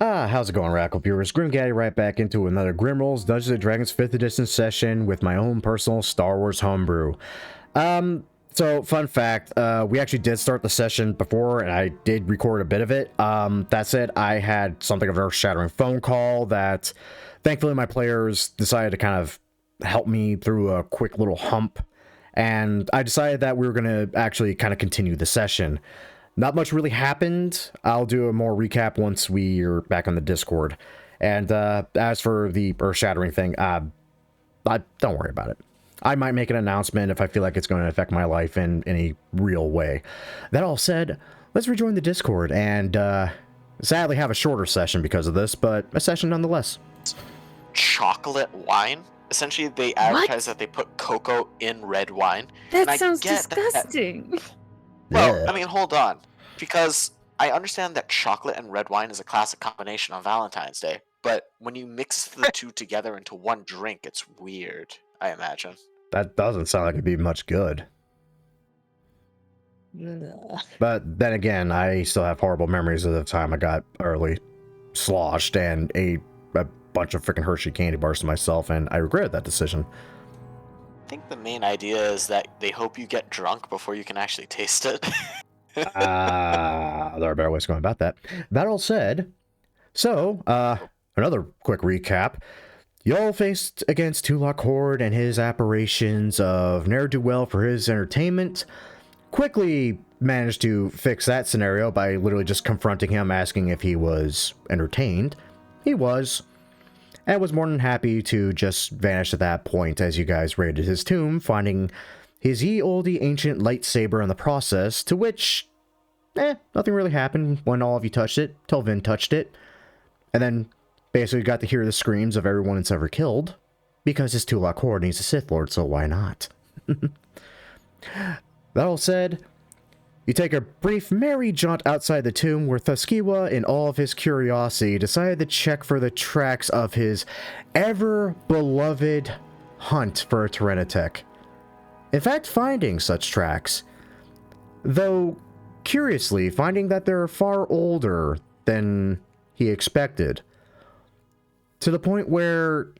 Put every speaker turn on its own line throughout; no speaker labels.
How's it going, Rackle viewers? Grimgaddy right back into another Grim Rolls Dungeons & Dragons 5th edition session with my own personal Star Wars homebrew. So fun fact, we actually did start the session before, and I did record a bit of it. That said, I had something of an earth-shattering phone call that, thankfully, my players decided to kind of help me through a quick little hump, and I decided that we were going to actually kind of continue the session. Not much really happened. I'll do a more recap once we are back on the Discord. And as for the earth-shattering thing, don't worry about it. I might make an announcement if I feel like it's going to affect my life in any real way. That all said, let's rejoin the Discord and sadly have a shorter session because of this, but a session nonetheless.
Chocolate wine? Essentially, they advertise that they put cocoa in red wine.
That sounds disgusting.
Well, I mean, hold on. Because I understand that chocolate and red wine is a classic combination on Valentine's Day, but when you mix the two together into one drink, it's weird, I imagine.
That doesn't sound like it'd be much good.
Ugh.
But then again, I still have horrible memories of the time I got early sloshed and ate a bunch of freaking Hershey candy bars to myself, and I regret that decision.
I think the main idea is that they hope you get drunk before you can actually taste it.
There are better ways of going about that. That all said, so, another quick recap. Y'all faced against Tulak Horde and his apparitions of ne'er-do-well for his entertainment. Quickly managed to fix that scenario by literally just confronting him, asking if he was entertained. He was. And was more than happy to just vanish at that point as you guys raided his tomb, finding his ye-olde ancient lightsaber in the process, to which, nothing really happened when all of you touched it, till Vin touched it. And then basically got to hear the screams of everyone it's ever killed, because his Tulak Horde needs a Sith Lord, so why not? That all said, you take a brief merry jaunt outside the tomb where Thuskiwa, in all of his curiosity, decided to check for the tracks of his ever-beloved hunt for a Tyranotech. In fact, finding such tracks, though curiously finding that they're far older than he expected, to the point where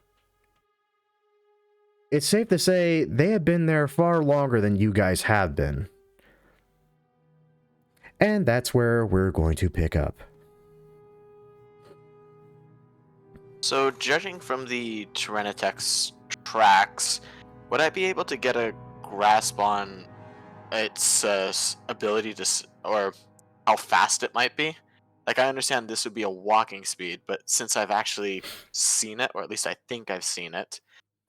it's safe to say they have been there far longer than you guys have been. And that's where we're going to pick up.
So, judging from the Tyranotech's tracks, would I be able to get a grasp on its ability to, or how fast it might be? Like, I understand this would be a walking speed, but since I've actually seen it, or at least I think I've seen it,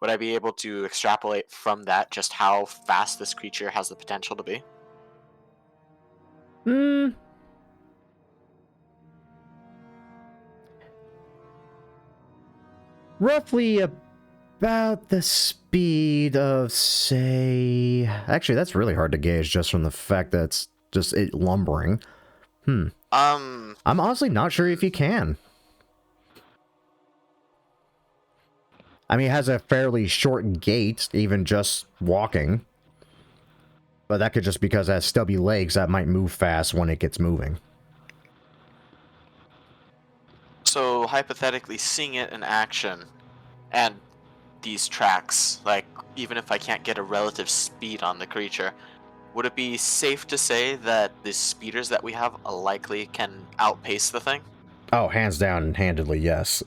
would I be able to extrapolate from that just how fast this creature has the potential to be?
Roughly about the speed of, say... Actually, that's really hard to gauge just from the fact that it's just it lumbering. I'm honestly not sure if you can. I mean, it has a fairly short gait, even just walking. But that could just be because it has stubby legs that might move fast when it gets moving.
So, hypothetically, seeing it in action, and these tracks, like, even if I can't get a relative speed on the creature, would it be safe to say that the speeders that we have likely can outpace the thing?
Oh, hands down and handedly, yes.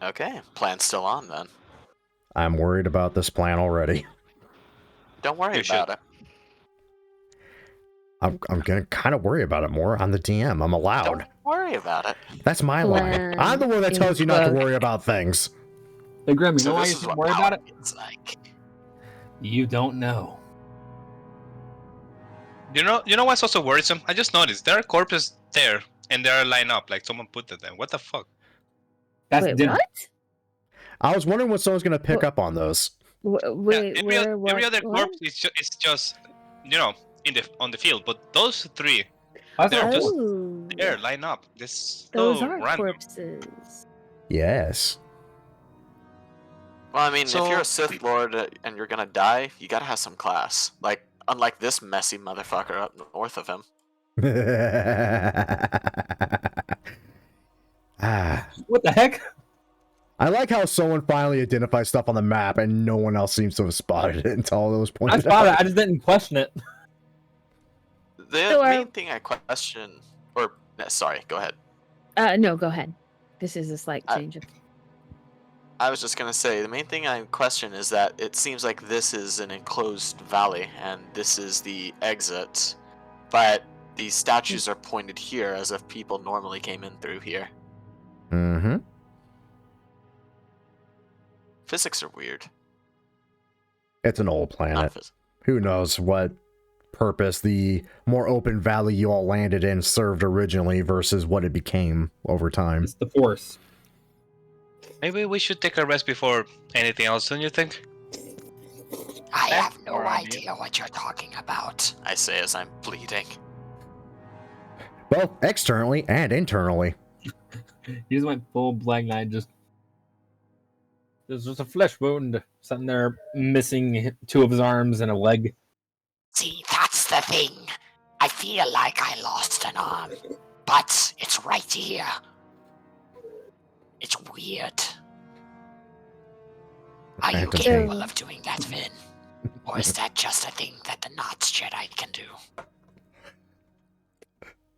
Okay, plan's still on then.
I'm worried about this plan already.
Don't worry about it.
I'm gonna kind of worry about it more. I'm the DM. I'm allowed.
Don't worry about it.
That's my line. I'm the one that tells you not to worry about things.
Hey, Grim, you know
So
why
this
you
is
shouldn't
what
worry about
power
it?
feels like.
You don't know.
You know what's also worrisome? I just noticed there are corpses there, and they are lined up like someone put them there. What the fuck?
That's
Wait,
dinner.
what?
I was wondering when someone's gonna pick up on those.
Wait,
every
where,
other
what?
corpse is just on the field, but those three,
That's
they're
not
just
Oh,
there line up. This
those
so
are
random.
corpses.
Yes.
Well, I mean,
So-
if you're a Sith Lord and you're gonna die, you gotta have some class. Like, unlike this messy motherfucker up north of him.
What the heck?
I like how someone finally identifies stuff on the map and no one else seems to have spotted it until all those
I
pointed
spotted
out.
it. I just didn't question it.
The
So
main thing I question, or sorry, go ahead.
No, go ahead. This is a slight change of.
I was just gonna say the main thing I question is that it seems like this is an enclosed valley and this is the exit, but these statues are pointed here as if people normally came in through here.
Mm-hmm.
Physics are weird.
It's an old
Not
planet.
phys-
Who knows what purpose the more open valley you all landed in served originally versus what it became over time.
It's the Force.
Maybe we should take a rest before anything else, don't you think?
I
Eh,
have no
or I
idea what you're talking about, I say as I'm bleeding.
Both externally and internally.
He just went full Black Knight. There's just a flesh wound sitting there, missing 2 of his arms and a leg.
See, that's the thing. I feel like I lost an arm, but it's right here. It's weird. Are you
Phantom
capable
pain.
of doing that, Vin? Or is that just a thing that the Knots Jedi can do?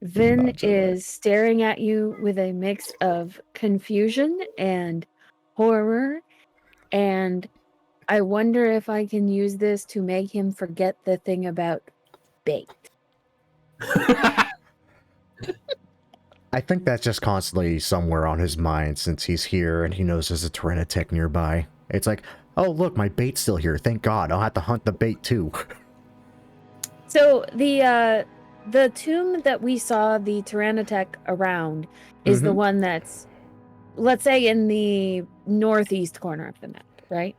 Vin
Not Jedi.
is staring at you with a mix of confusion and horror, and I wonder if I can use this to make him forget the thing about bait.
I think that's just constantly somewhere on his mind since he's here and he knows there's a Tyranotech nearby. It's like, oh look, my bait's still here. Thank God. I'll have to hunt the bait too.
So the tomb that we saw the Tyranotech around is the
Mhm.
one that's, let's say, in the northeast corner of the map, right?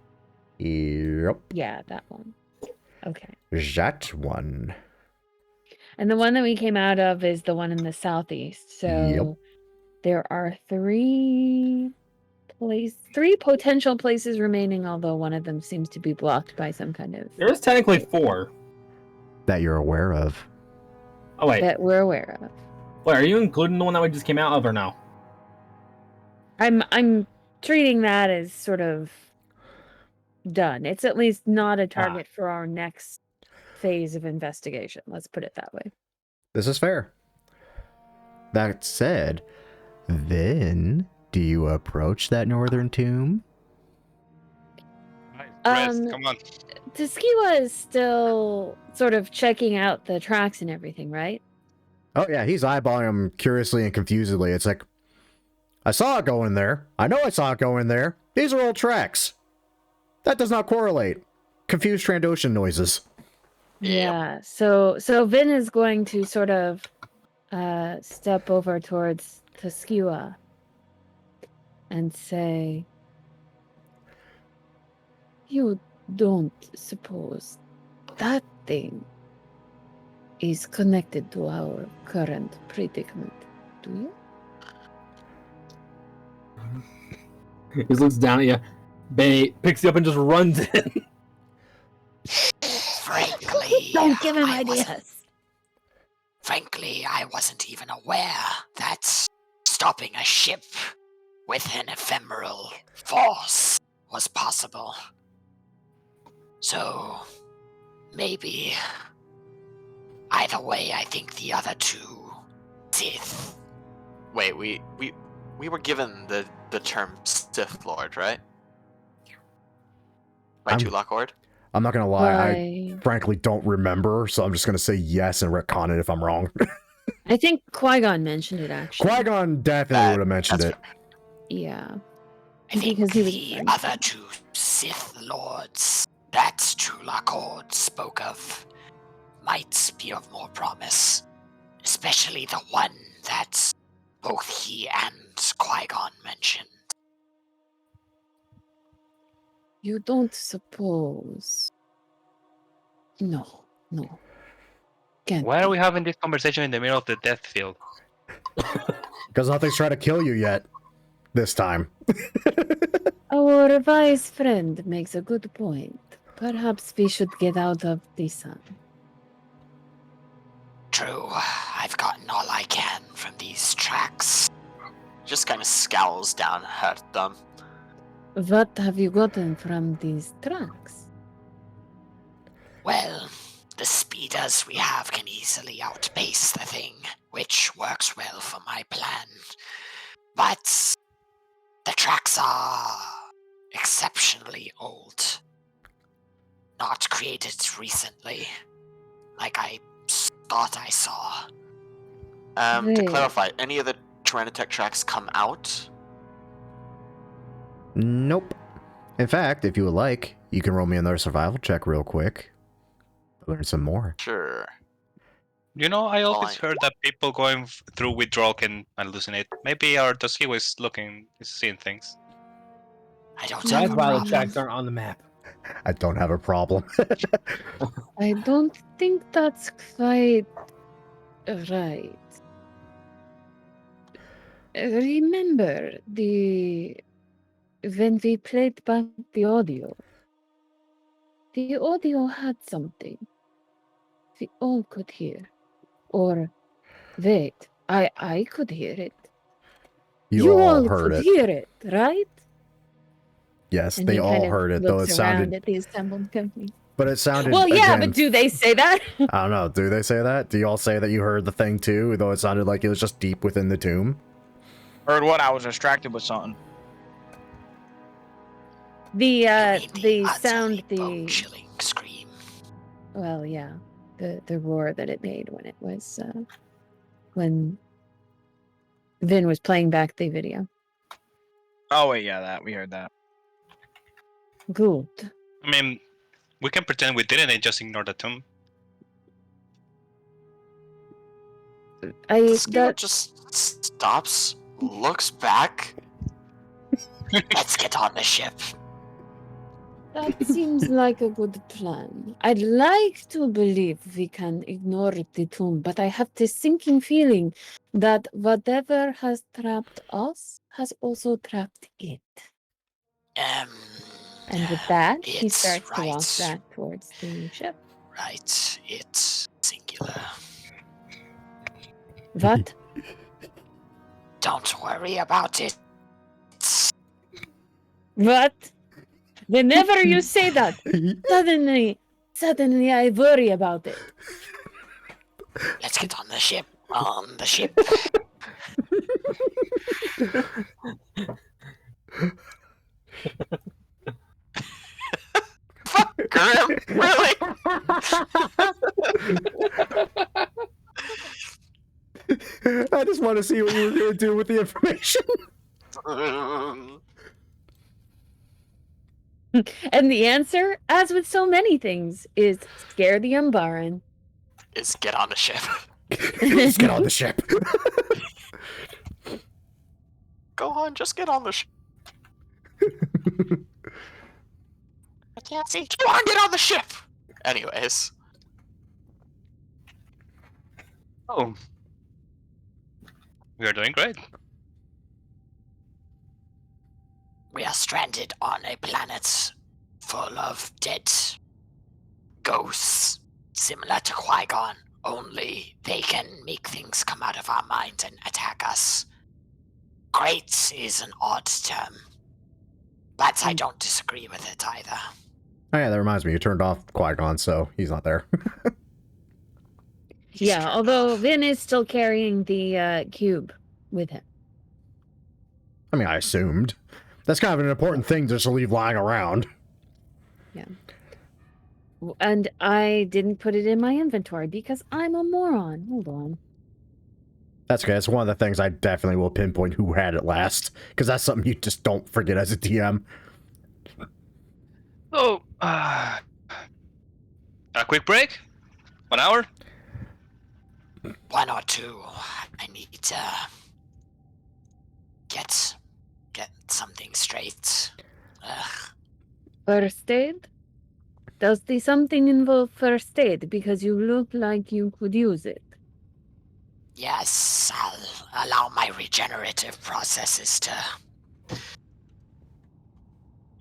Yep.
Yeah, that one. Okay.
That one.
And the one that we came out of is the one in the southeast. So there are three potential places remaining, although one of them seems to be blocked by some kind of
There's technically 4.
That you're aware of.
Oh, wait.
that we're aware of.
Wait, are you including the one that we just came out of or no?
I'm treating that as sort of done. It's at least not a target for our next phase of investigation. Let's put it that way.
This is fair. That said, then do you approach that northern tomb?
Rest, come on.
Teskiwa is still sort of checking out the tracks and everything, right?
Oh yeah, he's eyeballing him curiously and confusedly. It's like, I saw it go in there. I know I saw it go in there. These are old tracks. That does not correlate. Confused Trandoshan noises.
Yeah. So Vin is going to sort of step over towards Teskiwa and say, "You don't suppose that thing is connected to our current predicament, do you?"
He just looks down at you. Bait picks you up and just runs in.
Frankly,
Don't give him
I wasn't-
ideas.
Frankly, I wasn't even aware that stopping a ship with an ephemeral force was possible. So, maybe. Either way, I think the other 2 Sith. Wait, we were given the term Sith Lord, right? By
I'm-
Tulak Hord?
I'm not gonna lie, I
Why-
frankly don't remember, so I'm just gonna say yes and retcon it if I'm wrong.
I think Qui-Gon mentioned it, actually.
Qui-Gon definitely would have mentioned it.
That's
Yeah.
I think
Because he was
the
friends.
other 2 Sith Lords that Tulak Hord spoke of might be of more promise. Especially the one that both he and Qui-Gon mentioned.
You don't suppose... No. Can't
Why are
be.
we having this conversation in the middle of the death field?
Because nothing's trying to kill you yet. This time.
Our wise friend makes a good point. Perhaps we should get out of the sun.
True, I've gotten all I can from these tracks. just kind of scowls down at them.
What have you gotten from these tracks?
Well, the speeders we have can easily outpace the thing, which works well for my plan. But the tracks are exceptionally old. Not created recently, like I thought I saw.
To
Hey.
clarify, any of the Tyrannotech tracks come out?
Nope. In fact, if you would like, you can roll me another survival check real quick. Learn some more.
Sure.
You know, I always
Fine.
heard that people going through withdrawal can hallucinate. Maybe our Dusky was seeing things.
I don't
That's
have a
why the
problem.
tracks aren't on the map.
I don't have a problem.
I don't think that's quite right. Remember when we played back the audio had something we all could hear. Or wait, I could hear it.
You all
all
heard
could
it.
hear it, right?
Yes,
And
they
he
all
kind of
heard it, though it
looks around
sounded.
at the assembled company.
But it sounded.
Well, yeah,
again,
but do they say that?
I don't know. Do they say that? Do y'all say that you heard the thing too, though it sounded like it was just deep within the tomb?
Heard what? I was distracted with something.
The
I mean
sound,
utterly bone-chilling scream.
well, yeah, the roar that it made when it was when Vin was playing back the video.
Oh wait, yeah, we heard that.
Good.
I mean, we can pretend we didn't and just ignore the tomb.
Skittle just stops, looks back.
Let's get on the ship.
That seems like a good plan. I'd like to believe we can ignore the tomb, but I have this sinking feeling that whatever has trapped us has also trapped it. And with that, he
it's
starts to walk
right.
back towards the ship.
Right, it's singular.
What?
Don't worry about it.
What? Whenever you say that, suddenly I worry about it.
Let's get on the ship. On the ship.
Fuck, Grim, really?
I just want to see what you were going to do with the information.
And the answer, as with so many things, is scare the Umbaran.
Is get on the ship.
Let's get on the ship.
Go on, just get on the ship. I can't see. Come on, get on the ship! Anyways.
Oh. We are doing great.
We are stranded on a planet full of dead ghosts, similar to Qui-Gon, only they can make things come out of our mind and attack us. Great is an odd term, but I don't disagree with it either.
Oh yeah, that reminds me. You turned off Qui-Gon, so he's not there.
Yeah, although Vin is still carrying the cube with him.
I mean, I assumed. That's kind of an important thing just to leave lying around.
And I didn't put it in my inventory because I'm a moron. Hold on.
That's okay. That's one of the things I definitely will pinpoint who had it last, because that's something you just don't forget as a DM.
Oh, a quick break? 1 hour?
1 or 2. I need to get something straight. Ugh.
First aid? Does the something involve first aid? Because you look like you could use it.
Yes, I'll allow my regenerative processes to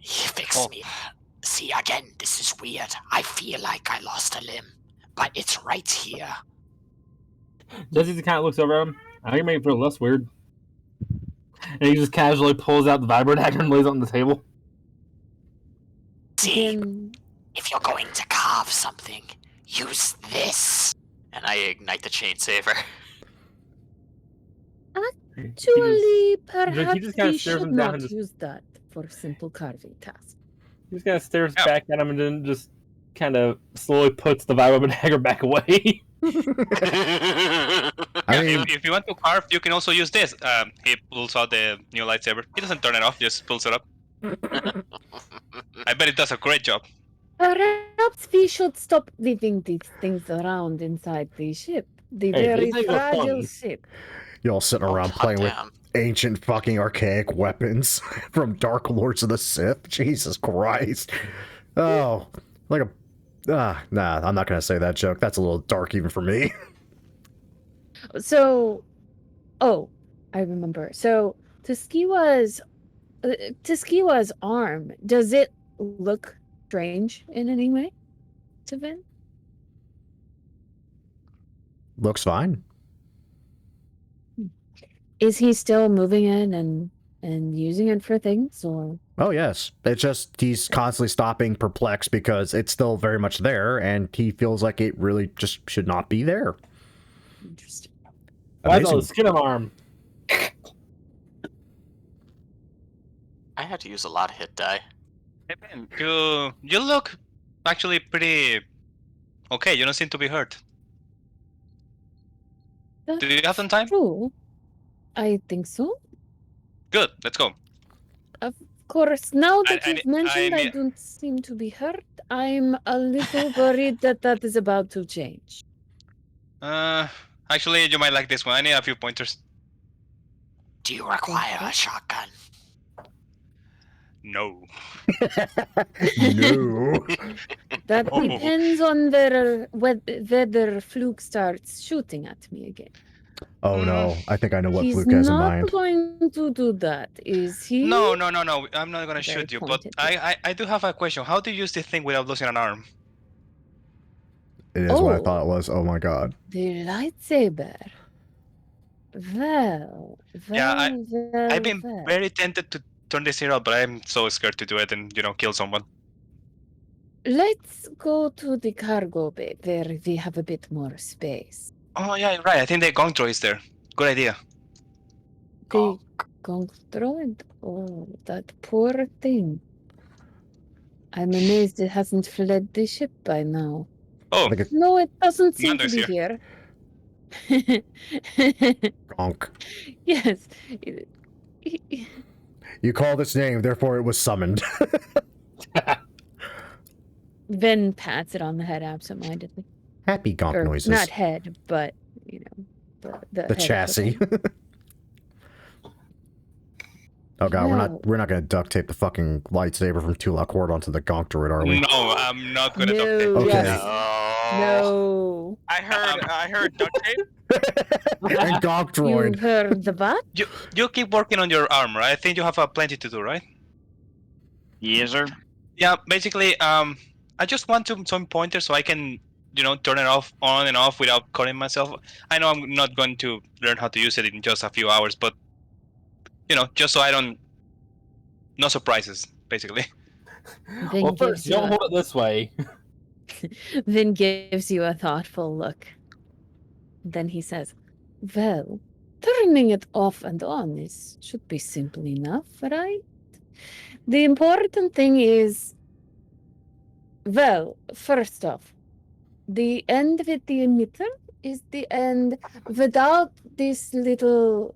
fix me. See, again, this is weird. I feel like I lost a limb, but it's right here.
Jesse kind of looks over at him. I think it made it feel less weird. And he just casually pulls out the vibro dagger and lays it on the table.
See,
Then
if you're going to carve something, use this.
And I ignite the chain saver.
actually, perhaps
just kinda
we
stares
should
him down
not
and just-
use that for simple carving tasks.
He just kind of stares
Yeah.
back at him and then just kind of slowly puts the vibro dagger back away.
I
Yeah,
mean,
if you want to carve, you can also use this. He pulls out the new lightsaber. He doesn't turn it off, just pulls it up. I bet it does a great job.
Perhaps we should stop leaving these things around inside the ship. The
Hey,
very
these things are
fragile
fun.
ship.
y'all sitting around
Hot
playing with
damn.
ancient fucking archaic weapons from Dark Lords of the Sith. Jesus Christ. Oh, like a... nah, I'm not gonna say that joke. That's a little dark even for me.
So, oh, I remember. So, Tuskiwa's arm, does it look strange in any way to Vin?
Looks fine.
Is he still moving it and using it for things, or?
Oh, yes. It's just he's constantly stopping perplexed because it's still very much there, and he feels like it really just should not be there.
Interesting.
Why is all
Amazing.
the skin of my arm?
I had to use a lot of hit die.
Hey, Ben, you look actually pretty okay. You don't seem to be hurt. Do you have some time?
True. I think so.
Good. Let's go.
Of course, now
I-
that
I
you've
ne-
mentioned I
ne-
don't seem to be hurt, I'm a little worried that is about to change.
Actually, you might like this one. I need a few pointers.
Do you require a shotgun?
No.
No.
That
Oh.
depends on whether Fluke starts shooting at me again.
Oh no, I think I know what
He's
Fluke has in
not
mind.
going to do that, is he?
No. I'm not gonna
Very
shoot you, but
pointed.
I do have a question. How do you use this thing without losing an arm?
It is what I
Oh.
thought it was. Oh my god.
The lightsaber. Well,
Yeah,
well,
I've been
well.
very tempted to turn this here out, but I'm so scared to do it and kill someone.
Let's go to the cargo bay where we have a bit more space.
Oh yeah, right. I think the gong droid is there. Good idea.
The gong droid. Oh, that poor thing. I'm amazed it hasn't fled the ship by now.
Oh,
Like a
No, it doesn't seem to
Mando's
be here.
gonk.
Yes.
You called its name, therefore it was summoned.
Ven pats it on the head absentmindedly.
Happy gonk
Or
noises.
not head, but, you know, the head
The
of the
chassis.
thing.
Oh god,
Wow.
we're not gonna duct tape the fucking lightsaber from Tulak Horde onto the gonk droid, are we?
no, I'm not gonna duct
No.
tape.
Okay.
Yes.
Oh.
No.
I heard duct tape.
And gonk
You
droid.
heard the what?
You keep working on your armor. I think you have plenty to do, right?
Yes, sir.
Yeah, basically, I just want some pointers so I can, turn it off, on and off without cutting myself. I know I'm not going to learn how to use it in just a few hours, but, just so I don't, no surprises, basically.
Then
Well,
gives
first,
you
don't
a-
hold it this way.
Then gives you a thoughtful look. Then he says, well, turning it off and on should be simple enough, right? The important thing is, well, first off, the end with the emitter is the end without this little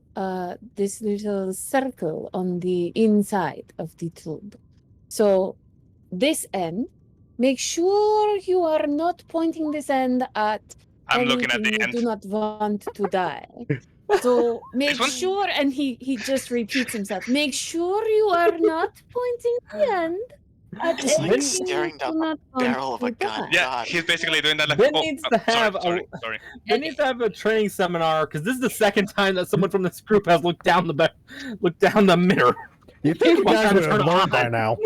circle on the inside of the tube. So this end, make sure you are not pointing this end at
I'm looking at the
anything
end.
you do not want to die. So make
This one?
sure, and he just repeats himself, make sure you are not pointing the end at
It's like
anything
staring
you
down
do
the
not want
barrel of a
to
gun.
die.
Yeah,
God.
he's basically doing that like.
Ben
oh,
needs to
sorry,
have
sorry.
Ben needs to have a training seminar because this is the second time that someone from this group has looked down the mirror.
You think you
Well,
guys
time to
would have
turn it
learned
on.
by now.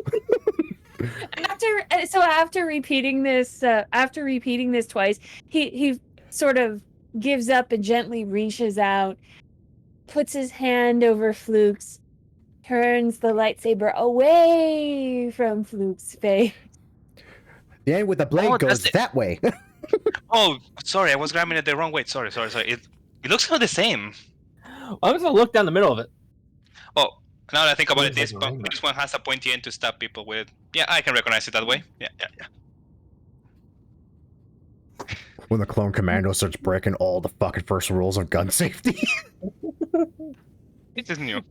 After repeating this twice, he sort of gives up and gently reaches out, puts his hand over Fluke's, turns the lightsaber away from Fluke's face.
The end with the blade
Oh,
goes
that's it.
that way.
Oh, sorry, I was grabbing it the wrong way. Sorry. It looks kind of the same.
I'm just gonna look down the middle of it.
Oh, now that I think about it,
Looks like a rainbow.
this one has a pointy end to stab people with. Yeah, I can recognize it that way. Yeah.
When the Clone Commando starts breaking all the fucking first rules of gun safety.
This is new.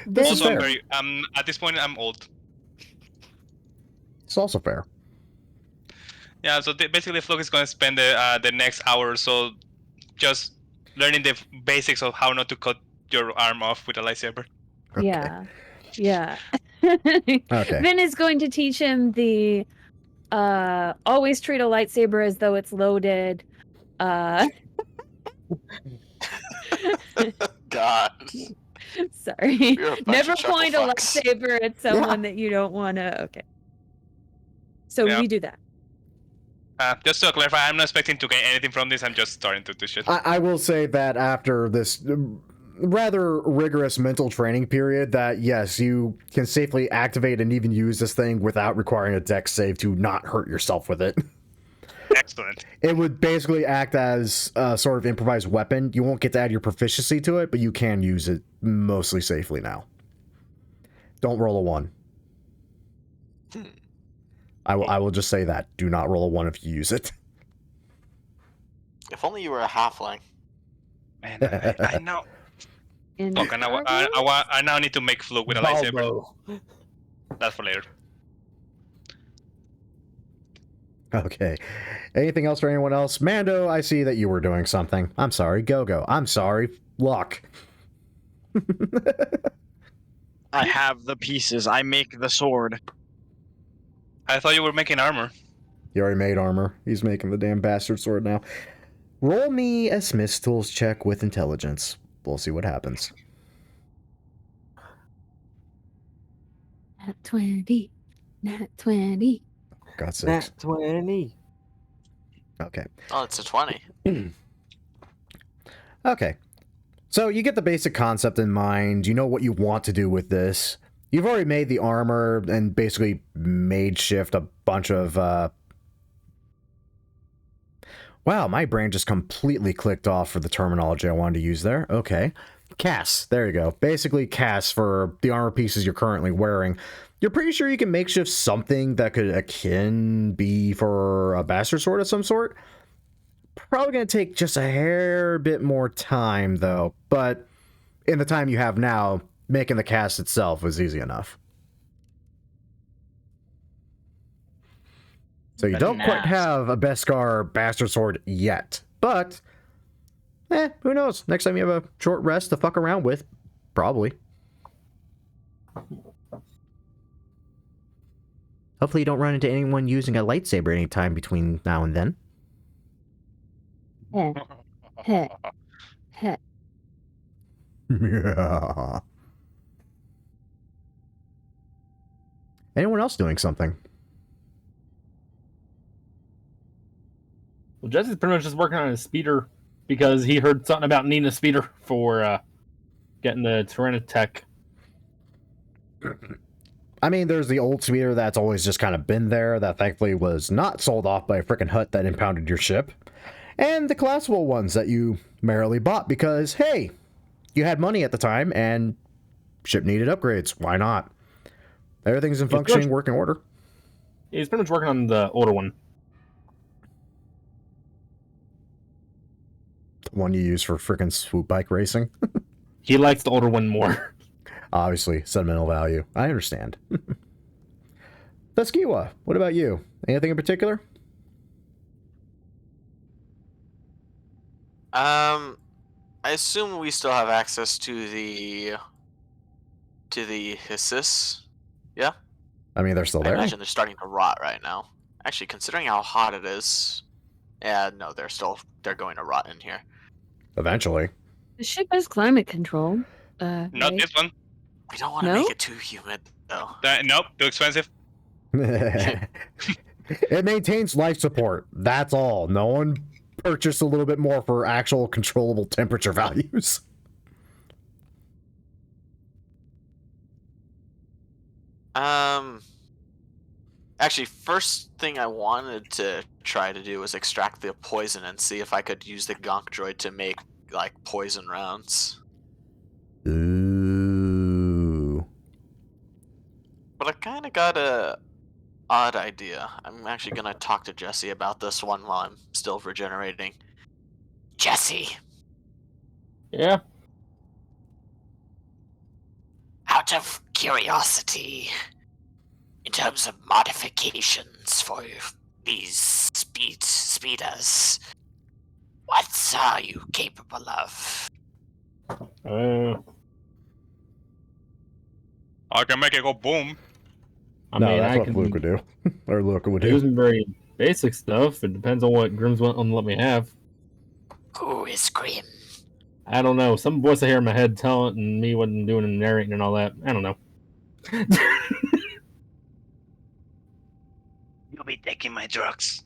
This is
Also, I'm
fair.
very at this point I'm old.
It's also fair.
Yeah, so basically, Fluke is going to spend the next hour or so just learning the basics of how not to cut your arm off with a lightsaber.
Yeah. Yeah.
Okay.
Vin is going to teach him the always treat a lightsaber as though it's loaded.
God.
Sorry.
You're a bunch
Never
of chuckle
point a
fucks.
lightsaber at someone that you don't want to. Okay. So
Yeah.
we do that.
Just to clarify, I'm not expecting to gain anything from this. I'm just starting to do shit.
I will say that after this rather rigorous mental training period, that yes, you can safely activate and even use this thing without requiring a dex save to not hurt yourself with it.
Excellent.
It would basically act as a sort of improvised weapon. You won't get to add your proficiency to it, but you can use it mostly safely now. Don't roll a 1. I will just say that. Do not roll a 1 if you use it.
If only you were a halfling.
Man, I know.
In
Look, I now need to make Fluke with a lightsaber.
Balbo.
That's for later.
Okay. Anything else for anyone else? Mando, I see that you were doing something. I'm sorry. Go. I'm sorry. Luck.
I have the pieces. I make the sword.
I thought you were making armor.
He already made armor. He's making the damn bastard sword now. Roll me a Smith's Tools check with intelligence. We'll see what happens.
Nat 20. Nat 20.
Got 6.
Nat 20.
Okay.
Oh, it's a 20.
Okay. So you get the basic concept in mind. You know what you want to do with this. You've already made the armor and basically made shift a bunch of... Wow, my brain just completely clicked off for the terminology I wanted to use there. Okay. Casts. There you go. Basically casts for the armor pieces you're currently wearing. You're pretty sure you can makeshift something that could akin be for a bastard sword of some sort? Probably going to take just a hair bit more time, though. But in the time you have now, making the cast itself was easy enough. So you don't quite have a Beskar bastard sword yet. But, who knows? Next time you have a short rest to fuck around with, probably. Hopefully you don't run into anyone using a lightsaber anytime between now and then.
Heh. Heh. Heh.
Yeah. Anyone else doing something?
Well, Jesse's pretty much just working on his speeder because he heard something about needing a speeder for getting the Tyrannotech.
I mean, there's the old speeder that's always just kind of been there that thankfully was not sold off by a freaking Hutt that impounded your ship. And the collapsible ones that you merrily bought because, hey, you had money at the time and ship needed upgrades. Why not? Everything's in functioning working order.
He's pretty much working on the older one.
The one you use for freaking swoop bike racing.
He likes the older one more.
Obviously, sentimental value. I understand. Veskiwa, what about you? Anything in particular?
I assume we still have access to the Hissis. Yeah?
I mean, they're still
I
there.
imagine they're starting to rot right now. Actually, considering how hot it is, yeah, no, they're going to rot in here.
Eventually.
The ship has climate control.
Not
right?
this one.
We don't want to
No?
make it too humid, though.
Nope, too expensive.
It maintains life support. That's all. No one purchased a little bit more for actual controllable temperature values.
Actually, first thing I wanted to try to do was extract the poison and see if I could use the gonk droid to make like poison rounds.
Ooh.
But I kind of got a odd idea. I'm actually gonna talk to Jesse about this one while I'm still regenerating.
Jesse,
Yeah.
out of curiosity, in terms of modifications for these speeders, what are you capable of?
I can make it go boom.
I
No,
mean,
that's
I
what
can
Luke would do. Or Luke would
do
do.
some very basic stuff. It depends on what Grimm's want to let me have.
Who is Grim?
I don't know. Some voice I hear in my head telling me what I'm doing and narrating and all that. I don't know.
You'll be taking my drugs.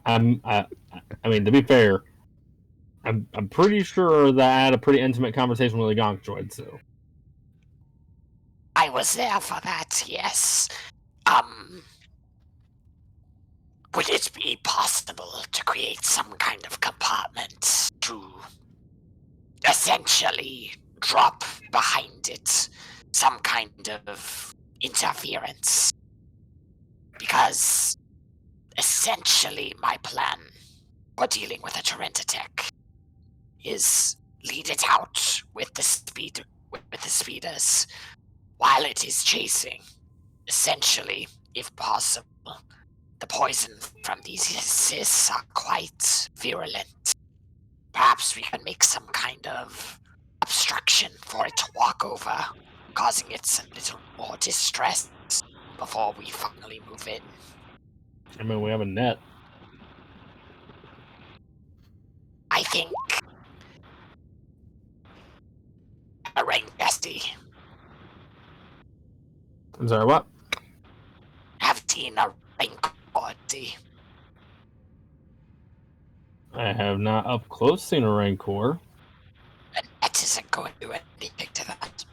I mean, to be fair, I'm pretty sure that I had a pretty intimate conversation with a gonk droid. So
I was there for that, yes. Would it be possible to create some kind of compartment to essentially drop behind it some kind of interference? Because essentially my plan for dealing with a Tarentatech is lead it out with the speeders while it is chasing. Essentially, if possible, the poison from these cysts are quite virulent. Perhaps we can make some kind of obstruction for it to walk over, causing it a little more distress before we finally move in.
I mean, we have a net.
I think a ring bestie.
I'm sorry, what?
Have seen a ring body.
I have not up close seen a Rancor.
And that isn't going to do anything to that.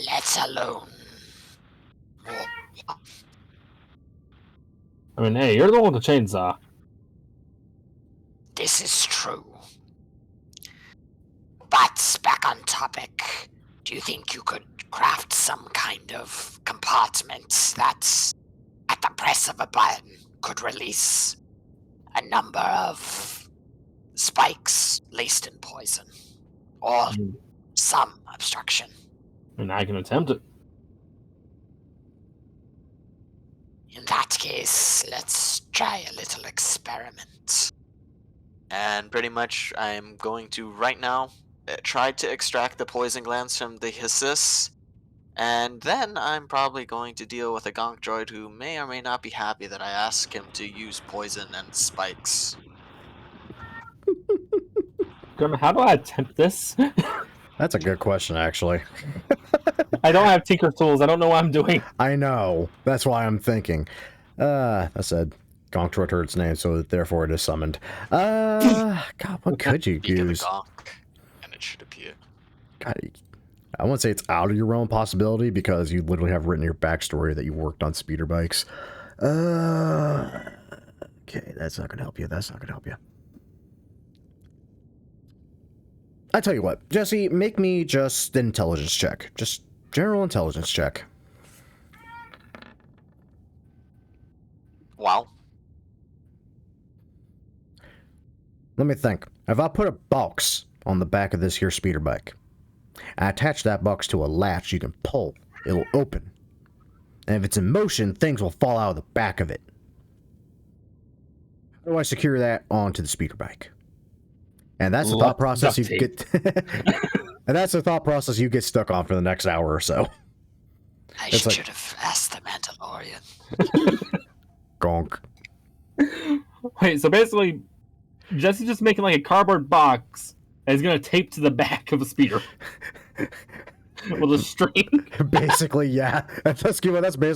Let alone more.
I mean, hey, you're the one with the chainsaw.
This is true. But back on topic, do you think you could craft some kind of compartment that, at the press of a button, could release a number of spikes laced in poison? Or some obstruction?
And I can attempt it.
In that case, let's try a little experiment.
And pretty much I'm going to right now try to extract the poison glands from the Hissis. And then I'm probably going to deal with a gonk droid who may or may not be happy that I asked him to use poison and spikes.
Grim, how do I attempt this?
That's a good question, actually.
I don't have Tinker Tools. I don't know what I'm doing.
I know. That's why I'm thinking. I said gonk droid heard its name, so therefore it is summoned. God, what could you
Speak of the
use?
gonk, and it should appear.
God, I wouldn't say it's out of your realm possibility because you literally have written in your backstory that you worked on speeder bikes. Okay, that's not gonna help you. That's not gonna help you. I tell you what, Jesse, make me just an intelligence check. Just general intelligence check.
Wow.
Let me think. If I put a box on the back of this here speeder bike, I attach that box to a latch you can pull, it'll open. And if it's in motion, things will fall out of the back of it. How do I secure that onto the speeder bike? And that's the thought process you get. And that's the thought process you get stuck on for the next hour or so.
I
It's like-
should have asked the Mandalorian.
Gonk.
Wait, so basically, Jesse's just making like a cardboard box and he's gonna tape to the back of a speeder with a string.
Basically, yeah. That's basically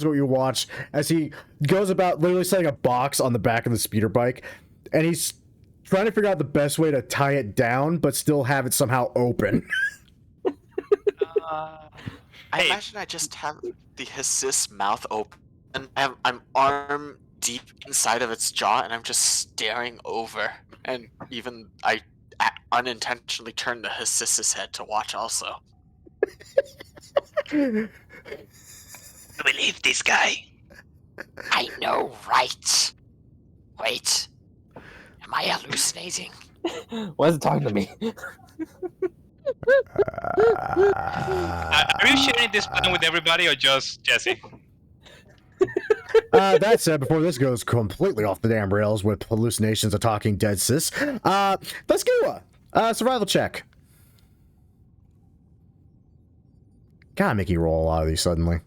what you watch as he goes about literally setting a box on the back of the speeder bike, and he's trying to figure out the best way to tie it down, but still have it somehow open.
I
Hey.
imagine I just have the Hissis mouth open. I'm arm deep inside of its jaw, and I'm just staring over. And even I unintentionally turn the Hissis head to watch also.
I believe this guy.
I know, right? Wait. Am I hallucinating?
Why is it talking to me?
Are you sharing this plan with everybody or just Jesse?
That said, before this goes completely off the damn rails with hallucinations of talking dead sis, let's do a survival check. Gotta make you roll a lot of these suddenly.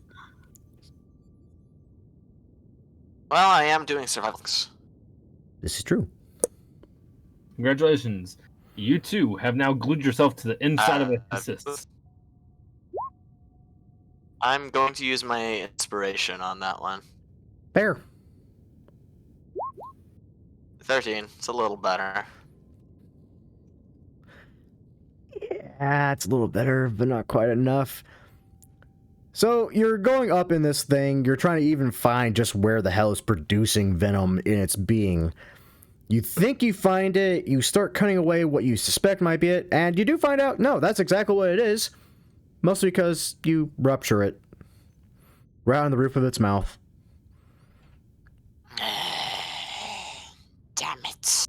Well, I am doing survivals.
This is true.
Congratulations. You too have now glued yourself to the inside of a assist.
I'm going to use my inspiration on that one.
Fair.
13. It's a little better.
Yeah, it's a little better, but not quite enough. So you're going up in this thing, you're trying to even find just where the hell is producing venom in its being. You think you find it, you start cutting away what you suspect might be it, and you do find out, no, that's exactly what it is. Mostly because you rupture it. Right on the roof of its mouth.
Damn it.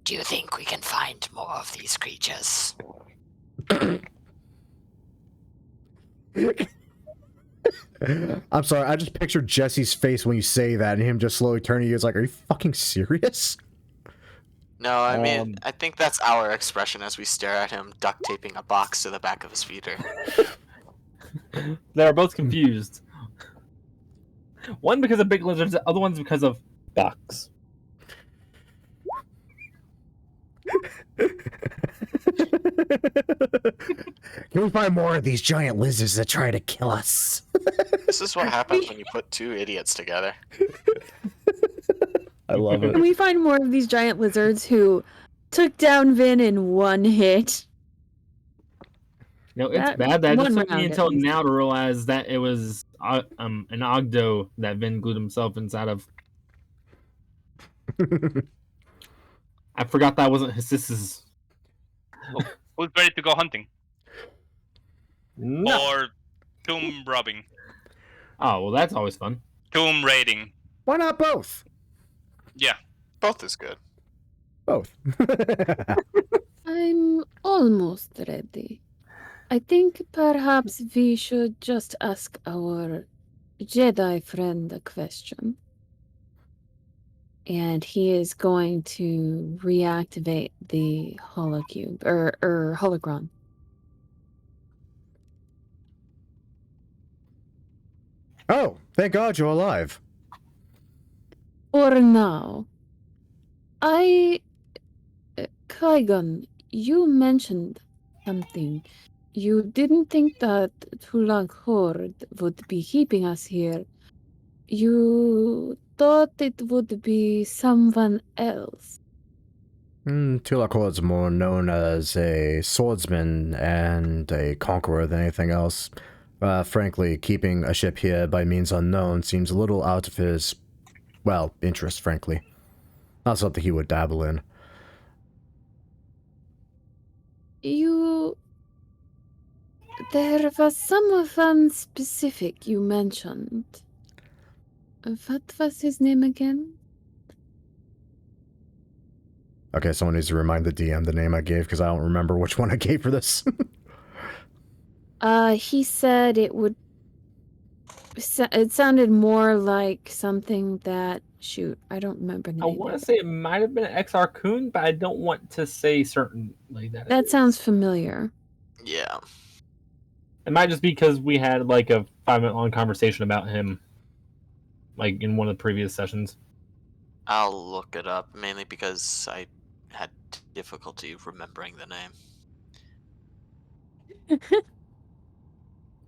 Do you think we can find more of these creatures?
I'm sorry, I just pictured Jesse's face when you say that, and him just slowly turning to you. It's like, are you fucking serious?
No, I mean, I think that's our expression as we stare at him duct taping a box to the back of his feeder.
They are both confused. One because of big lizards, the other one's because of box.
Can we find more of these giant lizards that try to kill us?
This is what happens when you put two idiots together.
I love it.
Can we find more of these giant lizards who took down Vin in one hit?
No, it's
That
bad. That
one
just took me
round, at
until
least.
now to realize that it was an Ogdo that Vin glued himself inside of. I forgot that wasn't his sister's.
Who's ready to go hunting?
No.
Or tomb robbing?
Oh, well, that's always fun.
Tomb raiding?
Why not both?
Yeah.
Both is good.
Both.
I'm almost ready. I think perhaps we should just ask our Jedi friend a question. And he is going to reactivate the holocube, or holocron.
Oh, thank God you're alive.
For now. Qui-Gon, you mentioned something. You didn't think that Tulag Horde would be keeping us here. You thought it would be someone else.
Tulakor is more known as a swordsman and a conqueror than anything else. Frankly, keeping a ship here by means unknown seems a little out of his, well, interest, frankly. Not something he would dabble in.
There was someone specific you mentioned. What was his name again?
Okay, someone needs to remind the DM the name I gave, because I don't remember which one I gave for this.
He said it would... It sounded more like something that... Shoot, I don't remember the
I
name.
want to say it might have been an XR Coon, but I don't want to say certainly that.
That sounds familiar.
Yeah.
It might just be because we had like a 5-minute long conversation about him, like in one of the previous sessions.
I'll look it up, mainly because I had difficulty remembering the name.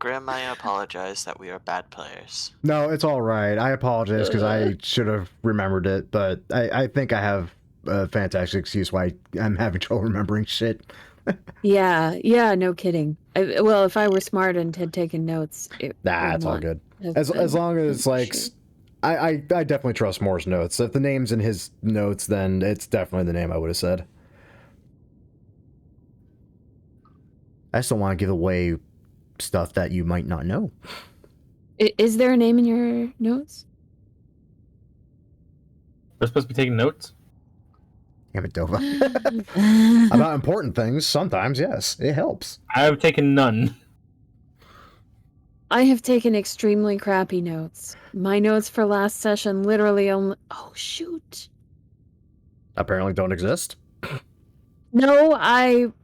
Grim, I apologize that we are bad players.
No, it's all right. I apologize because I should have remembered it, but I think I have a fantastic excuse why I'm having trouble remembering shit.
Yeah, no kidding. Well, if I were smart and had taken notes, it
Nah,
would
it's all
want
good.
to have
As
been
long as
an
like
issue.
I definitely trust Moore's notes. If the name's in his notes, then it's definitely the name I would have said. I just don't want to give away stuff that you might not know.
Is there a name in your notes?
We're supposed to be taking notes.
Damn it, Dova. About important things, sometimes, yes, it helps.
I have taken none.
I have taken extremely crappy notes. My notes for last session literally only. Oh shoot!
Apparently don't exist.
No,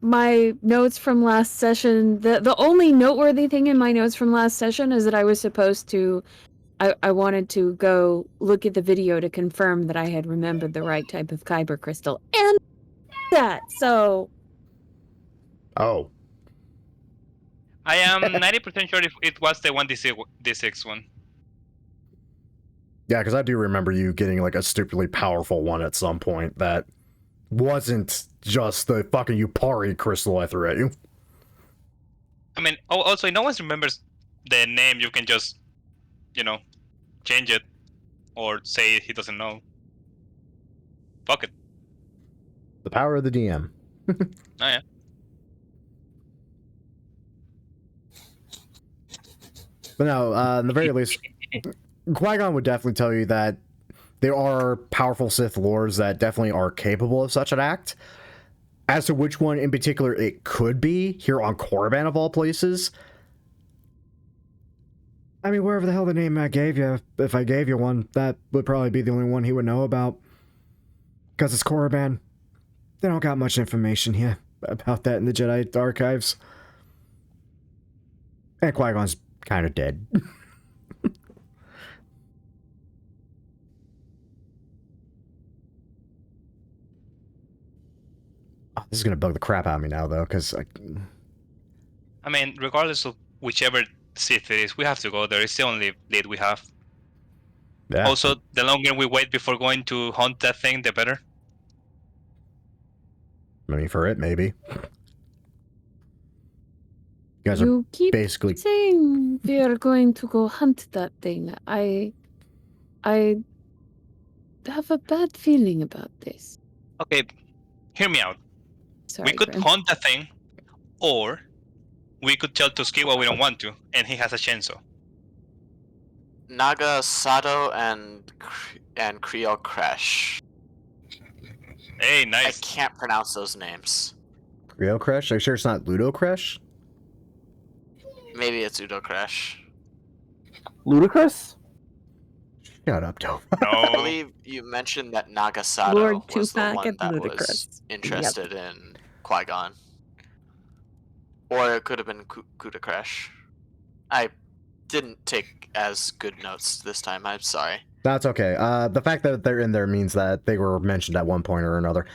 my notes from last session. The only noteworthy thing in my notes from last session is that I was supposed to. I wanted to go look at the video to confirm that I had remembered the right type of kyber crystal, and that. So
Oh.
I am 90% sure if it was the 1d6 one.
Yeah, because I do remember you getting like a stupidly powerful one at some point that wasn't just the fucking Upari crystal I threw at you.
I mean, also, if no one remembers the name, you can just, change it or say he doesn't know. Fuck it.
The power of the DM.
Oh, yeah.
But no, in the very least, Qui-Gon would definitely tell you that there are powerful Sith lords that definitely are capable of such an act. As to which one in particular it could be, here on Korriban of all places, I mean, wherever the hell the name I gave you, if I gave you one, that would probably be the only one he would know about. Because it's Korriban. They don't got much information here about that in the Jedi archives. And Qui-Gon's kind of dead. Oh, this is going to bug the crap out of me now, though, because...
I mean, regardless of whichever Sith it is, we have to go there. It's the only lead we have.
Yeah.
Also, the longer we wait before going to hunt that thing, the better.
I mean, for it, maybe. You guys are
you keep
basically...
saying we are going to go hunt that thing. I have a bad feeling about this.
Okay, hear me out.
Sorry,
We could
Grim.
hunt the thing, or we could tell Tuskiwa we don't want to, and he has a chainsaw.
Naga Sato and Creole Crash.
Hey,
I
nice.
can't pronounce those names.
Rio Crash? Are you sure it's not Ludo Crash?
Maybe it's Udo Crash.
Ludicrous?
Shut up, Dope.
I
No.
believe you mentioned that Naga Sato
Lord
was the
Tupac
one
and
that was
Ludacris.
interested in Qui-Gon. Or it could have been Kuda Crash. I didn't take as good notes this time, I'm sorry.
That's okay. The fact that they're in there means that they were mentioned at one point or another.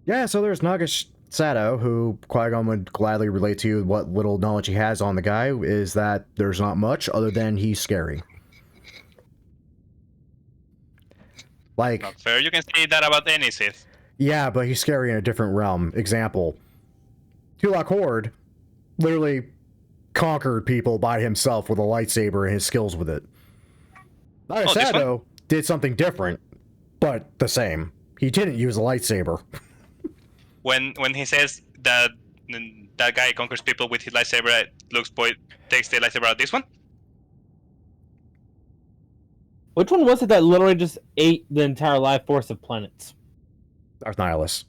Yeah, so there's Naga Sato, who Qui-Gon would gladly relate to you. What little knowledge he has on the guy is that there's not much other than he's scary. Like,
Not fair. You can say that about any Sith.
yeah, but he's scary in a different realm. Example, Tulak Horde literally conquered people by himself with a lightsaber and his skills with it. Naga
Oh, this
Sato did something different, but the same. He didn't use a lightsaber.
When he says that that guy conquers people with his lightsaber, Luke's boy takes the lightsaber out. This one?
Which one was it that literally just ate the entire life force of planets?
Darth Nihilus.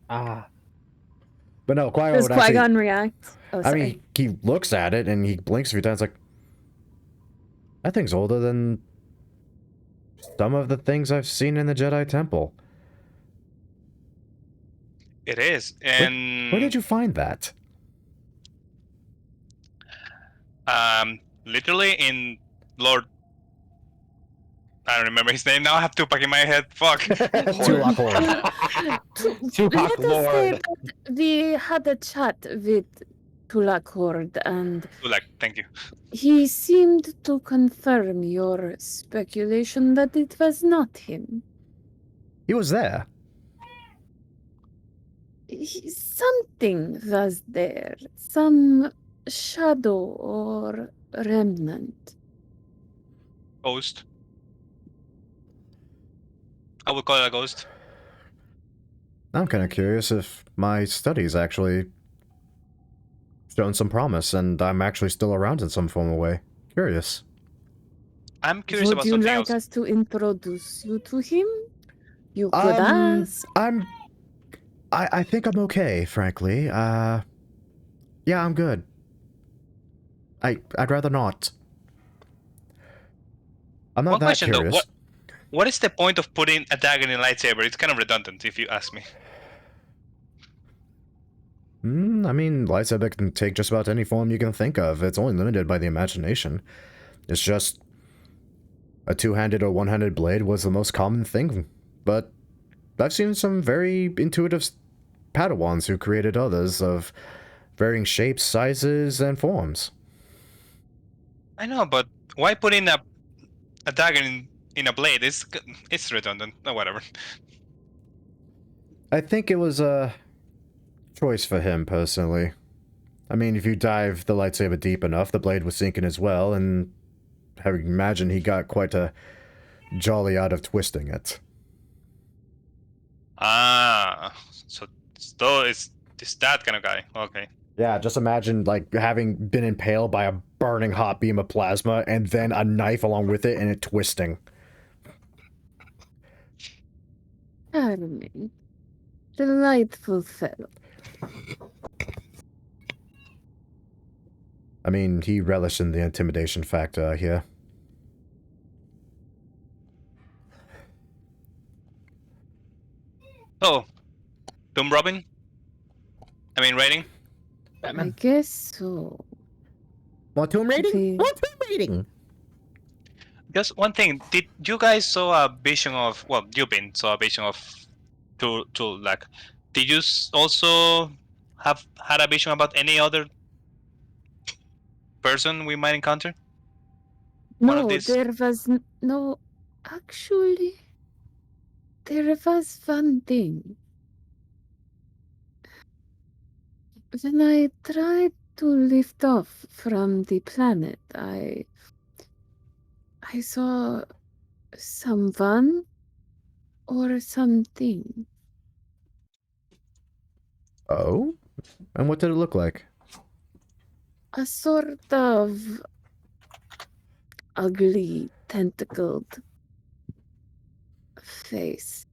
Ah.
But no, Qui-Gon
Does
would actually...
Qui-Gon react? Oh,
I
sorry.
mean, he looks at it and he blinks a few times like, that thing's older than some of the things I've seen in the Jedi Temple.
It is. And
Where did you find that?
literally in Lord. I don't remember his name now. I have Tupac in my head. Fuck.
Tulak Horde.
Tupac
Let us say
Lord.
that we had a chat with Tulak Horde, and
Tulak, thank you.
he seemed to confirm your speculation that it was not him.
He was there.
Something was there. Some shadow or remnant.
Ghost. I would call it a ghost.
I'm kind of curious if my studies actually shown some promise and I'm actually still around in some form of way. Curious.
I'm curious
Would
about
you
something
like
else.
us to introduce you to him? You could ask.
I think I'm okay, frankly. Yeah, I'm good. I'd rather not. I'm not
One
that
question though,
curious.
what is the point of putting a dagger in a lightsaber? It's kind of redundant, if you ask me.
I mean, lightsaber can take just about any form you can think of. It's only limited by the imagination. It's just a two-handed or one-handed blade was the most common thing, but I've seen some very intuitive Padawans who created others of varying shapes, sizes, and forms.
I know, but why put in a dagger in a blade? It's redundant. No, whatever.
I think it was a choice for him, personally. I mean, if you dive the lightsaber deep enough, the blade was sinking as well, and I imagine he got quite a jolly out of twisting it.
Ah, so it's that kind of guy. Okay.
Yeah, just imagine, like, having been impaled by a burning hot beam of plasma, and then a knife along with it, and it twisting.
Charming. Delightful fellow.
I mean, he relished in the intimidation factor here.
Oh, Tomb Robin? I mean, rating?
I guess so.
Want tomb rating?
Okay.
Want tomb rating?
Just one thing. Did you guys saw a vision of? Well, Jubin saw a vision of like. Did you also have had a vision about any other person we might encounter? One of
No,
these?
there was no. Actually, there was one thing. When I tried to lift off from the planet, I saw someone or something.
Oh? And what did it look like?
A sort of ugly, tentacled face.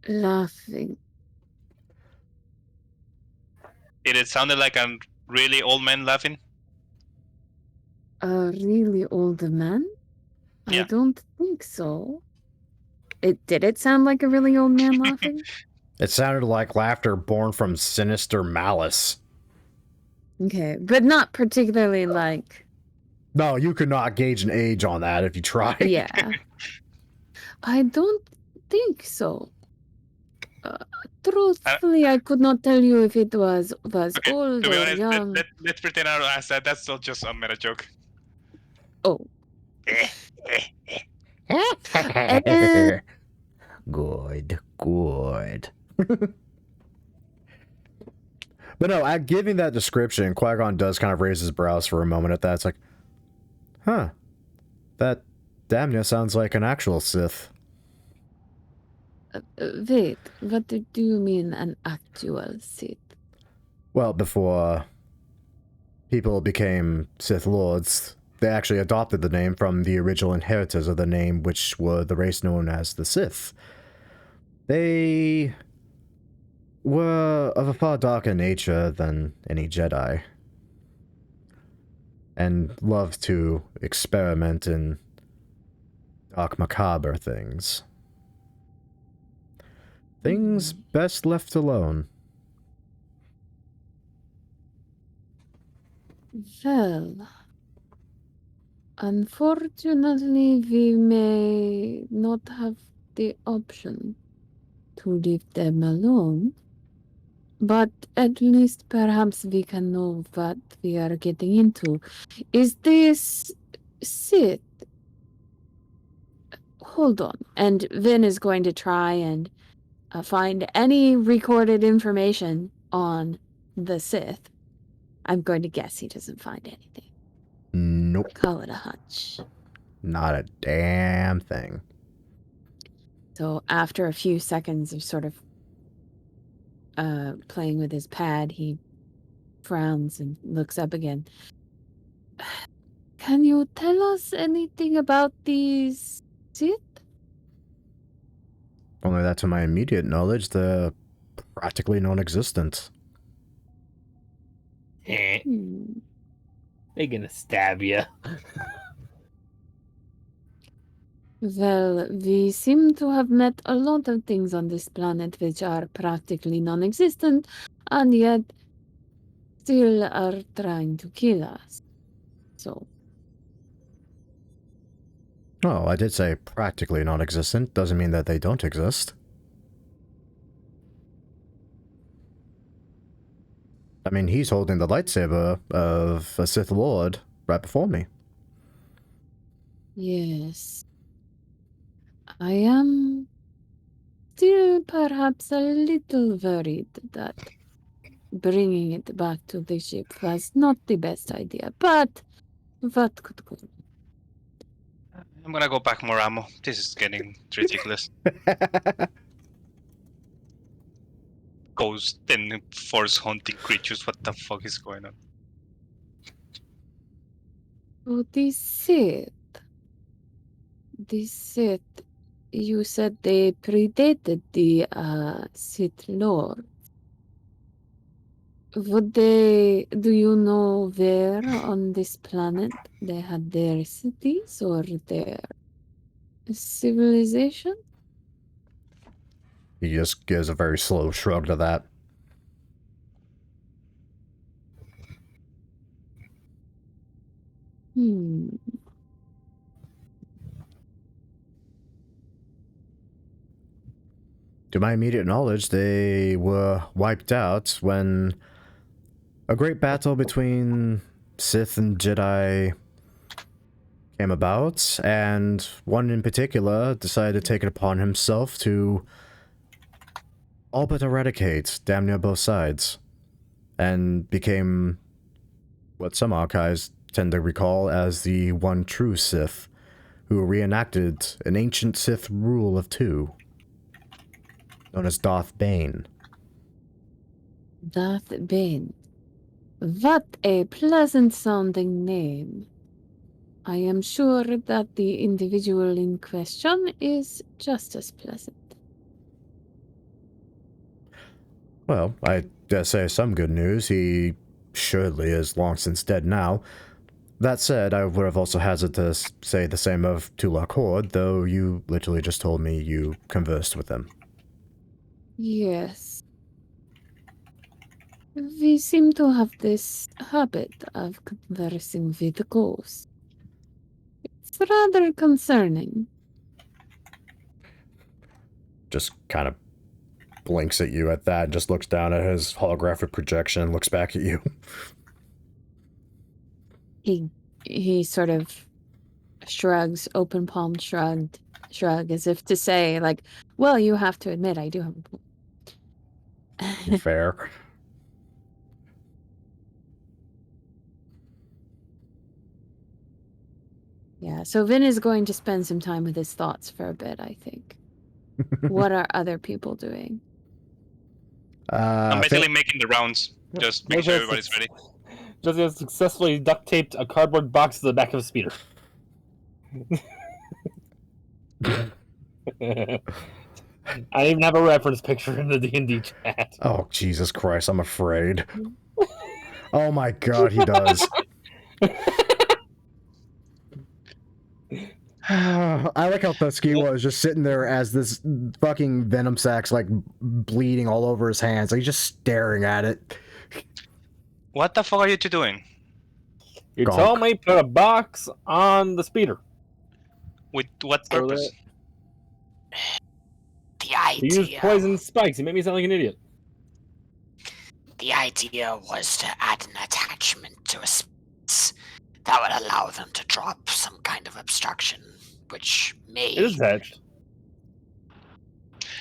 Laughing.
Did it sounded like a really old man laughing?
A really old man? I
Yeah.
don't think so. Did it sound like a really old man laughing?
It sounded like laughter born from sinister malice.
Okay, but not particularly like.
No, you could not gauge an age on that if you tried.
Yeah. I don't think so. Truthfully, I could not tell you if it was
Okay,
old
to be
or
honest,
young.
let's pretend I don't ask that. That's not just a meta joke.
Oh.
Good, good. But no, giving that description, Qui-Gon does kind of raise his brows for a moment at that. It's like, huh, that damn near sounds like an actual Sith.
Wait, what do you mean an actual Sith?
Well, before people became Sith Lords, they actually adopted the name from the original inheritors of the name, which were the race known as the Sith. They were of a far darker nature than any Jedi, and loved to experiment in dark, macabre things. Things best left alone.
Well, unfortunately, we may not have the option to leave them alone. But at least perhaps we can know what we are getting into. Is this Sith? Hold on. And Vin is going to try and find any recorded information on the Sith, I'm going to guess he doesn't find anything.
Nope.
Call it a hunch.
Not a damn thing.
So after a few seconds of sort of playing with his pad, he frowns and looks up again. Can you tell us anything about these Sith?
Only that to my immediate knowledge, they're practically non-existent.
Eh,
Hmm.
they're gonna stab you.
Well, we seem to have met a lot of things on this planet which are practically non-existent, and yet still are trying to kill us. So,
Oh, I did say practically non-existent. Doesn't mean that they don't exist. I mean, he's holding the lightsaber of a Sith Lord right before me.
yes. I am still perhaps a little worried that bringing it back to the ship was not the best idea, but what could go?
I'm gonna go back more ammo. This is getting ridiculous. Ghost and force hunting creatures. What the fuck is going on?
Oh, the Sith. The Sith. You said they predated the Sith Lord. Would they, do you know where on this planet they had their cities or their civilization?
He just gives a very slow shrug to that.
Hmm.
To my immediate knowledge, they were wiped out when a great battle between Sith and Jedi came about, and one in particular decided to take it upon himself to all but eradicate damn near both sides, and became what some archives tend to recall as the one true Sith, who reenacted an ancient Sith rule of two, known as Darth Bane.
Darth Bane. What a pleasant sounding name. I am sure that the individual in question is just as pleasant.
Well, I dare say some good news. He surely is long since dead now. That said, I would have also hazarded to say the same of Tulak Horde, though you literally just told me you conversed with him.
Yes. We seem to have this habit of conversing with ghosts. It's rather concerning.
Just kind of blinks at you at that and just looks down at his holographic projection and looks back at you.
He sort of shrugs, open palm shrug as if to say, like, well, you have to admit I do have a point.
Fair.
Yeah, so Vin is going to spend some time with his thoughts for a bit, I think. What are other people doing?
I'm basically making the rounds. Just making sure everybody's ready.
Just has successfully duct taped a cardboard box to the back of a speeder. I even have a reference picture in the D&D chat.
Oh, Jesus Christ, I'm afraid. Oh my god, he does. I like how Thuskiwa is just sitting there as this fucking venom sack's like bleeding all over his hands. Like, he's just staring at it.
What the fuck are you two doing?
You
Gonk.
told me put a box on the speeder.
With what
So
purpose?
The
You used
idea,
poison spikes. You made me sound like an idiot.
the idea was to add an attachment to a space that would allow them to drop some kind of obstruction, which may.
It is attached.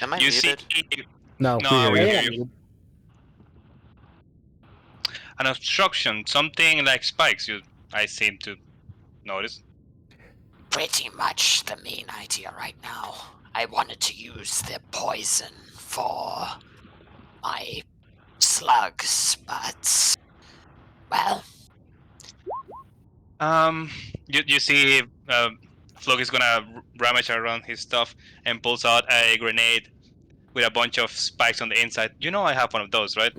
Am I
You see,
muted?
No,
no,
we
we
hear
hear
you.
you. An obstruction, something like spikes. I seem to notice.
Pretty much the main idea right now. I wanted to use the poison for my slugs, but well,
You see, Flog is gonna rummage around his stuff and pulls out a grenade with a bunch of spikes on the inside. You know I have one of those, right?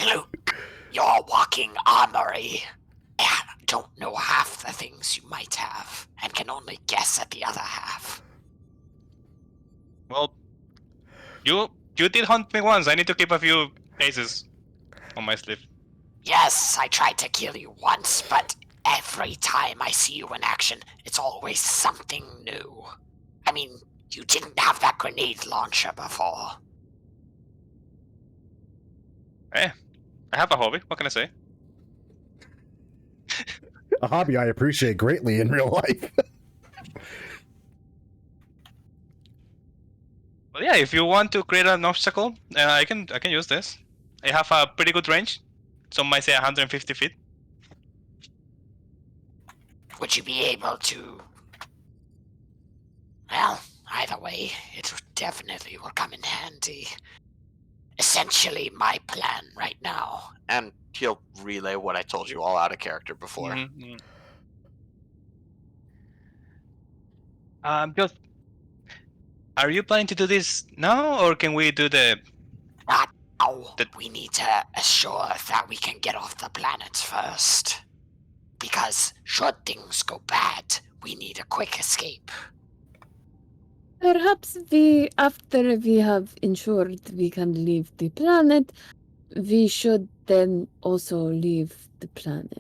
Luke, you're a walking armory. I don't know half the things you might have, and can only guess at the other half.
Well, you did hunt me once. I need to keep a few aces on my sleeve.
Yes, I tried to kill you once, but every time I see you in action, it's always something new. I mean, you didn't have that grenade launcher before.
I have a hobby. What can I say?
A hobby I appreciate greatly in real life.
Well, yeah, if you want to create an obstacle, I can use this. I have a pretty good range. Some might say 150 feet.
Would you be able to... Well, either way, it definitely will come in handy. Essentially, my plan right now.
And he'll relay what I told you all out of character before.
Mm-hmm. Just, are you planning to do this now, or can we do the?
Not now. We need to assure that we can get off the planet first. Because should things go bad, we need a quick escape.
Perhaps after we have ensured we can leave the planet, we should then also leave the planet.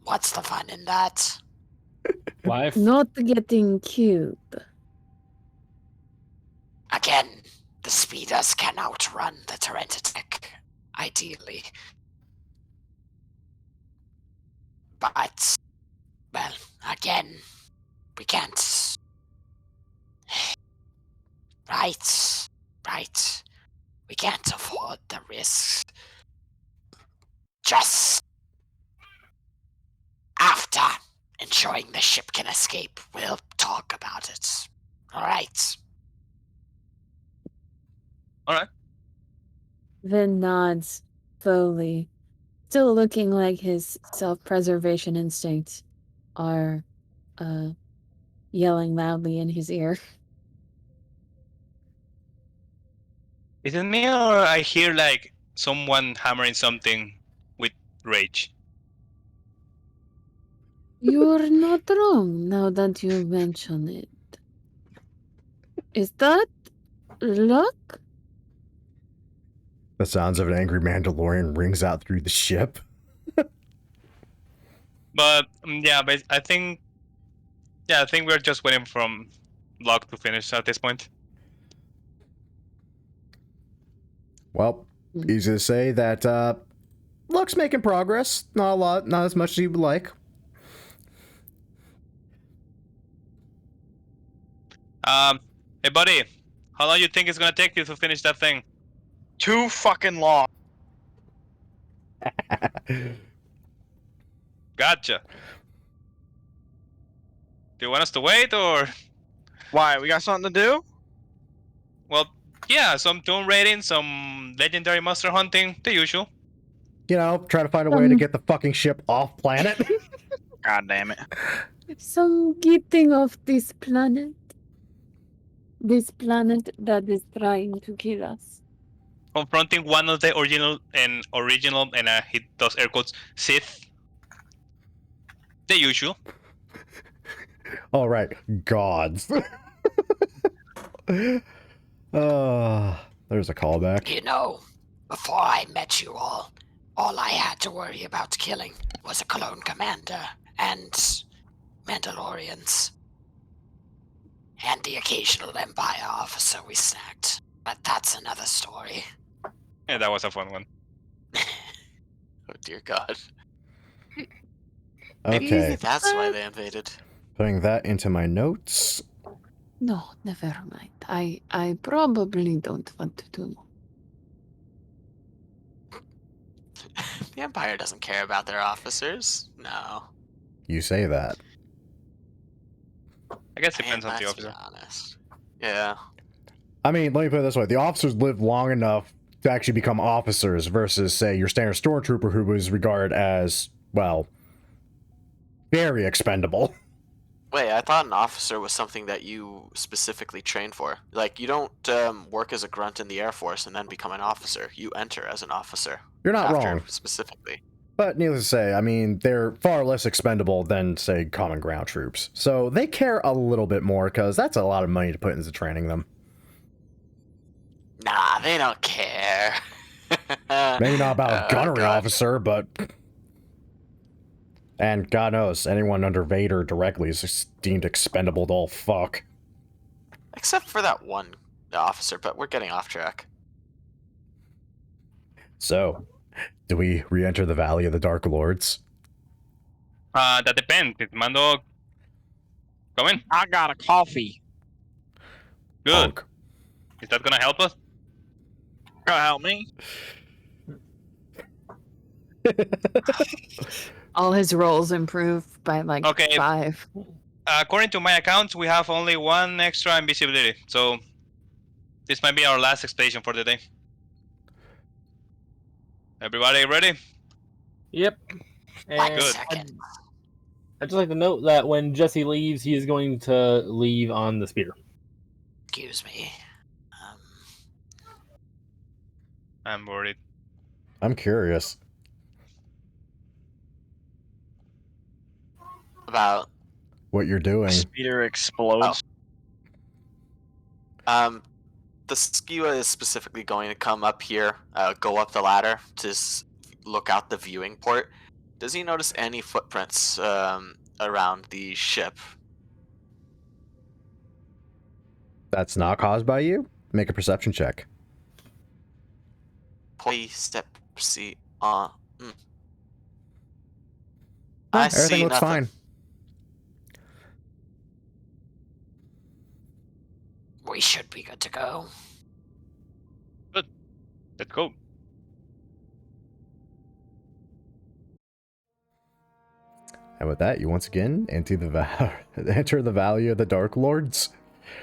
What's the fun in that?
Life.
Not getting killed.
Again, the speeders can outrun the Tyrannosaurus, ideally. But, well, again, we can't. Right. We can't afford the risk. Just after ensuring the ship can escape, we'll talk about it. Alright.
Vin nods slowly, still looking like his self-preservation instincts are yelling loudly in his ear.
Is it me, or I hear like someone hammering something with rage?
You're not wrong now that you mention it. Is that luck?
The sounds of an angry Mandalorian rings out through the ship.
But I think we're just waiting from luck to finish at this point.
Well, easy to say that luck's making progress. Not a lot, not as much as you would like.
Hey buddy, how long you think it's gonna take you to finish that thing?
Too fucking long.
Gotcha. Do you want us to wait, or?
Why? We got something to do?
Well, yeah, some tomb raiding, some legendary monster hunting, the usual.
You know, try to find a way to get the fucking ship off planet.
God damn it.
Some getting off this planet. This planet that is trying to kill us.
Confronting one of the original, and he does air quotes, Sith. The usual.
All right, gods. There's a callback.
You know, before I met you all I had to worry about killing was a clone commander and Mandalorians. And the occasional Empire officer we snagged. But that's another story.
Yeah, that was a fun one.
Oh dear God. Maybe
Okay,
that's why they invaded.
putting that into my notes.
No, never mind. I probably don't want to do.
The Empire doesn't care about their officers. No.
You say that.
I guess it
I mean,
depends on the
let's be
officer.
honest. Yeah.
I mean, let me put it this way. The officers lived long enough to actually become officers versus, say, your standard stormtrooper who was regarded as, well, very expendable.
Wait, I thought an officer was something that you specifically train for. Like, you don't work as a grunt in the Air Force and then become an officer. You enter as an officer.
You're not
after,
wrong.
Specifically.
But needless to say, I mean, they're far less expendable than, say, common ground troops. So they care a little bit more because that's a lot of money to put into training them.
Nah, they don't care.
Maybe not about a
Oh,
gunnery
God.
officer, but... And God knows, anyone under Vader directly is deemed expendable to all fuck.
Except for that one officer, but we're getting off track.
So, do we re-enter the Valley of the Dark Lords?
That depends. Is Mando coming?
I got a coffee.
Good.
Honk.
Is that gonna help us?
Gonna help me?
All his rolls improve by like
Okay.
5.
According to my accounts, we have only 1 extra invisibility, so this might be our last expedition for the day. Everybody ready?
Yep.
One
And
second.
I'd just like to note that when Jesse leaves, he is going to leave on the speeder.
Excuse me.
I'm worried.
I'm curious.
About
What you're doing.
Speeder explodes.
the Skiwa is specifically going to come up here, go up the ladder to look out the viewing port. Does he notice any footprints around the ship?
That's not caused by you? Make a perception check.
Step C.
No,
I
everything
see
looks
nothing.
fine.
We should be good to go.
Let's go.
And with that, you once again enter the Valley of the Dark Lords,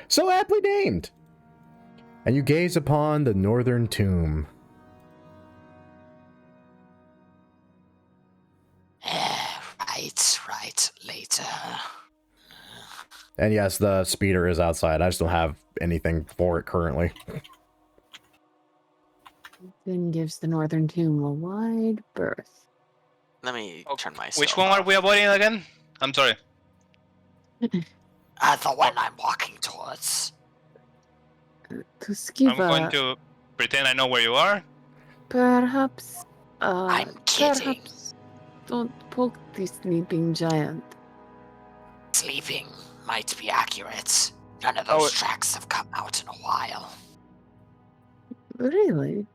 so aptly named. And you gaze upon the northern tomb.
Right, later.
And yes, the speeder is outside. I just don't have anything for it currently.
Then gives the northern tomb a wide berth.
Let me turn my.
Which one are we avoiding again? I'm sorry.
The one I'm walking towards.
To
I'm
Skiva,
going to pretend I know where you are.
perhaps.
I'm kidding.
Perhaps don't poke the sleeping giant.
Sleeping might be accurate. None of those tracks have come out in a while.
Really?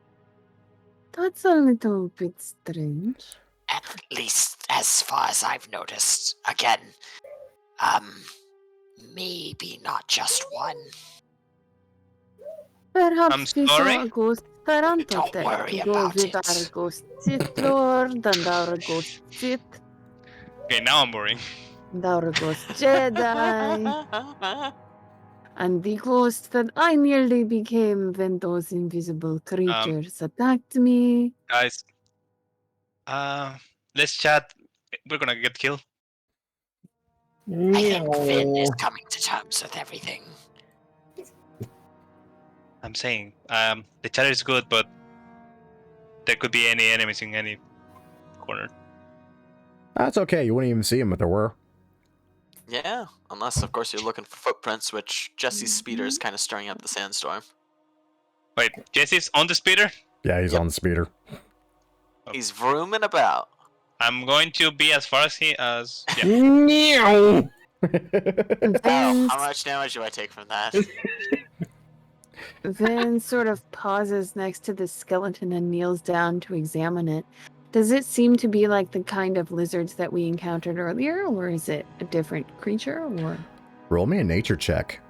That's a little bit strange.
At least as far as I've noticed. Again, maybe not just one.
Perhaps
I'm
we
sorry?
saw a ghost
Don't worry about
with
it.
our ghost Sith Lord and our ghost Sith
Okay, now I'm worrying.
and our ghost Jedi and the ghost that I nearly became when those invisible creatures attacked me.
Guys, let's chat. We're gonna get killed.
I think Finn is coming to terms with everything.
I'm saying, the chat is good, but there could be any enemies in any corner.
That's okay. You wouldn't even see them if there were.
Yeah, unless of course you're looking for footprints, which Jesse's speeder is kind of stirring up the sandstorm.
Wait, Jesse's on the speeder?
Yeah, he's
Yep.
on the speeder.
He's vrooming about.
I'm going to be as far as he as. Yeah.
Meow.
And
Oh,
then
how much damage do I take from that?
Vin sort of pauses next to the skeleton and kneels down to examine it. Does it seem to be like the kind of lizards that we encountered earlier, or is it a different creature, or
Roll me a nature check.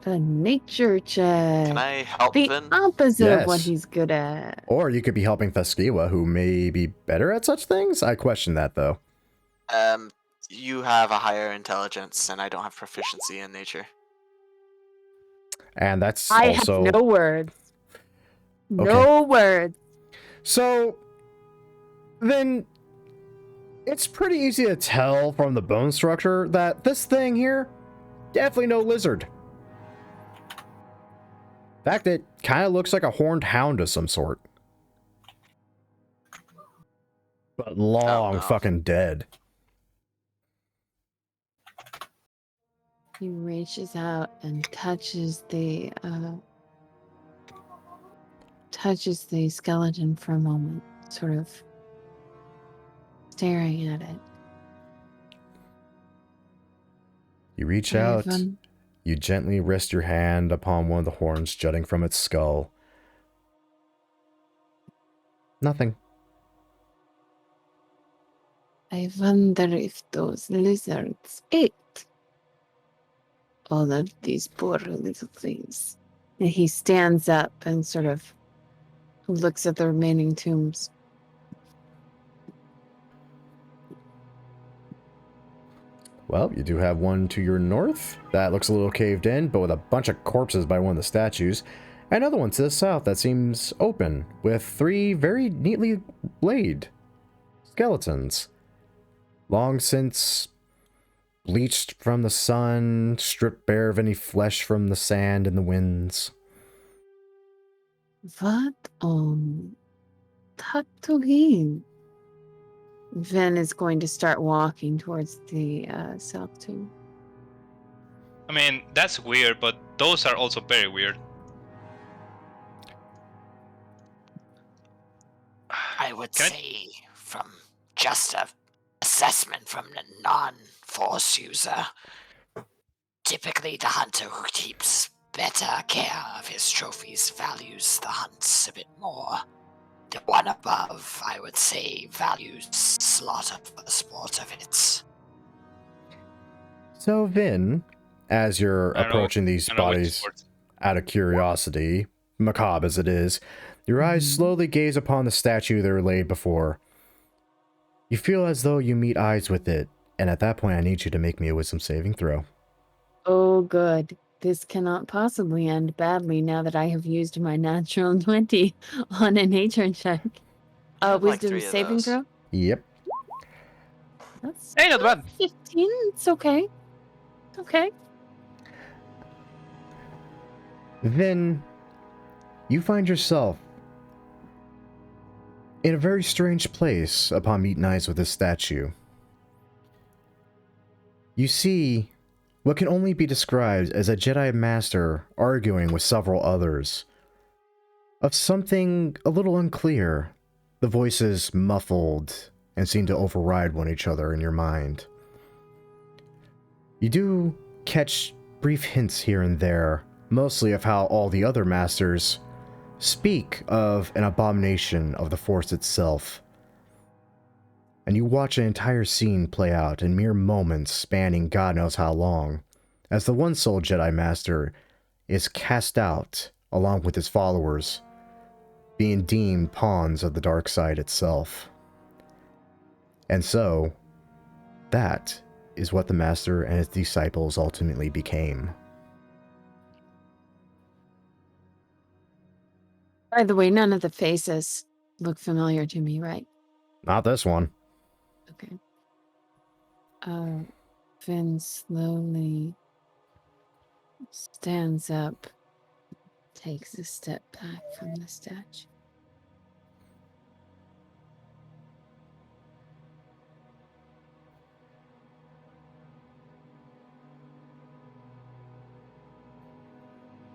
a nature check?
Can I help
The
Vin?
opposite of what
Yes.
he's good at.
Or you could be helping Theskewa, who may be better at such things. I question that, though.
You have a higher intelligence, and I don't have proficiency in nature.
And that's
I
also...
have no words.
Okay.
No words.
So, then, it's pretty easy to tell from the bone structure that this thing here, definitely no lizard. In fact, it kind of looks like a horned hound of some sort. But long
no.
fucking dead.
He reaches out and touches the skeleton for a moment, sort of staring at it.
You reach out,
Ivan,
you gently rest your hand upon one of the horns jutting from its skull. Nothing.
I wonder if those lizards ate all of these poor little things. And he stands up and sort of looks at the remaining tombs.
Well, you do have one to your north that looks a little caved in, but with a bunch of corpses by one of the statues. Another one to the south that seems open, with 3 very neatly laid skeletons. Long since bleached from the sun, stripped bare of any flesh from the sand and the winds.
What on Tatooine? Ven is going to start walking towards the south tomb.
I mean, that's weird, but those are also very weird.
I would
Can I-
say, from just a assessment from the non-force user, typically the hunter who keeps better care of his trophies values the hunts a bit more. The one above, I would say, values slaughter for the sport of it.
So, Vin, as you're
I don't know-
approaching these
I don't know which
bodies
sport.
out of curiosity, macabre as it is, your eyes slowly gaze upon the statue they were laid before. You feel as though you meet eyes with it, and at that point I need you to make me a wisdom saving throw.
Oh, good. This cannot possibly end badly now that I have used my natural 20 on a nature check.
have, like,
Wisdom
3 of
saving
those.
throw?
Yep.
That's
Hey, not bad.
15. It's okay. Okay.
Then you find yourself in a very strange place upon meeting eyes with this statue. You see what can only be described as a Jedi Master arguing with several others of something a little unclear. The voices muffled and seem to override one each other in your mind. You do catch brief hints here and there, mostly of how all the other masters speak of an abomination of the Force itself. And you watch an entire scene play out in mere moments spanning God knows how long, as the one sole Jedi Master is cast out along with his followers, being deemed pawns of the dark side itself. And so, that is what the Master and his disciples ultimately became.
By the way, none of the faces look familiar to me, right?
Not this one.
Okay. Finn slowly stands up, takes a step back from the statue.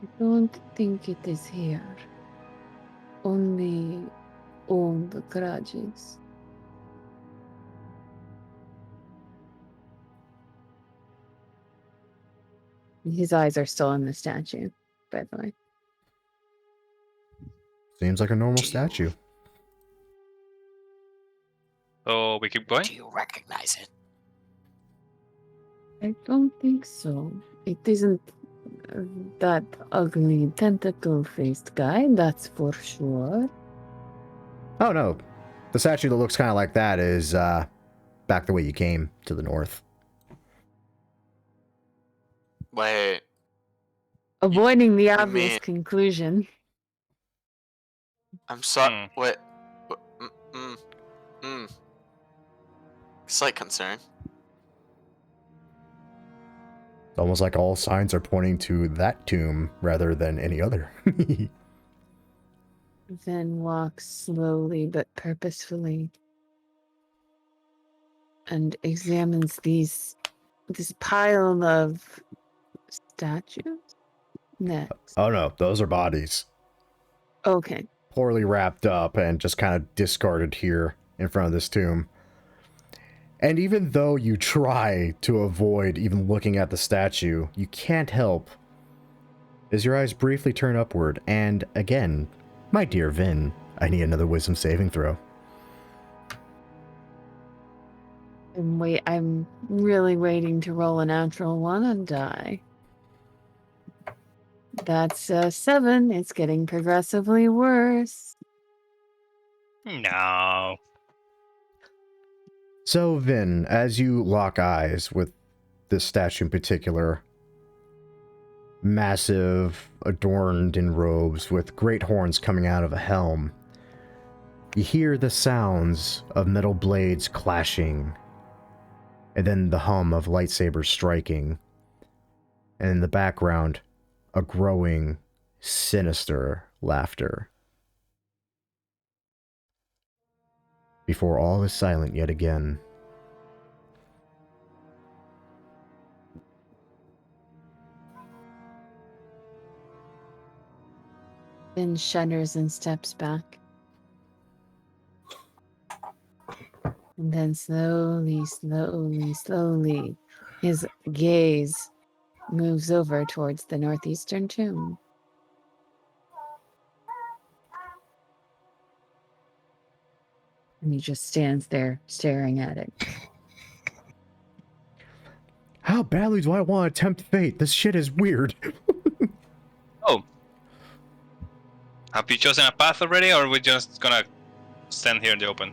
I don't think it is here. Only old grudges. His eyes are still on the statue. by the way.
Seems like a normal
Do you-
statue.
So we keep going?
Do you recognize it?
I don't think so. It isn't that ugly tentacle-faced guy, that's for sure.
Oh no, the statue that looks kind of like that is back the way you came, to the north.
Wait,
Avoiding the obvious
mean-
conclusion.
I'm sorry. Wait. Slight concern.
It's almost like all signs are pointing to that tomb rather than any other.
Then walks slowly but purposefully and examines this pile of statues. Next.
Oh no, those are bodies.
Okay.
Poorly wrapped up and just kind of discarded here in front of this tomb. And even though you try to avoid even looking at the statue, you can't help as your eyes briefly turn upward. And again, my dear Vin, I need another wisdom saving throw.
And I'm really waiting to roll a natural one and die. That's a 7. It's getting progressively worse.
No.
So, Vin, as you lock eyes with this statue in particular, massive, adorned in robes with great horns coming out of a helm, you hear the sounds of metal blades clashing, and then the hum of lightsabers striking, and in the background, a growing, sinister laughter. Before all is silent yet again.
Then shudders and steps back. And then slowly, his gaze moves over towards the northeastern tomb. And he just stands there staring at it.
How badly do I want to tempt fate? This shit is weird.
Oh. Have you chosen a path already, or are we just gonna stand here in the open?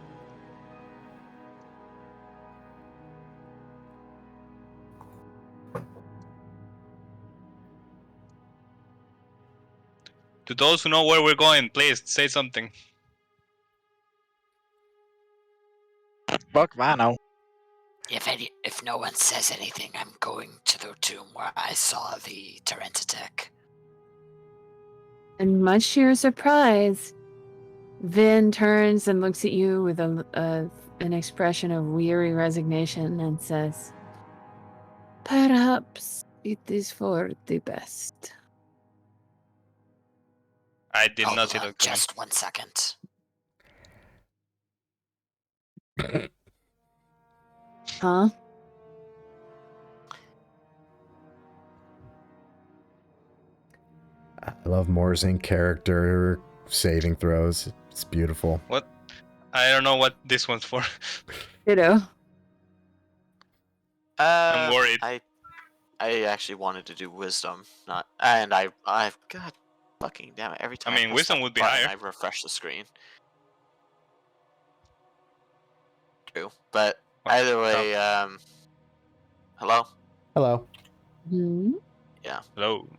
To those who know where we're going, please say something.
Fuck if I know.
If no one says anything, I'm going to the tomb where I saw the Terentatek.
And much to your surprise, Vin turns and looks at you with an expression of weary resignation and says, "Perhaps it is for the best."
I did
Hold
not see
on
that coming.
just 1 second.
Huh?
I love Moore's in character saving throws. It's beautiful.
What? I don't know what this one's for.
Ditto.
I'm worried.
I actually wanted to do wisdom, not, and I've God fucking damn it! Every time
mean,
press
wisdom
that
would be
button,
higher.
I refresh the screen. True, but either way, hello.
Hello.
Hmm?
Hello.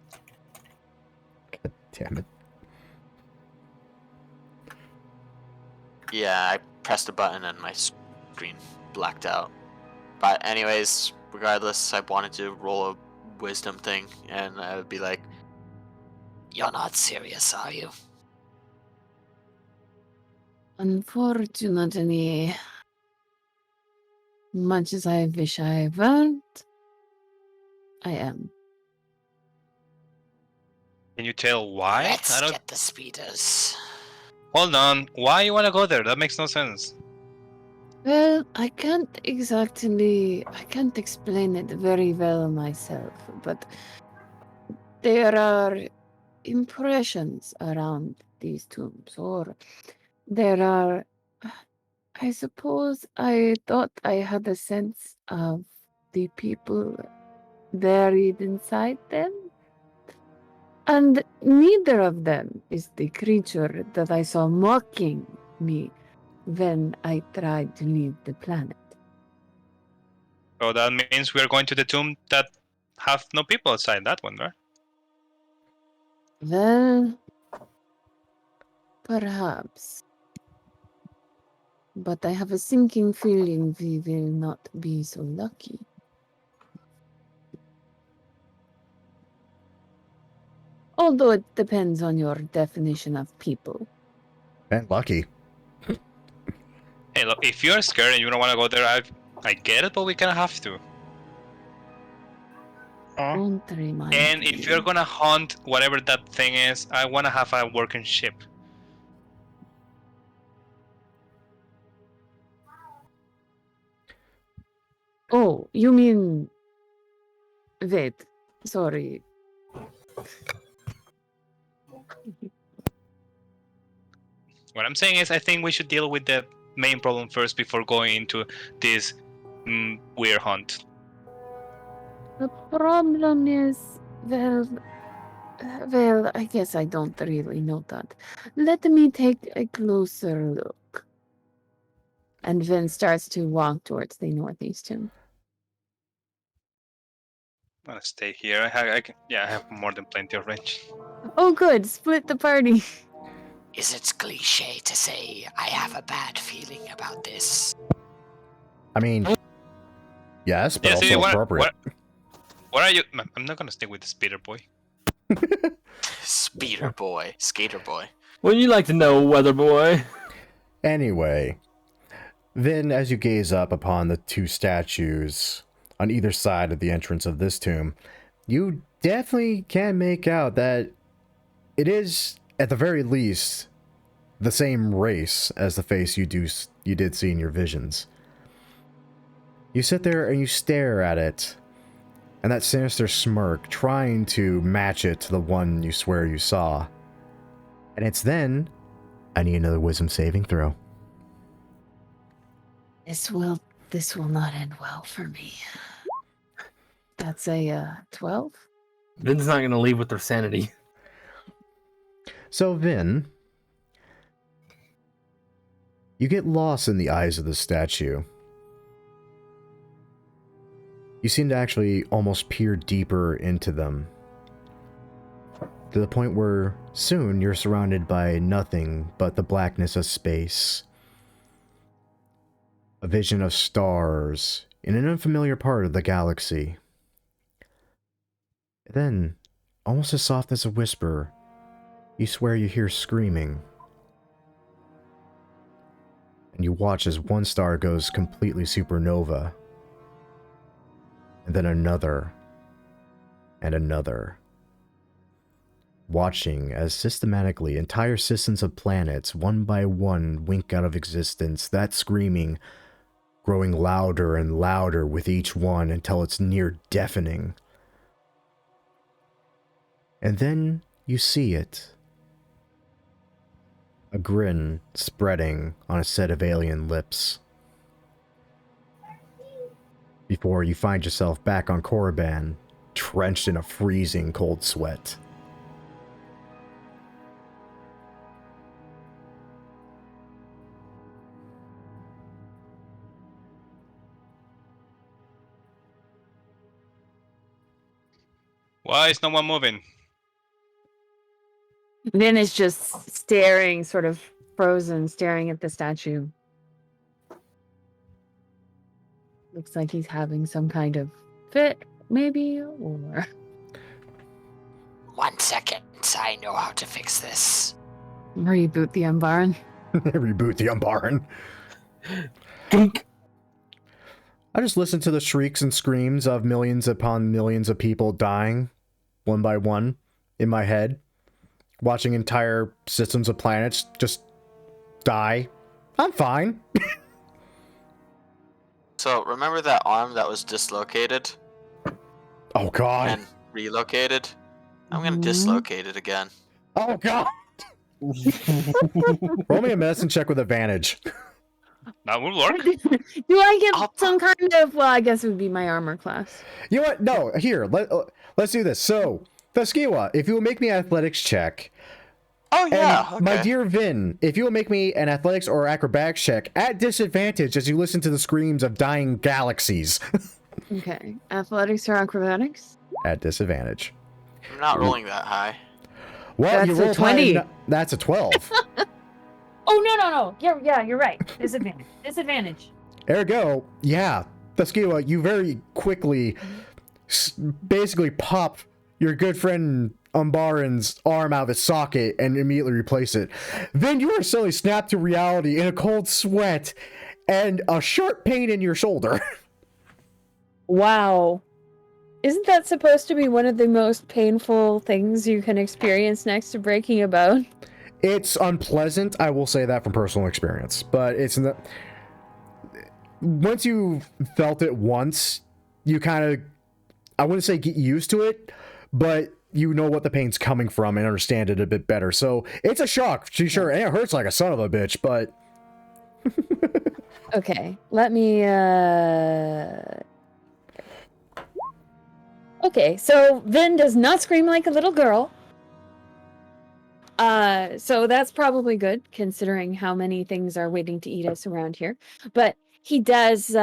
Damn it.
Yeah, I pressed a button and my screen blacked out. But anyways, regardless, I wanted to roll a wisdom thing, and I would be like,
You're not serious, are you?
Unfortunately, much as I wish I weren't, I am.
Can you tell why?
Let's
I don't.
get the speeders.
Hold on. Why you wanna go there? That makes no sense.
Well, I can't explain it very well myself, but there are impressions around these tombs, or there are. I suppose I thought I had a sense of the people buried inside them. And neither of them is the creature that I saw mocking me when I tried to leave the planet.
So that means we're going to the tomb that have no people outside that one, right?
Well, perhaps. But I have a sinking feeling we will not be so lucky. Although it depends on your definition of people.
And lucky.
Hey, look, if you're scared and you don't want to go there, I get it, but we kind of have to.
Don't remind
And
me.
if you're gonna hunt whatever that thing is, I want to have a working ship.
Oh, you mean... Wait, sorry.
What I'm saying is, I think we should deal with the main problem first before going into this weird hunt.
The problem is, well, I guess I don't really know that. Let me take a closer look. And Vin starts to walk towards the northeast tomb.
I'm gonna stay here. I have more than plenty of range.
Oh, good. Split the party.
Is it cliche to say I have a bad feeling about this?
I mean, yes, but
Yeah, see,
also appropriate.
What are you? I'm not gonna stay with the speeder boy.
Speeder boy, skater boy.
Wouldn't you like to know, weather boy?
Anyway, then as you gaze up upon the two statues on either side of the entrance of this tomb, you definitely can make out that it is, at the very least, the same race as the face you did see in your visions. You sit there and you stare at it, and that sinister smirk, trying to match it to the one you swear you saw. And it's then, I need another wisdom saving throw.
This will not end well for me. That's a 12?
Vin's not going to leave with their sanity.
So Vin, you get lost in the eyes of the statue. You seem to actually almost peer deeper into them, to the point where soon you're surrounded by nothing but the blackness of space. A vision of stars in an unfamiliar part of the galaxy. Then, almost as soft as a whisper, you swear you hear screaming. And you watch as one star goes completely supernova. And then another. And another. Watching as systematically entire systems of planets, one by one, wink out of existence, that screaming growing louder and louder with each one until it's near deafening. And then you see it. A grin spreading on a set of alien lips. Before you find yourself back on Korriban, drenched in a freezing cold sweat.
Why is no one moving?
Vin is just staring, sort of frozen, staring at the statue. Looks like he's having some kind of fit, maybe, or...
1 second, I know how to fix this.
Reboot the Umbaran.
Reboot the Umbaran.
Gunk.
I just listened to the shrieks and screams of millions upon millions of people dying, one by one, in my head. Watching entire systems of planets just die. I'm fine.
So remember that arm that was dislocated
Oh god.
and relocated? I'm gonna
Mhm.
dislocate it again.
Oh god! Roll me a medicine check with advantage.
That will work.
Do I get
I'll-
some kind of? Well, I guess it would be my armor class.
You know what? No, here, let's do this. So, Thaskewa, if you will make me an athletics check,
Oh yeah,
and my
okay.
dear Vin, if you will make me an athletics or acrobatics check at disadvantage as you listen to the screams of dying galaxies.
Okay, athletics or acrobatics?
At disadvantage.
I'm not rolling that high.
Well, you
That's a
rolled high
20.
That's a 12.
Oh no! You're right. Disadvantage. Disadvantage.
Ergo, yeah, Thaskewa, you very quickly basically pop your good friend Umbaran's arm out of its socket and immediately replace it. Then you are suddenly snapped to reality in a cold sweat and a sharp pain in your shoulder.
Wow. Isn't that supposed to be one of the most painful things you can experience next to breaking a bone?
It's unpleasant, I will say that from personal experience, but it's not. Once you've felt it once, you kind of, I wouldn't say get used to it, but you know what the pain's coming from and understand it a bit better. So it's a shock, sure, and it hurts like a son of a bitch, but
Okay, let me, Okay, so Vin does not scream like a little girl. So that's probably good, considering how many things are waiting to eat us around here. But he does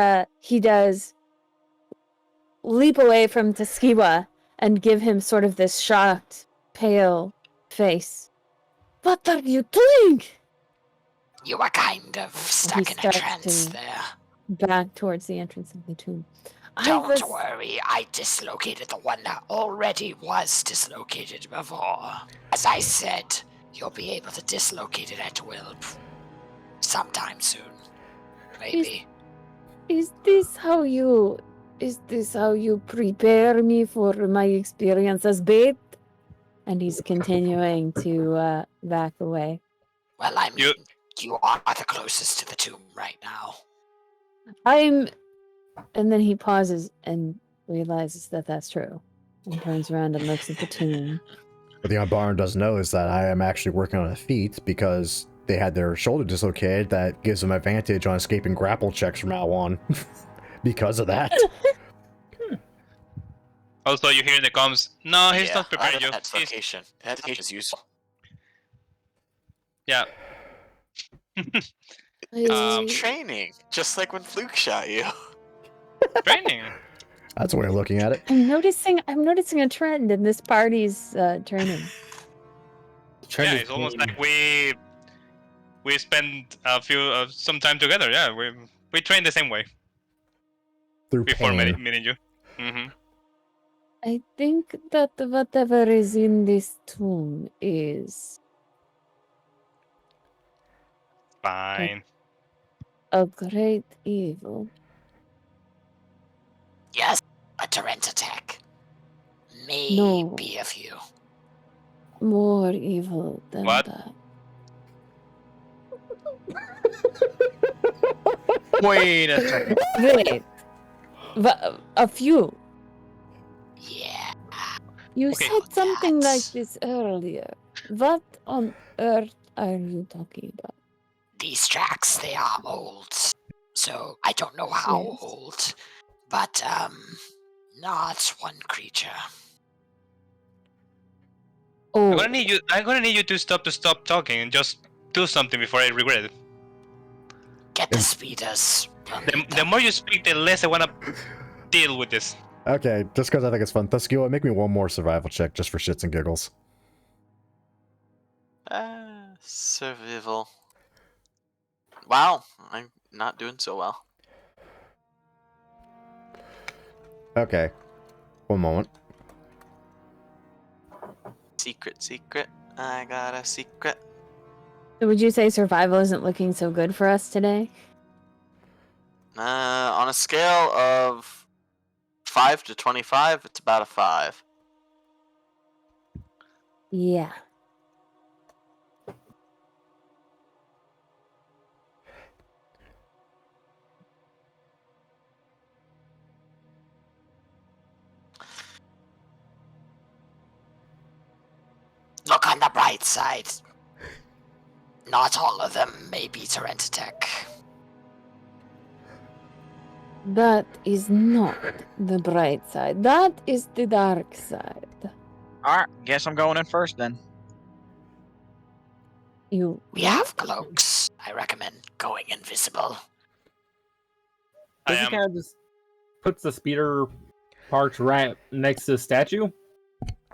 leap away from Taskiwa and give him sort of this shocked, pale face. What are you doing?
You were kind of stuck in a
starts
trance
to-
there.
Back towards the entrance of the tomb.
Don't worry, I dislocated the one that already was dislocated before. As I said, you'll be able to dislocate it at will sometime soon. Maybe.
Is this how you prepare me for my experience as bait? And he's continuing to back away.
Well, I mean,
You-
you are the closest to the tomb right now.
And then he pauses and realizes that that's true. And turns around and looks at the tomb.
what the Umbaran doesn't know is that I am actually working on a feat because they had their shoulder dislocated that gives them advantage on escaping grapple checks from now on. Because of that.
Also, you hear in the comms, no, he's
Yeah,
not preparing you.
That's
He's-
location. That is useful.
yeah.
It's training, just like when Fluke shot you.
Training.
That's a way of looking at it.
I'm noticing a trend in this party's training.
Yeah, it's almost like we spend some time together. Yeah, we train the same way
Through
before
pain.
meeting you. Mm-hmm.
I think that whatever is in this tomb is
Fine.
a great evil.
Yes, a torrent attack. Maybe
No.
a few.
More evil than
What?
that.
Wait a second.
Wait. A few.
Yeah.
You
Okay.
said something like
That's-
this earlier. What on earth are you talking about?
These tracks, they are old. So I don't know how
Yes.
old. But, not one creature.
Oh,
I'm gonna need you to stop talking and just do something before I regret it.
Get the speeders.
The more you speak, the less I wanna deal with this.
Okay, just because I think it's fun. Thaskewa, make me one more survival check just for shits and giggles.
Survival. Wow, I'm not doing so well.
Okay. One moment.
Secret. I got a secret.
so would you say survival isn't looking so good for us today?
On a scale of 5 to 25, it's about a 5.
Yeah.
look on the bright side. Not all of them may be Terentitech.
That is not the bright side. That is the dark side.
Alright, guess I'm going in first then.
You.
We have cloaks. I recommend going invisible.
I
Jesse
am.
kind of just puts the speeder parked right next to the statue,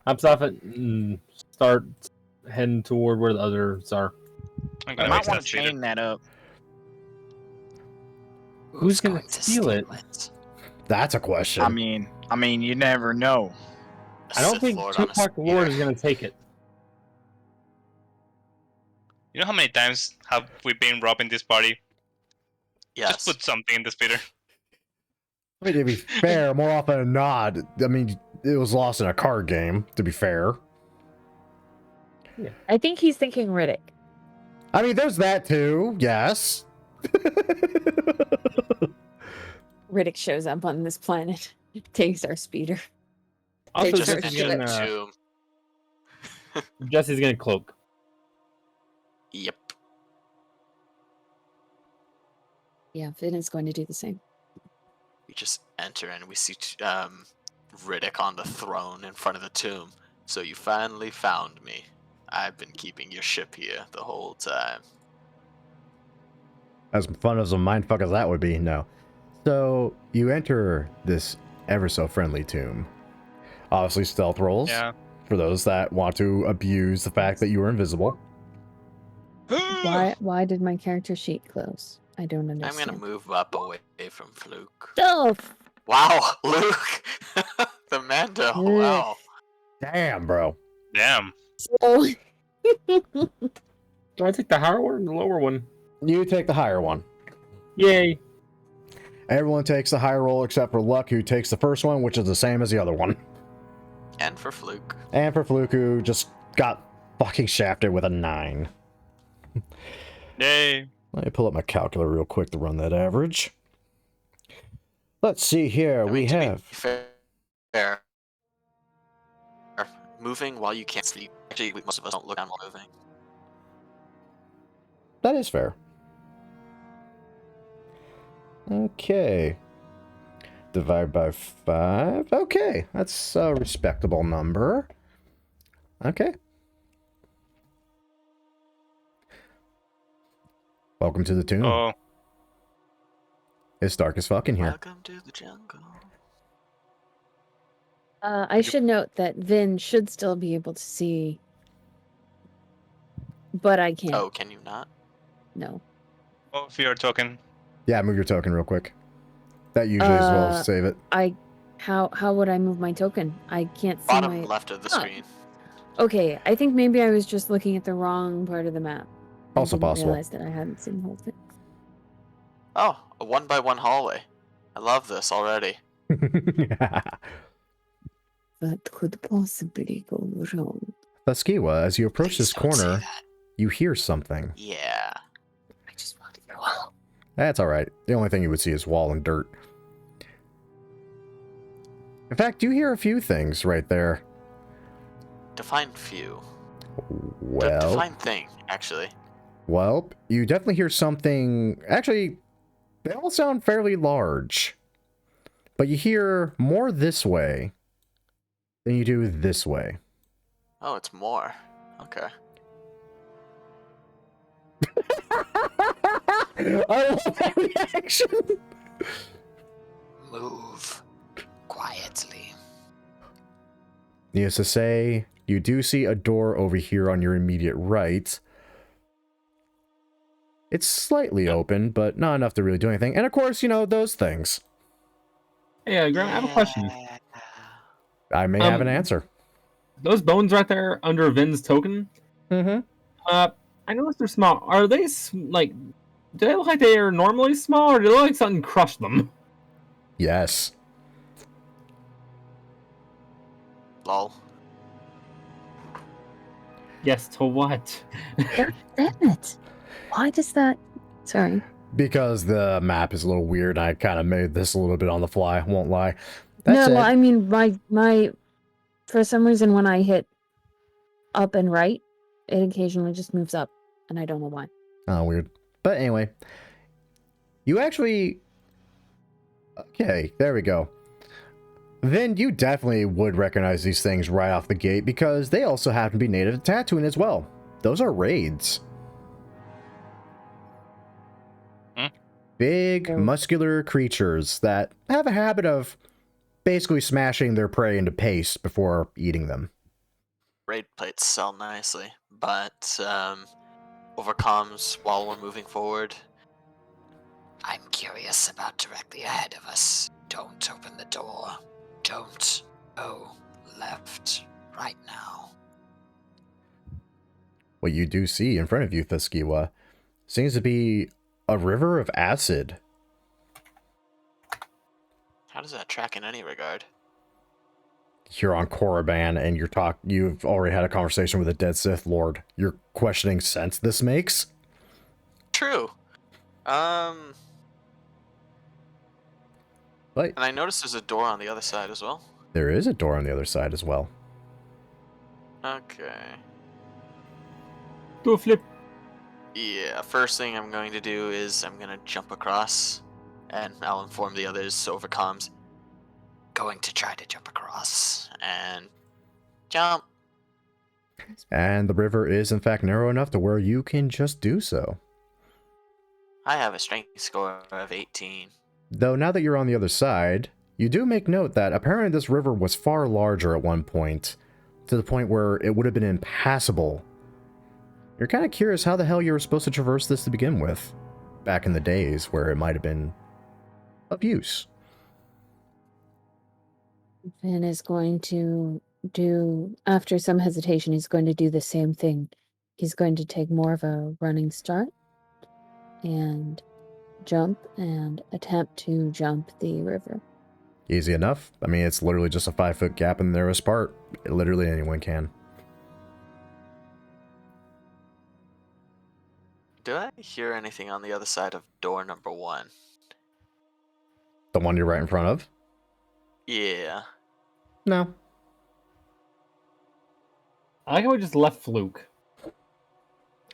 hops off it, and starts heading toward where the others are.
I'm
I
gonna
might
waste
want
that
to
cheater.
chain that up.
Who's gonna steal it?
That's a question.
I mean, you never know.
I don't
Sith
think
Lord on a
Tupac Lord
speeder.
is gonna take it.
You know how many times have we been robbing this party?
Yes.
Just put something in the speeder.
I mean, to be fair, more often than not, I mean, it was lost in a card game, to be fair.
I think he's thinking Riddick.
I mean, there's that too, yes.
Riddick shows up on this planet, takes our speeder.
Also,
Takes
Just
our
Jesse's
enter
ship.
the
gonna,
tomb.
Jesse's gonna cloak.
Yep.
Yeah, Finn is going to do the same.
We just enter and we see Riddick on the throne in front of the tomb. So you finally found me. I've been keeping your ship here the whole time.
As fun as a mindfuck as that would be, no. So, you enter this ever so friendly tomb. Obviously, stealth rolls.
Yeah.
For those that want to abuse the fact that you are invisible.
Why did my character sheet close? I don't
I'm
understand.
gonna move up away from Fluke.
Stuff!
Wow, Luke! The Mando, wow.
Damn, bro.
Damn.
So...
Do I take the higher one or the lower one?
You take the higher one.
Yay!
Everyone takes the higher roll except for Luck, who takes the first one, which is the same as the other one.
And for Fluke.
And for Fluke, who just got fucking shafted with a 9.
Yay.
Let me pull up my calculator real quick to run that average. Let's see here.
I mean,
We
to be
have...
fair. Moving while you can't sleep. Actually, most of us don't look down while moving.
That is fair. Okay. Divide by 5. Okay, that's a respectable number. Okay. Welcome to the tomb.
Oh,
It's dark as fuck in here.
Welcome to the jungle.
I should note that Vin should still be able to see, but I can't.
Oh, can you not?
No.
oh, if you're talking.
Yeah, move your token real quick. That usually as well save it.
How would I move my token? I can't see
Bottom
my...
left of the
Oh.
screen.
Okay, I think maybe I was just looking at the wrong part of the map.
Also
I didn't
possible.
realize that I hadn't seen the whole thing.
Oh, a 1x1 hallway. I love this already.
That could possibly go wrong.
Baskiwa, as you approach this
Please don't say
corner,
that.
you hear something.
Yeah.
I just want to go home.
That's alright. The only thing you would see is wall and dirt. In fact, you hear a few things right there.
Define few.
Well,
Define thing, actually.
well, you definitely hear something. Actually, they all sound fairly large. But you hear more this way than you do this way.
Oh, it's more. Okay.
I love that reaction.
Move quietly.
Needless to say, you do see a door over here on your immediate right. It's slightly open, but not enough to really do anything. And of course, you know, those things.
Hey, Graham, I have a question.
I may have an answer.
Those bones right there under Vin's token,
Mm-hmm.
I noticed they're small. Are they, like, do they look like they are normally small, or do they look like something crushed them?
Yes.
Lol.
Yes, to what?
Damn it! Why does that... Sorry.
Because the map is a little weird. I kind of made this a little bit on the fly. Won't lie.
No,
That's
well,
it.
I mean, my... For some reason, when I hit up and right. It occasionally just moves up, and I don't know why.
Oh, weird. But anyway, you actually... Okay, there we go. Then you definitely would recognize these things right off the gate because they also happen to be native to Tatooine as well. Those are raids. Big, muscular creatures that have a habit of basically smashing their prey into paste before eating them.
Raid plates sell nicely, but overcomes while we're moving forward.
I'm curious about directly ahead of us. Don't open the door. Don't go left right now.
What you do see in front of you, Thuskiwa, seems to be a river of acid.
How does that track in any regard?
You're on Korriban and you've already had a conversation with a dead Sith Lord. You're questioning sense this makes?
True.
But
And I noticed there's a door on the other side as well.
there is a door on the other side as well.
Okay.
Do a flip.
Yeah, first thing I'm going to do is I'm going to jump across, and I'll inform the others overcoms.
Going to try to jump across.
And jump.
And the river is in fact narrow enough to where you can just do so.
I have a strength score of 18.
Though now that you're on the other side, you do make note that apparently this river was far larger at one point, to the point where it would have been impassable. You're kind of curious how the hell you were supposed to traverse this to begin with, back in the days where it might have been of use.
Finn is going to do, after some hesitation, he's going to do the same thing. He's going to take more of a running start and jump and attempt to jump the river.
Easy enough. I mean, it's literally just a 5-foot gap in the narrowest part. Literally anyone can.
Do I hear anything on the other side of door number 1?
The one you're right in front of?
Yeah.
No.
I like how we just left Fluke.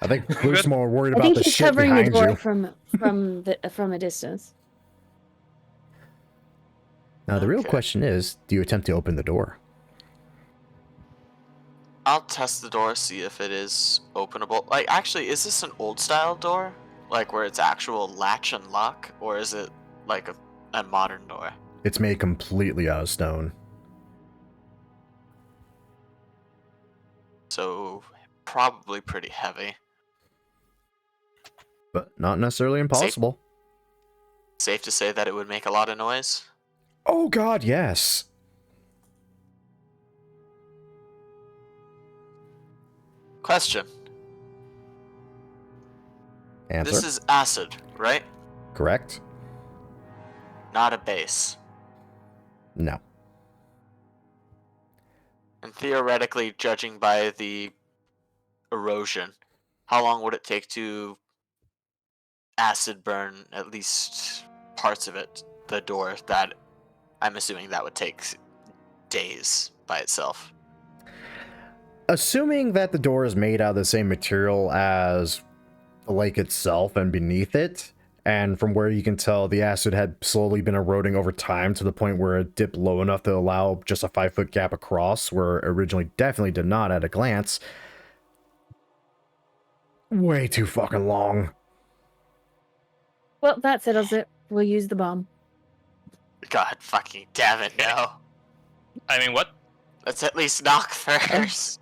I think Luke's more worried
I
about
think
the
he's
shit
covering the
behind
door
you.
from a distance.
Now, the real
Okay.
question is, do you attempt to open the door?
I'll test the door, see if it is openable. Like, actually, is this an old style door? Like, where it's actual latch and lock? Or is it, like, a modern door?
It's made completely out of stone.
So, probably pretty heavy.
But not necessarily impossible.
Safe to say that it would make a lot of noise?
Oh god, yes!
Question.
Answer?
This is acid, right?
Correct?
Not a base.
No.
And theoretically, judging by the erosion, how long would it take to acid burn at least parts of it, the door? That I'm assuming that would take days by itself.
Assuming that the door is made out of the same material as the lake itself and beneath it, and from where you can tell the acid had slowly been eroding over time to the point where it dipped low enough to allow just a 5-foot gap across, where it originally definitely did not at a glance. Way too fucking long.
Well, that settles it. We'll use the bomb.
God fucking damn it, no.
I mean, what?
Let's at least knock first.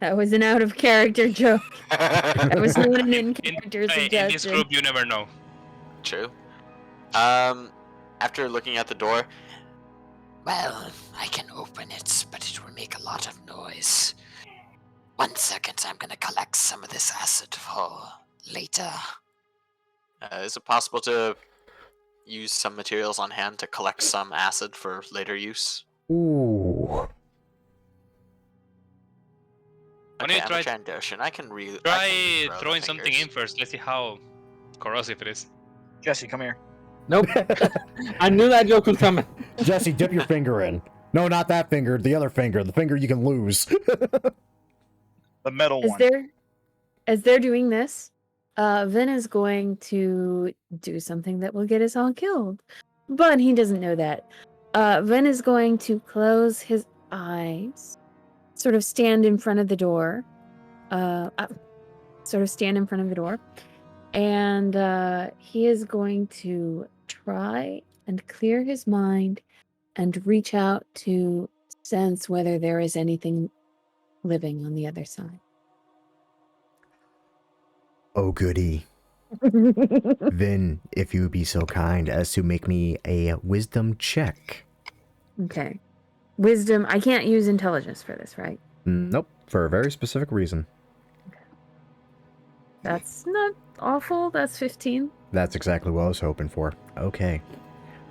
That was an out of character joke. That was not an in character
In this
suggestion.
group, you never know.
True. After looking at the door,
Well, I can open it, but it will make a lot of noise. 1 second, I'm gonna collect some of this acid for later.
is it possible to use some materials on hand to collect some acid for later use?
Ooh.
Why don't
Okay,
you
I'm a
try-
Trandoshan. I can re.
Try throwing something in first. Let's see how corrosive it is.
Jesse, come here.
Nope. I knew that joke was coming.
Jesse, dip your finger in. No, not that finger, the other finger. The finger you can lose.
The metal
As
one.
they're doing this, Vin is going to do something that will get us all killed. But he doesn't know that. Vin is going to close his eyes, sort of stand in front of the door. And he is going to try and clear his mind and reach out to sense whether there is anything living on the other side.
Oh, goody. Then, if you would be so kind as to make me a wisdom check.
Okay. Wisdom. I can't use intelligence for this, right?
Nope, for a very specific reason.
That's not awful. That's 15.
That's exactly what I was hoping for. Okay.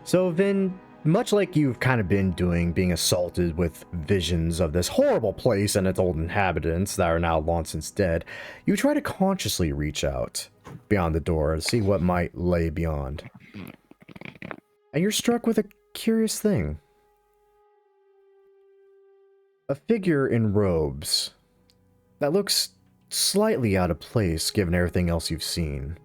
So then, much like you've kind of been doing, being assaulted with visions of this horrible place and its old inhabitants that are now long since dead, you try to consciously reach out beyond the door to see what might lay beyond. And you're struck with a curious thing. A figure in robes that looks slightly out of place given everything else you've seen.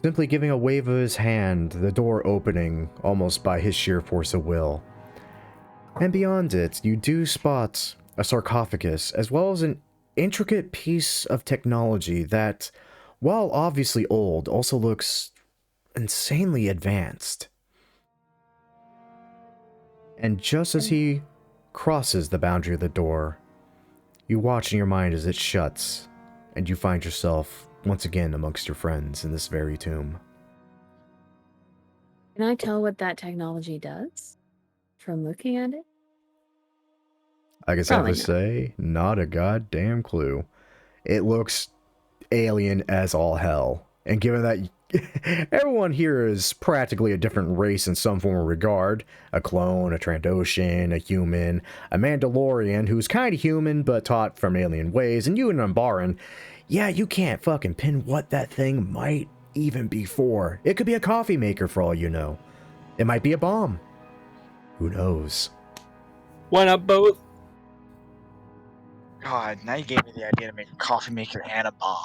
Simply giving a wave of his hand, the door opening almost by his sheer force of will. And beyond it, you do spot a sarcophagus as well as an intricate piece of technology that, while obviously old, also looks insanely advanced. And just as he crosses the boundary of the door, you watch in your mind as it shuts, and you find yourself once again amongst your friends in this very tomb.
Can I tell what that technology does from looking at it?
I guess I have to say, not a goddamn clue. It looks alien as all hell. And given that everyone here is practically a different race in some form of regard, a clone, a Trandoshan, a human, a Mandalorian who's kind of human but taught from alien ways, and you and Umbaran, yeah, you can't fucking pin what that thing might even be for. It could be a coffee maker for all you know. It might be a bomb. Who knows?
Why not both?
God, now you gave me the idea to make a coffee maker and a bomb.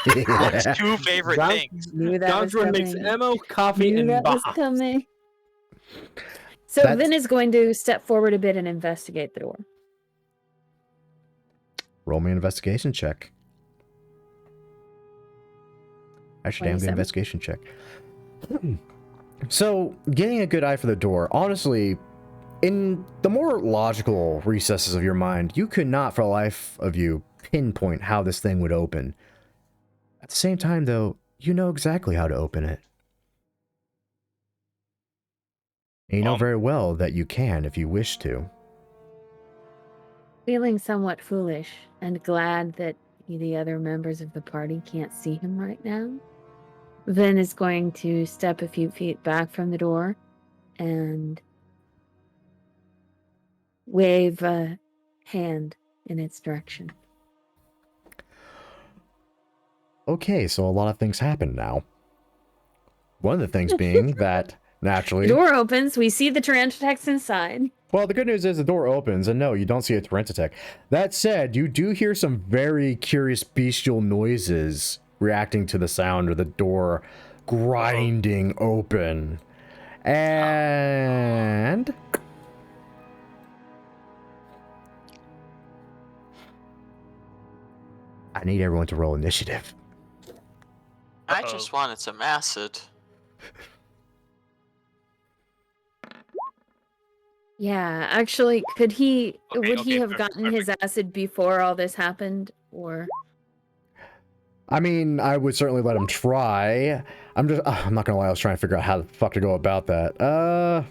Yeah.
That's two favorite
John-
things.
Knew that was
Johnson makes
coming.
ammo, coffee,
Knew
and
that was
bombs.
coming. So
That's-
Vin is going to step forward a bit and investigate the door.
Roll me an investigation check. Actually, damn good
27.
investigation check. So, getting a good eye for the door, honestly, in the more logical recesses of your mind, you could not for the life of you pinpoint how this thing would open. At the same time, though, you know exactly how to open it. And you know very well that you can if you wish to.
Feeling somewhat foolish and glad that the other members of the party can't see him right now, Vin is going to step a few feet back from the door and wave a hand in its direction.
Okay, so a lot of things happen now. One of the things being that, naturally...
The door opens, we see the Tyrannotex inside.
Well, the good news is the door opens, and no, you don't see a Tyrannotex. That said, you do hear some very curious bestial noises reacting to the sound of the door grinding open. And... I need everyone to roll initiative.
I just wanted some acid.
Yeah, actually, would he have
perfect,
gotten his acid before all this happened, or?
I mean, I would certainly let him try. I'm not gonna lie, I was trying to figure out how the fuck to go about that.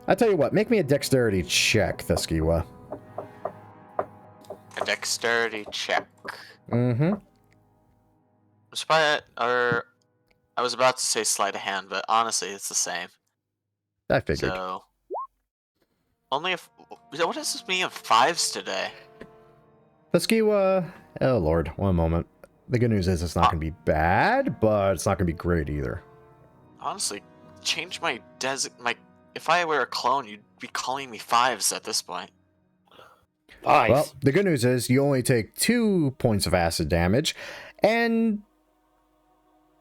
I tell you what, make me a dexterity check, Theskiwa.
A dexterity check.
Mm-hmm.
I was about to say sleight of hand, but honestly, it's the same.
I figured.
So, only if what does this mean of fives today?
Theskiwa, oh lord, one moment. The good news is it's not gonna be bad, but it's not gonna be great either.
Honestly, change my if I were a clone, you'd be calling me fives at this point.
Nice.
Well, the good news is you only take 2 points of acid damage, and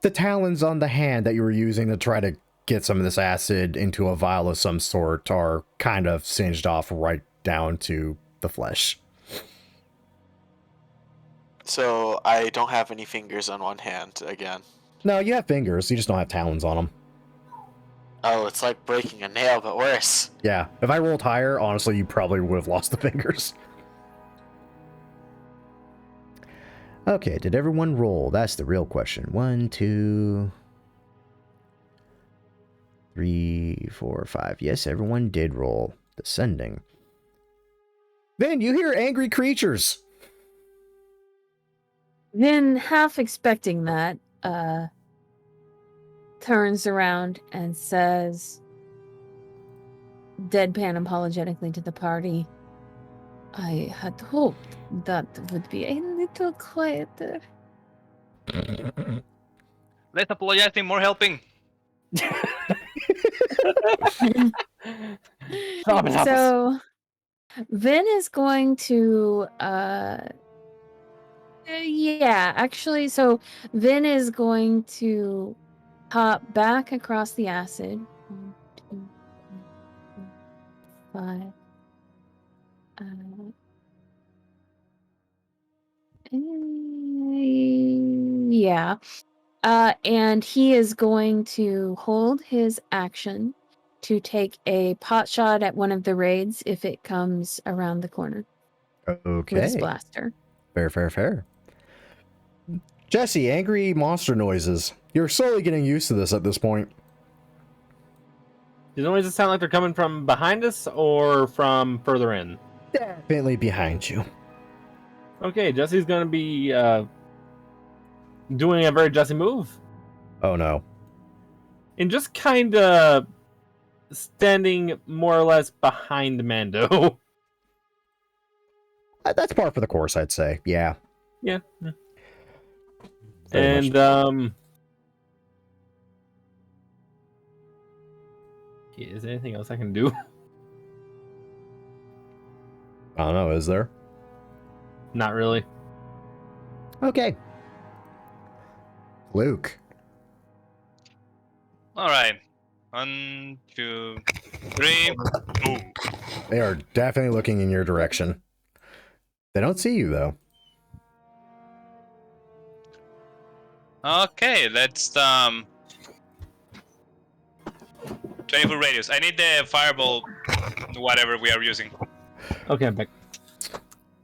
the talons on the hand that you were using to try to get some of this acid into a vial of some sort are kind of singed off right down to the flesh.
So I don't have any fingers on one hand again.
No, you have fingers, you just don't have talons on them.
Oh, it's like breaking a nail, but worse.
Yeah, if I rolled higher, honestly, you probably would have lost the fingers. Okay, did everyone roll? That's the real question. 1, 2, 3, 4, 5. Yes, everyone did roll. Descending. Then you hear angry creatures.
Then, half expecting that, turns around and says, deadpan apologetically to the party, I had hoped that would be a little quieter.
Less apologizing, more helping.
So, Vin is going to, yeah, actually, so Vin is going to hop back across the acid. 1, 2, 3, 4, 5. Yeah. And he is going to hold his action to take a pot shot at one of the raids if it comes around the corner with his
Okay.
blaster.
Fair, fair, fair. Jesse, angry monster noises. You're slowly getting used to this at this point.
Do the noises sound like they're coming from behind us or from further in?
Definitely behind you.
Okay, Jesse's gonna be doing a very Jesse move.
Oh no.
And just kind of standing more or less behind Mando.
That's par for the course, I'd say. Yeah.
Yeah.
Very
And
much.
is there anything else I can do?
I don't know, is there?
Not really.
Okay. Luke.
All right. 1, 2, 3. Boom.
They are definitely looking in your direction. They don't see you, though.
Okay, let's 20-foot radius. I need the fireball, whatever we are using.
Okay, I'm back.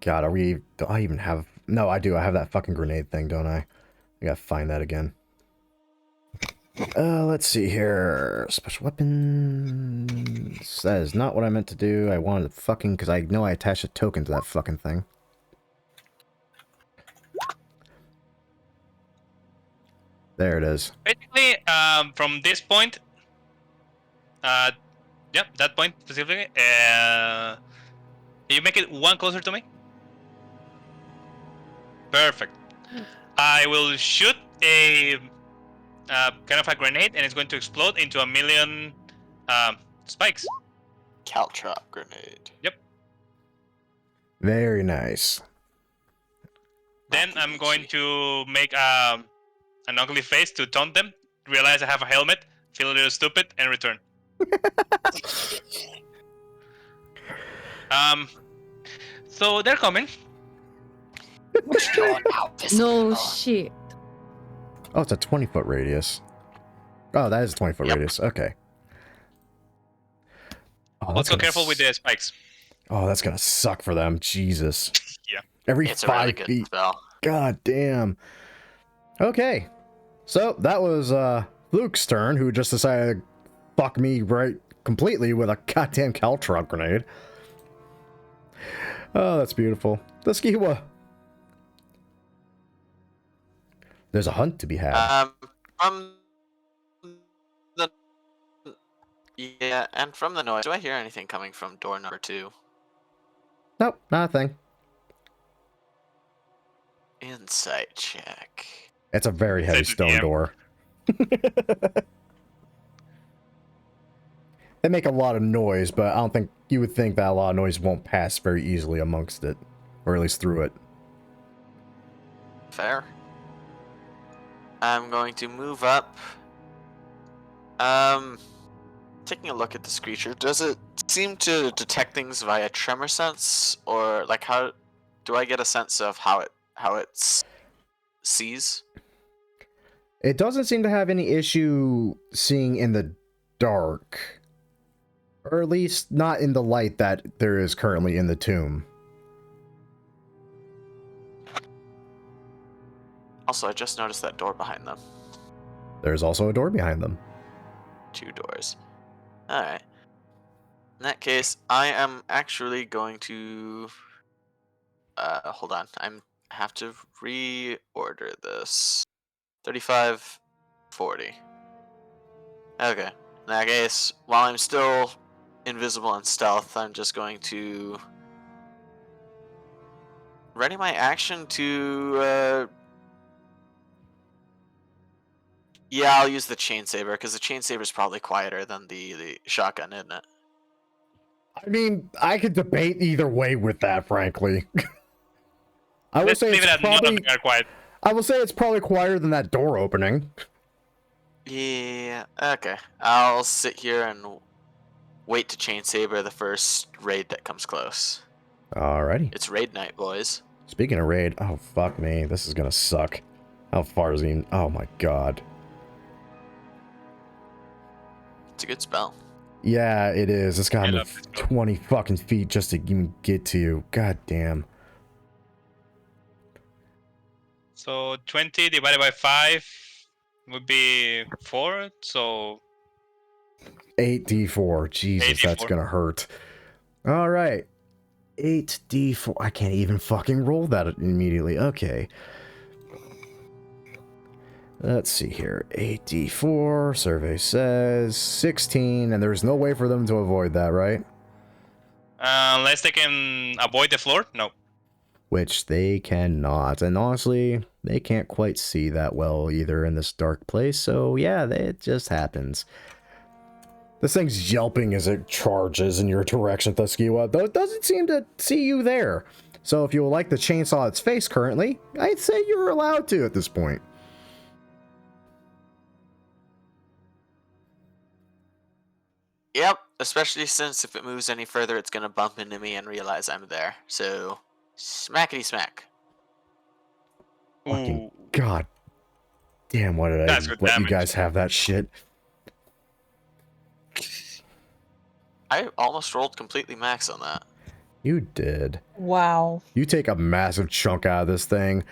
God, do I even have... No, I do. I have that fucking grenade thing, don't I? I gotta find that again. Let's see here. Special weapons... That is not what I meant to do. I wanted to fucking... Because I know I attached a token to that fucking thing. There it is.
Basically, from this point, yep, that point specifically, can you make it one closer to me? Perfect. I will shoot a kind of a grenade, and it's going to explode into a million spikes.
Caltrop grenade.
Yep.
Very nice.
Then I'm going to make an ugly face to taunt them, realize I have a helmet, feel a little stupid, and return. So they're coming.
You're now visible.
No shit.
Oh, it's a 20-foot radius. Oh, that is a 20-foot
Yep.
radius. Okay. Oh,
Also
gonna
careful with the spikes.
Oh, that's gonna suck for them. Jesus.
Yeah.
Every
It's a
5
really good
feet.
spell.
God damn. Okay. So, that was Luke's turn, who just decided to fuck me right completely with a goddamn Caltrop grenade. Oh, that's beautiful. The Skiwa. There's a hunt to be had.
From the and from the noise, do I hear anything coming from door number 2?
Nope, not a thing.
Insight check.
It's a very heavy
Said
stone
DM.
door. They make a lot of noise, but I don't think you would think that a lot of noise won't pass very easily amongst it, or at least through it.
Fair. I'm going to move up. Taking a look at this creature, does it seem to detect things via tremor sense, or like how do I get a sense of how it sees?
It doesn't seem to have any issue seeing in the dark, or at least not in the light that there is currently in the tomb.
Also, I just noticed that door behind them.
There's also a door behind them.
2 doors. Alright. In that case, I am actually going to... hold on. I have to reorder this. 35, 40. Okay. In that case, while I'm still invisible and stealth, I'm just going to... ready my action to... Yeah, I'll use the chain saber, because the chain saber is probably quieter than the shotgun, isn't it?
I mean, I could debate either way with that, frankly. I will
Let's
say
leave
it's
it at none of
probably.
them are quiet.
I will say it's probably quieter than that door opening.
Yeah, okay. I'll sit here and wait to chain saber the first raid that comes close.
Alrighty.
It's raid night, boys.
Speaking of raid, oh fuck me, this is gonna suck. How far is he? Oh my god.
It's a good spell.
Yeah, it is. It's got
I
to
love
move
this spell.
20 fucking feet just to even get to you. God damn.
So 20 divided by 5 would be 4. So
8d4. Jesus, that's
8d4.
gonna hurt. Alright. 8d4. I can't even fucking roll that immediately. Okay. Let's see here. 8d4. Survey says 16, and there's no way for them to avoid that, right?
unless they can avoid the floor, no.
Which they cannot. And honestly, they can't quite see that well either in this dark place. So yeah, it just happens. This thing's yelping as it charges in your direction, Thuskiwa, though it doesn't seem to see you there. So if you would like to chainsaw its face currently, I'd say you're allowed to at this point.
Yep, especially since if it moves any further, it's gonna bump into me and realize I'm there. So, smackety smack.
Fucking
Ooh.
god damn, why did I
That's good
let you
damage.
guys have that shit?
I almost rolled completely max on that.
You did.
Wow.
You take a massive chunk out of this thing,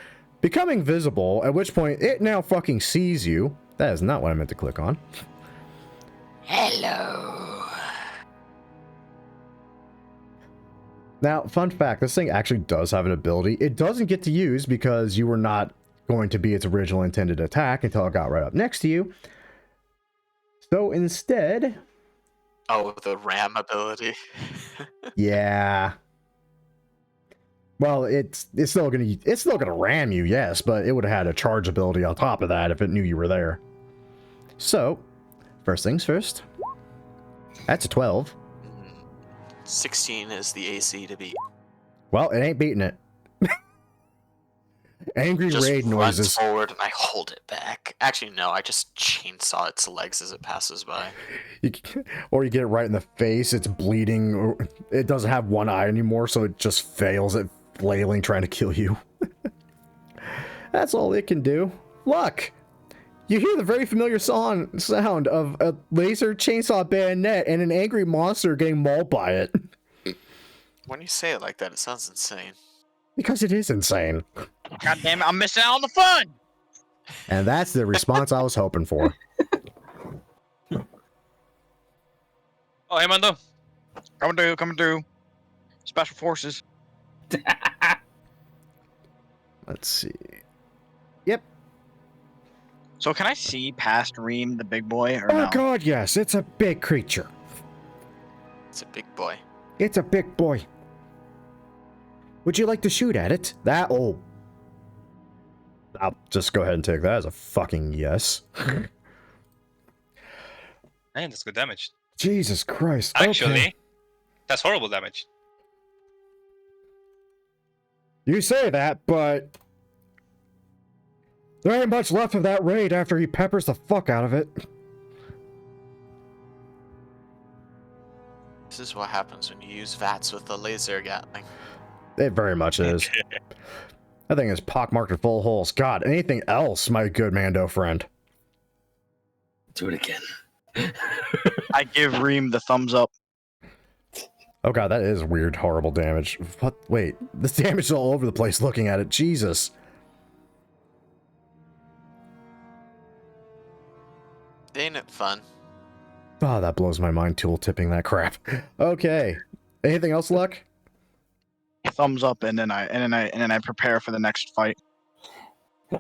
becoming visible, at which point it now fucking sees you. That is not what I meant to click on.
Hello.
Now, fun fact, this thing actually does have an ability. It doesn't get to use because you were not going to be its original intended attack until it got right up next to you. So instead...
Oh, the ram ability.
Yeah. Well, it's still gonna ram you, yes, but it would have had a charge ability on top of that if it knew you were there. So, first things first. That's a 12.
16 is the AC to beat.
Well, it ain't beating it. Angry
Just
raid
runs
noises.
forward and I hold it back. Actually, no, I just chainsaw its legs as it passes by.
Or you get it right in the face, it's bleeding, or it doesn't have one eye anymore, so it just fails at flailing, trying to kill you. That's all it can do. Look! You hear the very familiar sound of a laser chainsaw bayonet and an angry monster getting mauled by it.
When you say it like that, it sounds insane.
Because it is insane.
God damn it, I'm missing out on the fun.
And that's the response I was hoping for.
Oh, hey, Mando.
Coming through. Special forces.
Let's see. Yep.
So can I see past Reem, the big boy, or
Oh
no?
god, yes, it's a big creature.
It's a big boy.
It's a big boy. Would you like to shoot at it? Oh. I'll just go ahead and take that as a fucking yes.
Man, that's good damage.
Jesus Christ.
Actually,
Okay.
That's horrible damage.
You say that, but there ain't much left of that raid after he peppers the fuck out of it.
This is what happens when you use VATS with the laser gatling.
It very much is. That thing is pockmarked with full holes. God, anything else, my good Mando friend?
Do it again.
I give Reem the thumbs up.
Oh god, that is weird, horrible damage. What? Wait, this damage is all over the place looking at it. Jesus.
Ain't it fun?
Oh, that blows my mind, tool tipping that crap. Okay. Anything else, Luck?
Thumbs up, and then I prepare for the next fight.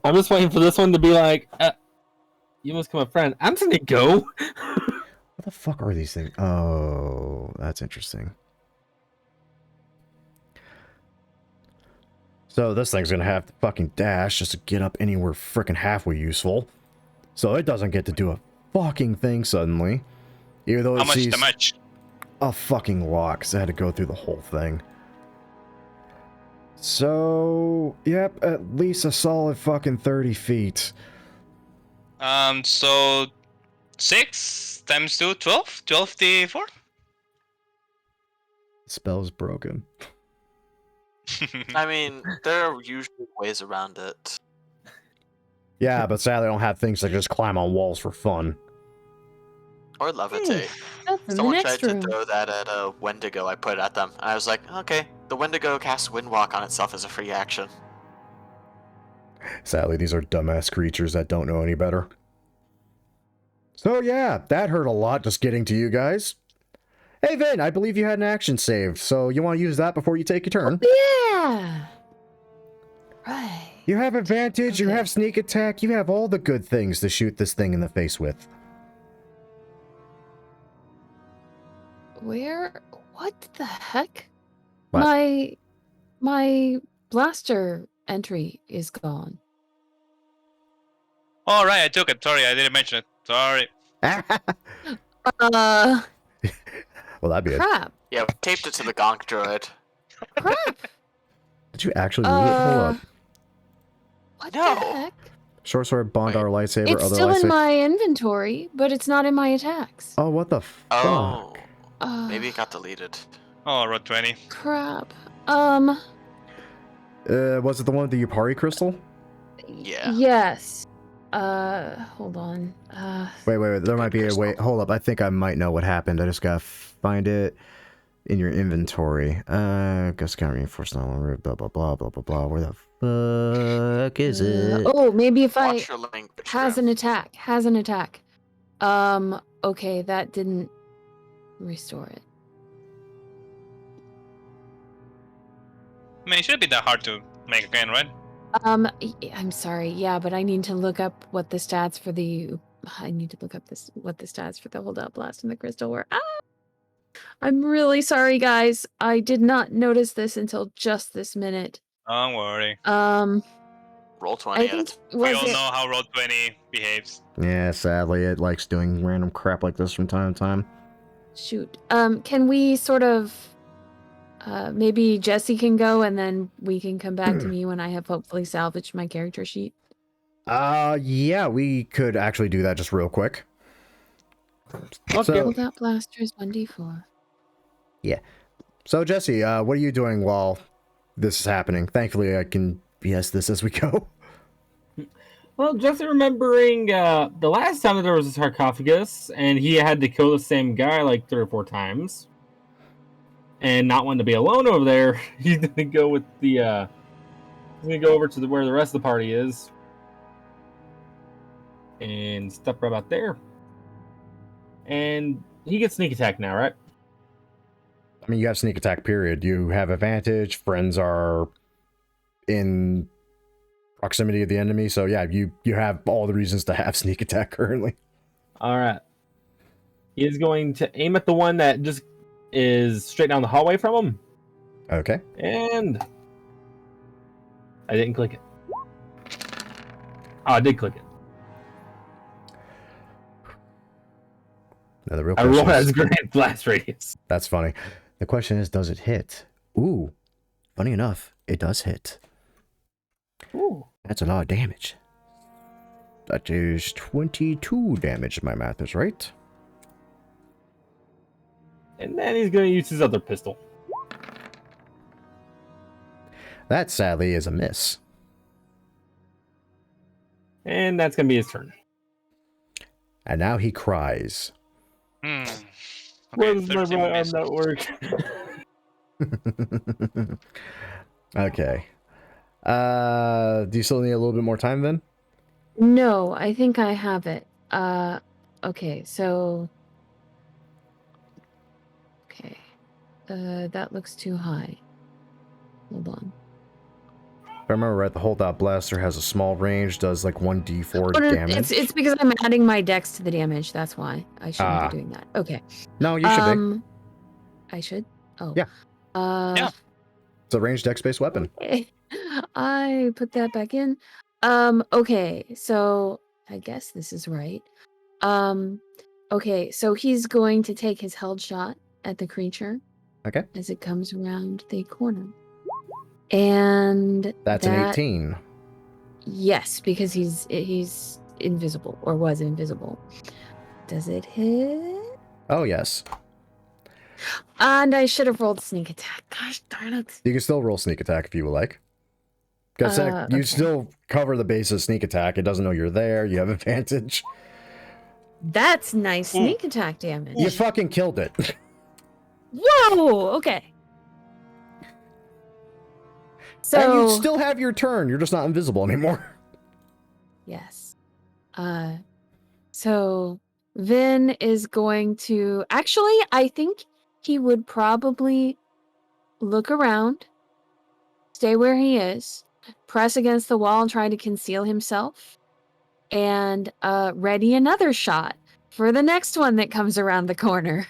I'm just waiting for this one to be like, you must come a friend. I'm just gonna go.
What the fuck are these things? Oh, that's interesting. So this thing's gonna have to fucking dash just to get up anywhere frickin' halfway useful. So it doesn't get to do a fucking thing suddenly. Even though
How
it
much
sees
damage?
a fucking lot, 'cause I had to go through the whole thing. So, yep, at least a solid fucking 30 feet.
So 6 times 2, 12? 12d4?
Spell's broken.
I mean, there are usually ways around it.
Yeah, but sadly I don't have things that just climb on walls for fun.
Or levitate.
That's in the
Someone
next
tried
room.
to throw that at a Wendigo I put at them, and I was like, okay, the Wendigo casts Windwalk on itself as a free action.
Sadly, these are dumbass creatures that don't know any better. So yeah, that hurt a lot just getting to you guys. Hey Vin, I believe you had an action save, so you want to use that before you take your turn?
Yeah. Right.
You have advantage, you
Okay.
have sneak attack, you have all the good things to shoot this thing in the face with.
Where? What the heck?
What?
My blaster entry is gone.
Oh, right, I took it. Sorry, I didn't mention it. Sorry.
Uh,
Well, that'd be it.
crap.
Yeah, we taped it to the gonk droid.
Crap.
Did you actually move it? Hold up.
What
No.
the heck?
Short sword, Bondar, lightsaber,
It's
other
still in
lightsaber.
my inventory, but it's not in my attacks.
Oh, what the fuck?
Oh,
Maybe
maybe it got deleted.
Oh, I rolled 20.
Crap.
Was it the one with the Yupari crystal?
Yeah.
Yes. Hold on.
Wait. There might be a
crystal.
way. Hold up. I think I might know what happened. I just gotta find it in your inventory. Ghost count reinforced not on route. Blah blah blah blah blah blah. Where the fuck is it?
Oh, maybe if I
Watch your language.
has
Grim.
an attack. Okay, that didn't restore it.
I mean, it shouldn't be that hard to make again, right?
I'm sorry. Yeah, but I need to look up what the stats for the. I need to look up what the stats for the holdout blast and the crystal were. Ah! I'm really sorry, guys. I did not notice this until just this minute.
Don't worry.
Roll 20
I
at
think
it.
We
was
all
it.
know how roll 20 behaves.
Yeah, sadly, it likes doing random crap like this from time to time.
Shoot. Can we sort of. Maybe Jesse can go and then we can come back to me when I have hopefully salvaged my character sheet.
Yeah, we could actually do that just real quick.
Okay.
So,
Holdout blasters 1d4.
so Jesse, what are you doing while this is happening? Thankfully, I can BS this as we go.
Well, just remembering the last time that there was a sarcophagus, and he had to kill the same guy like 3 or 4 times, and not wanting to be alone over there, he's gonna go with the. He's gonna go over to where the rest of the party is, and step right about there. And he gets sneak attack now, right?
I mean, you have sneak attack, period. You have advantage. Friends are in proximity of the enemy. So yeah, you have all the reasons to have sneak attack currently.
All right. He is going to aim at the one that just is straight down the hallway from him.
Okay.
And I didn't click it. Oh, I did click it.
Now the real
I
question
rolled
is-
as grenade blast radius.
that's funny. The question is, does it hit? Ooh, funny enough, it does hit.
Ooh.
That's a lot of damage. That is 22 damage if my math is right.
And then he's gonna use his other pistol.
That sadly is a miss.
And that's gonna be his turn.
And now he cries.
Okay,
Why does my
13
right arm
misses.
not work?
Okay. Do you still need a little bit more time then?
No, I think I have it. Okay, so... Okay. That looks too high. Hold on.
If I remember right, the holdout blaster has a small range, does like 1d4
Oh, no,
damage.
it's because I'm adding my dex to the damage. That's why I shouldn't
Ah.
be doing that. Okay.
No, you should be.
I should. Oh.
Yeah.
Yeah.
It's a ranged dex-based weapon.
Okay. I put that back in. Okay, so I guess this is right. Okay, so he's going to take his held shot at the creature.
Okay.
As it comes around the corner. And
That's an 18.
Yes, because he's invisible or was invisible. Does it hit?
Oh, yes.
And I should have rolled sneak attack. Gosh darn it.
You can still roll sneak attack if you would like. Because you
Okay.
still cover the base of sneak attack. It doesn't know you're there. You have advantage.
That's nice sneak attack damage.
You fucking killed it.
Whoa! Okay. So
And you still have your turn. You're just not invisible anymore.
yes. So Vin is going to actually, I think he would probably look around, stay where he is, press against the wall and try to conceal himself, and ready another shot for the next one that comes around the corner.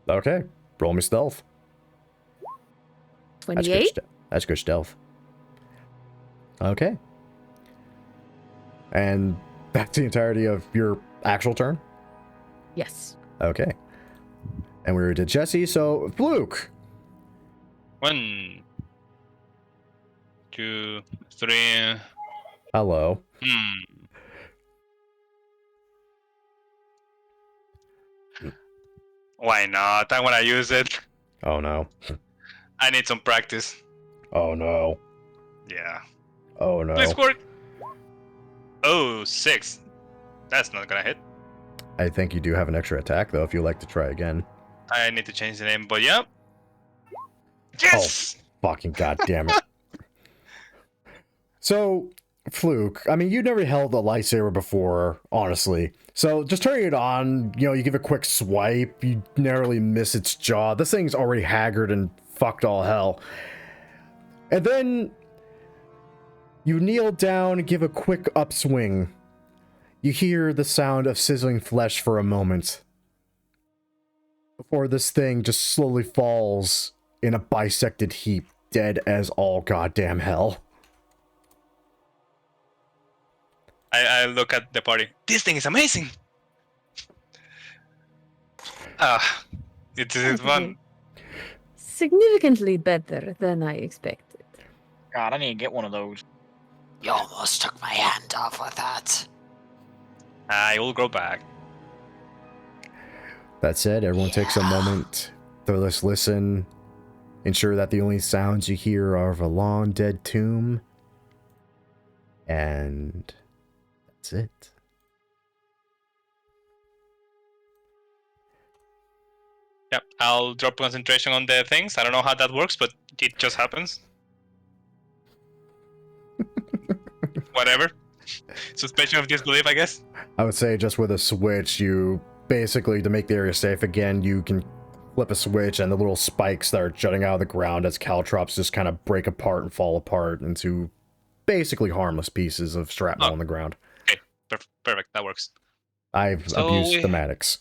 Okay. Roll me stealth.
28.
That's good stealth. Okay. And that's the entirety of your actual turn?
Yes.
Okay. And we were to Jesse, so Fluke.
1, 2, 3.
Hello.
Why not? I want to use it.
Oh no.
I need some practice.
Oh no.
Yeah.
Oh no.
Please work. Oh, 6. That's not gonna hit.
I think you do have an extra attack though if you'd like to try again.
I need to change the name, but yeah. Yes!
Fucking goddamn it. So, Fluke, I mean, you never held a lightsaber before, honestly. So, just turning it on, you give a quick swipe, you narrowly miss its jaw. This thing's already haggard and fucked all hell. And then, you kneel down and give a quick upswing. You hear the sound of sizzling flesh for a moment. Before this thing just slowly falls in a bisected heap, dead as all goddamn hell.
I look at the party. This thing is amazing! It is fun.
Significantly better than I expected.
God, I need to get one of those.
You almost took my hand off with that.
I will go back.
That said, everyone takes a
Yeah.
moment to just listen. Ensure that the only sounds you hear are of a long dead tomb. And that's it.
Yep, I'll drop concentration on the things. I don't know how that works, but it just happens. Whatever. Suspension of disbelief, I guess.
I would say just with a switch, you basically, to make the area safe again, you can flip a switch and the little spikes that are jutting out of the ground as caltrops just kind of break apart and fall apart into basically harmless pieces of shrapnel on the ground.
Okay, perfect, that works.
I've
So
abused
we-
thematics.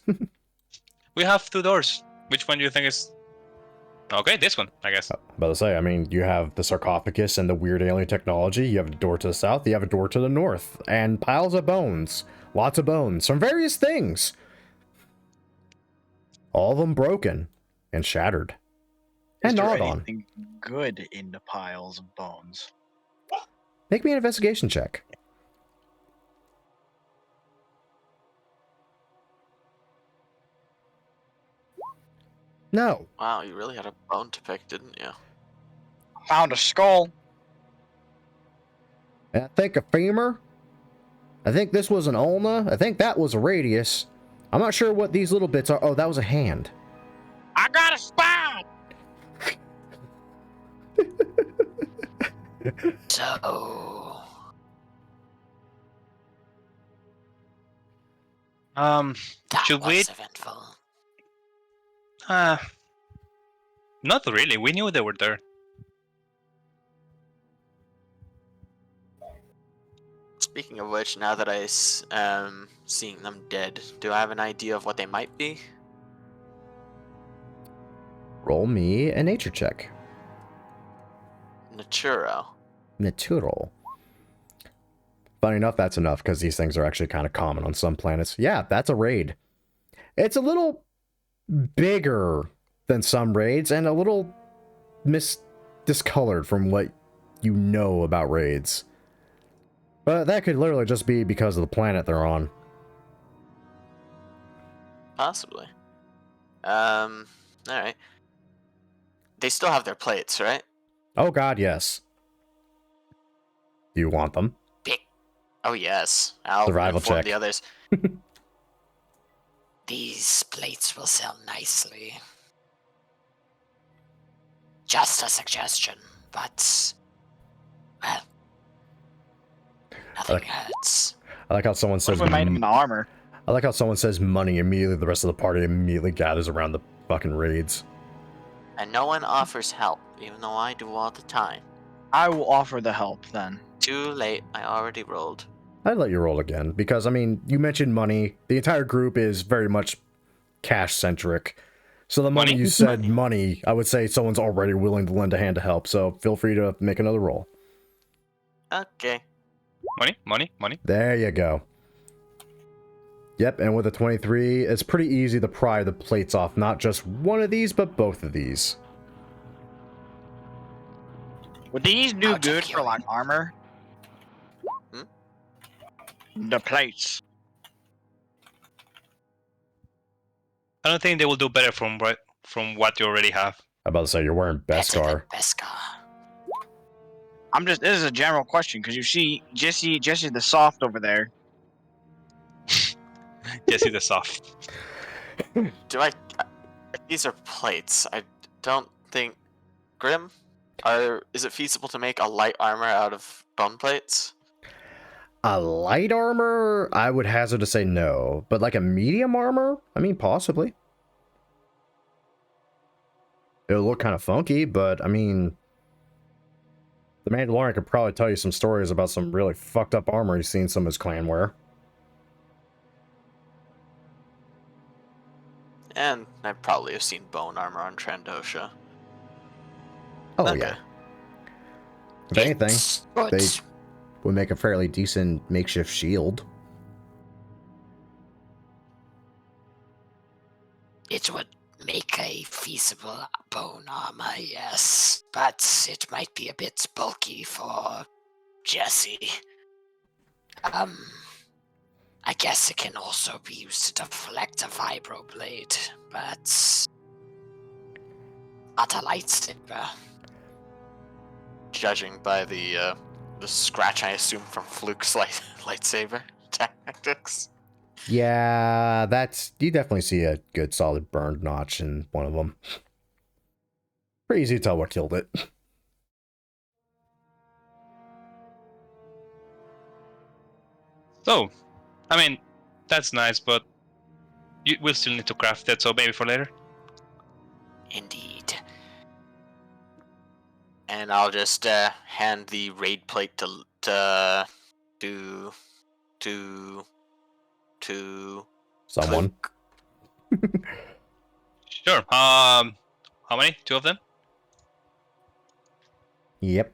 We have 2 doors. Which one do you think is... Okay, this one, I guess.
About to say, I mean, you have the sarcophagus and the weird alien technology. You have a door to the south. You have a door to the north. And piles of bones. Lots of bones from various things. All of them broken. and shattered.
Is
And
there
gnawed on.
anything good in the piles of bones?
Make me an investigation check. No.
Wow, you really had a bone to pick, didn't you?
Found a skull.
I think a femur. I think this was an ulna. I think that was a radius. I'm not sure what these little bits are. Oh, that was a hand.
I got a spine.
So, that
should we?
was eventful.
Not really. We knew they were there.
Speaking of which, now that seeing them dead, do I have an idea of what they might be?
Roll me a nature check.
Naturo.
Natural. Funny enough, that's enough because these things are actually kind of common on some planets. Yeah, that's a raid. It's a little bigger than some raids and a little discolored from what you know about raids. But that could literally just be because of the planet they're on.
Possibly. Alright. They still have their plates, right?
Oh god, yes. Do you want them?
Oh yes. I'll
Survival
inform
check.
the others.
These plates will sell nicely. Just a suggestion, but well, nothing hurts.
I like how someone
What
says
if we made him in armor?
I like how someone says money immediately. The rest of the party immediately gathers around the fucking raids.
And no one offers help, even though I do all the time.
I will offer the help then.
Too late, I already rolled.
I'd let you roll again because, I mean, you mentioned money. The entire group is very much cash-centric. So the moment
Money?
you said money, I would say someone's already willing to lend a hand to help. So feel free to make another roll.
Okay.
Money.
There you go. Yep, and with a 23, it's pretty easy to pry the plates off. Not just one of these, but both of these.
Would these do
Out of
good for like armor? The plates.
I don't think they will do better from what you already have.
I'm about to say, you're wearing
Better than
Beskar.
Beskar.
This is a general question because you see Jesse the soft over there.
Jesse the soft.
These are plates. I don't think... Grim? Is it feasible to make a light armor out of bone plates?
A light armor, I would hazard to say no. But like a medium armor? I mean, possibly. It'll look kind of funky, but I mean... The Mandalorian could probably tell you some stories about some really fucked up armor he's seen some of his clan wear.
And I probably have seen bone armor on Trandoshan.
Oh,
Okay.
yeah. If anything,
It's good.
they would make a fairly decent makeshift shield.
It would make a feasible bone armor, yes, but it might be a bit bulky for Jesse. I guess it can also be used to deflect a vibroblade, but not a lightsaber.
Judging by the scratch I assume from Fluke's lightsaber tactics.
Yeah, you definitely see a good solid burned notch in one of them. Pretty easy to tell what killed it.
So, I mean, that's nice, but we'll still need to craft it, so maybe for later.
Indeed.
And I'll just hand the raid plate to
Someone.
Sure. How many? 2 of them?
Yep.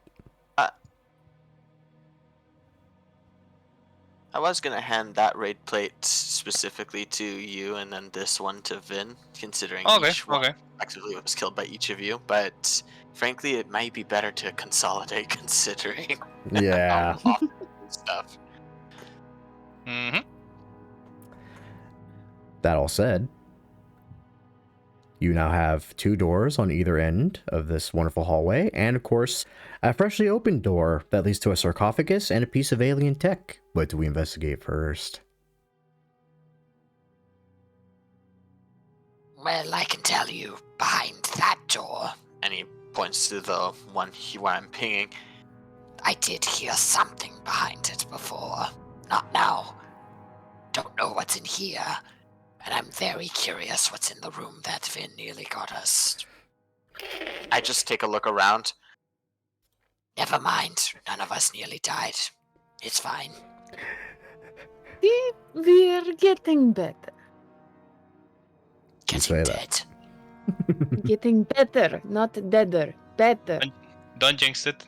I was gonna hand that raid plate specifically to you, and then this one to Vin, considering each one effectively was killed by each of you. But frankly, it might be better to consolidate, considering
Yeah.
how often stuff.
Mm-hmm.
That all said, you now have 2 doors on either end of this wonderful hallway, and of course, a freshly opened door that leads to a sarcophagus and a piece of alien tech. What do we investigate first?
Well, I can tell you, behind that door,
And he points to the one where I'm pinging.
I did hear something behind it before. Not now. Don't know what's in here. And I'm very curious what's in the room that Vin nearly got us.
I just take a look around.
Never mind. None of us nearly died. It's fine.
See, we're getting better.
You
Getting
say that.
dead.
Getting better, not deader. Better.
Don't jinx it.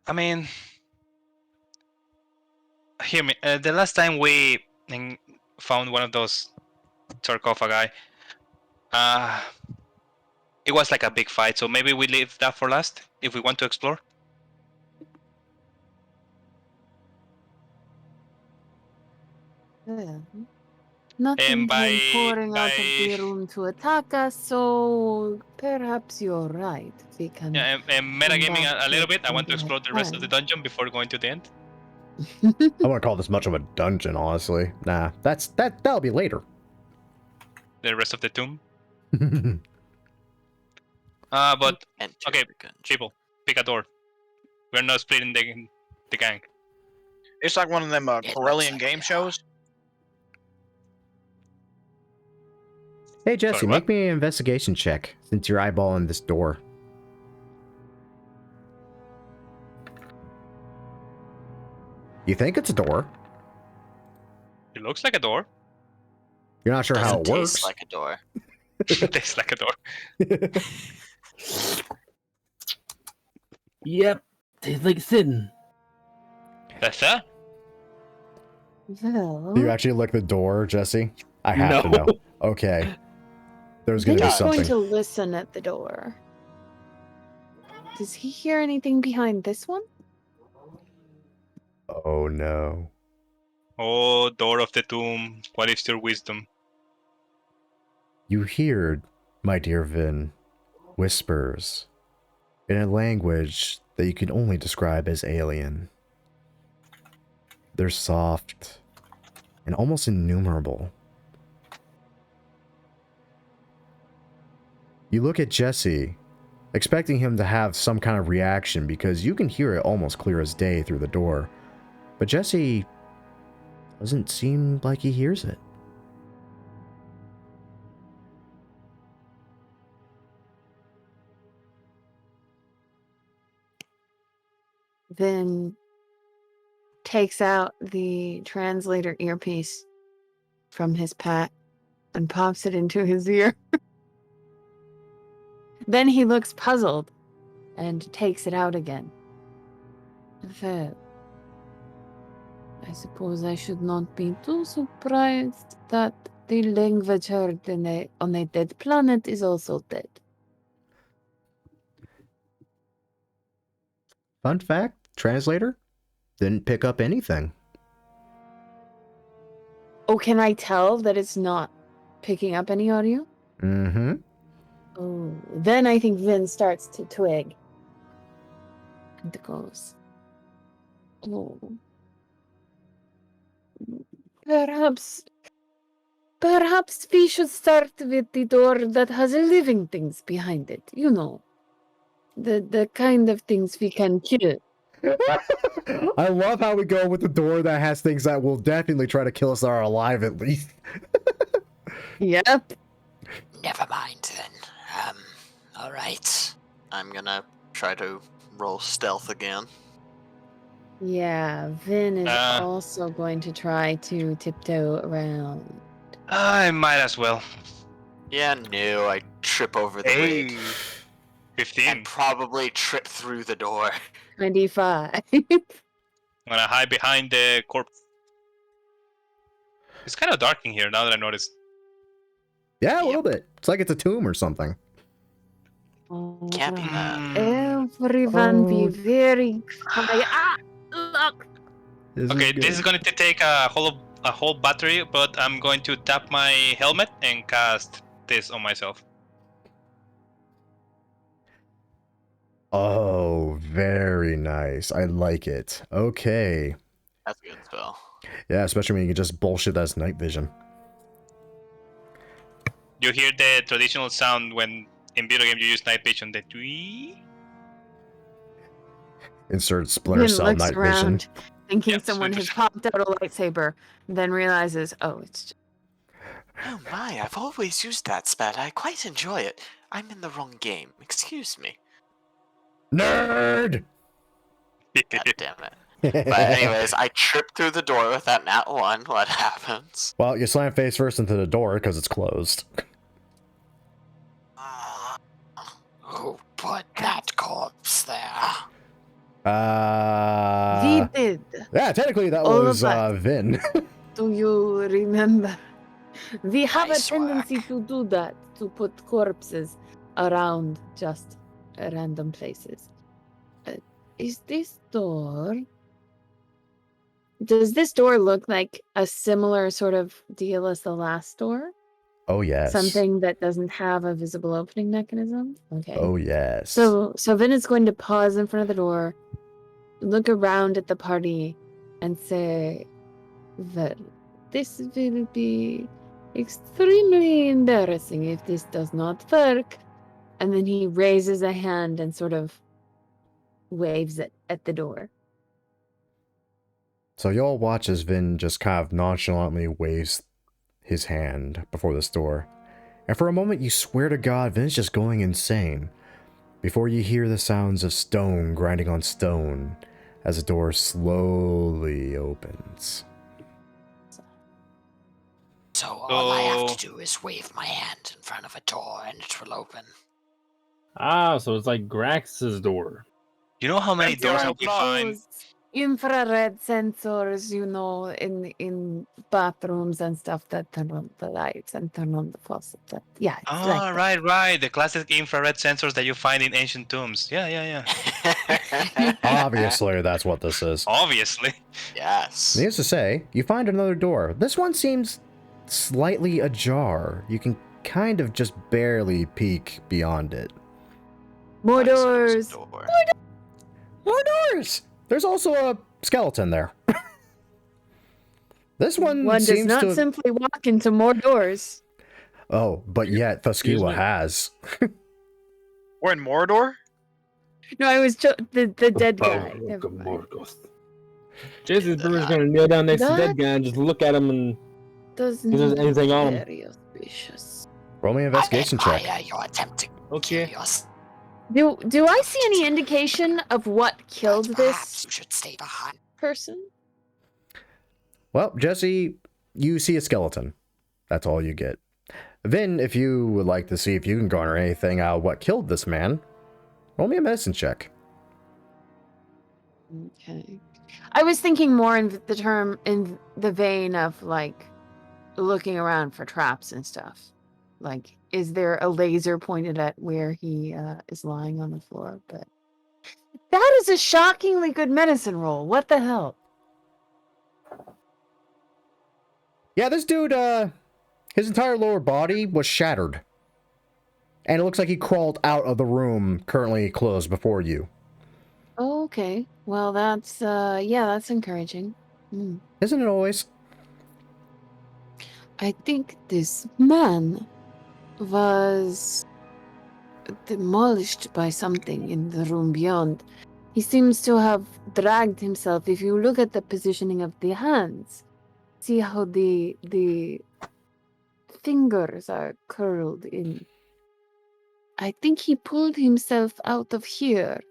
I mean, hear me. The last time we found one of those sarcophagi, it was like a big fight. So maybe we leave that for last if we want to explore.
Well, nothing
And
came pouring out of the room to attack us, so perhaps you're right. We can.
Yeah, and metagaming
back
a little
to
bit. I want to
something
explore
like
the rest of the
that.
dungeon before going to the end.
I wouldn't call this much of a dungeon, honestly. Nah, that'll be later.
The rest of the tomb.
That's
But
Enter
okay,
the gungeon.
people, pick a door. We're not splitting the gang.
It's like one of them
It looks
Corellian
like
game
we
shows.
Hey, Jesse,
Sorry,
make
what?
me an investigation check since you're eyeballing this door. You think it's a door?
It looks like a door.
You're not sure how
Doesn't
it
taste
works.
like a door.
It tastes like a door.
Yep. Tastes like sitting.
That's that.
Well,
Do you actually lick the door, Jesse? I have to
No.
know. Okay. There's
Vin
gonna be
is going
something.
to listen at the door. Does he hear anything behind this one?
Oh no.
Oh, door of the tomb. What is your wisdom?
You hear, my dear Vin, whispers in a language that you can only describe as alien. They're soft and almost innumerable. You look at Jesse, expecting him to have some kind of reaction because you can hear it almost clear as day through the door. But Jesse doesn't seem like he hears it.
Vin takes out the translator earpiece from his pack and pops it into his ear. Then he looks puzzled and takes it out again. Well, I suppose I should not be too surprised that the language heard on a dead planet is also dead.
Fun fact, translator didn't pick up anything.
Oh, can I tell that it's not picking up any audio?
Mm-hmm.
Oh, then I think Vin starts to twig. And goes, oh. Perhaps we should start with the door that has living things behind it. You know, the kind of things we can kill.
I love how we go with the door that has things that will definitely try to kill us that are alive at least.
Yep.
Never mind then. Alright.
I'm gonna try to roll stealth again.
Yeah, Vin is
Uh.
also going to try to tiptoe around.
I might as well.
Yeah, no, I trip over the
Hey,
raid
15.
and probably trip through the door.
25.
I'm gonna hide behind the corpse. It's kind of dark in here now that I noticed.
Yeah, a little bit. It's like it's a tomb or something.
Can't be that.
Everyone be very quiet. Look.
Okay, this is going to take a whole battery, but I'm going to tap my helmet and cast this on myself.
Oh, very nice. I like it. Okay.
That's a good spell.
Yeah, especially when you can just bullshit that's night vision.
You hear the traditional sound when in video games you use night vision, the twee.
Insert Splinter
Vin
Cell
looks
night
around,
vision.
thinking
Yeah,
someone has
Splinter
popped out a lightsaber, then realizes, oh, it's just...
Oh my, I've always used that spell. I quite enjoy it. I'm in the wrong game. Excuse me.
Nerd!
God damn it. But anyways, I tripped through the door with that nat 1. What happens?
Well, you slam face first into the door because it's closed.
Who put that corpse there?
We did.
Yeah, technically that
All
was
of us.
Vin.
Do you remember? We have
Nice
a tendency
work.
to do that, to put corpses around just random places. Is this door... Does this door look like a similar sort of deal as the last door?
Oh, yes.
Something that doesn't have a visible opening mechanism? Okay.
Oh, yes.
So Vin is going to pause in front of the door, look around at the party, and say, well, this will be extremely embarrassing if this does not work. And then he raises a hand and sort of waves it at the door.
So y'all watch as Vin just kind of nonchalantly waves his hand before this door. And for a moment you swear to God Vin's just going insane. Before you hear the sounds of stone grinding on stone as the door slowly opens.
So all I have to do is wave my hand in front of a door and it will open.
Ah, so it's like Grax's door.
You know how many
It's
doors
like
have we find?
those infrared sensors, in bathrooms and stuff that turn on the lights and turn on the faucet. Yeah, it's like
Ah,
that.
right. The classic infrared sensors that you find in ancient tombs. Yeah.
Obviously, that's what this is.
Obviously.
Yes.
Needless to say, you find another door. This one seems slightly ajar. You can kind of just barely peek beyond it.
More
Nice, there's a
doors.
door.
More doors! There's also a skeleton there. This one
One does
seems
not
to...
simply walk into more doors.
Oh, but yet
Excuse
Thuskiwa
me?
has.
We're in Mordor?
No, I was the dead guy.
Oh,
Never mind.
Jason's brother's gonna kneel down next to the
That-
dead guy and just look at him and
Doesn't
Is there anything on him?
very auspicious.
Roll me an investigation
I
check.
admire your attempt to
Okay.
kill yourself.
Do I see any indication of what killed
Perhaps
this
you should stay behind.
person?
Well, Jesse, you see a skeleton. That's all you get. Vin, if you would like to see if you can garner anything out of what killed this man, roll me a medicine check.
Okay. I was thinking more in the vein of like looking around for traps and stuff. Like, is there a laser pointed at where he is lying on the floor? But that is a shockingly good medicine roll. What the hell?
Yeah, this dude, his entire lower body was shattered. And it looks like he crawled out of the room currently closed before you.
Oh, okay. Well, that's that's encouraging. Hmm.
Isn't it always?
I think this man was demolished by something in the room beyond. He seems to have dragged himself. If you look at the positioning of the hands, see how the fingers are curled in. I think he pulled himself out of here.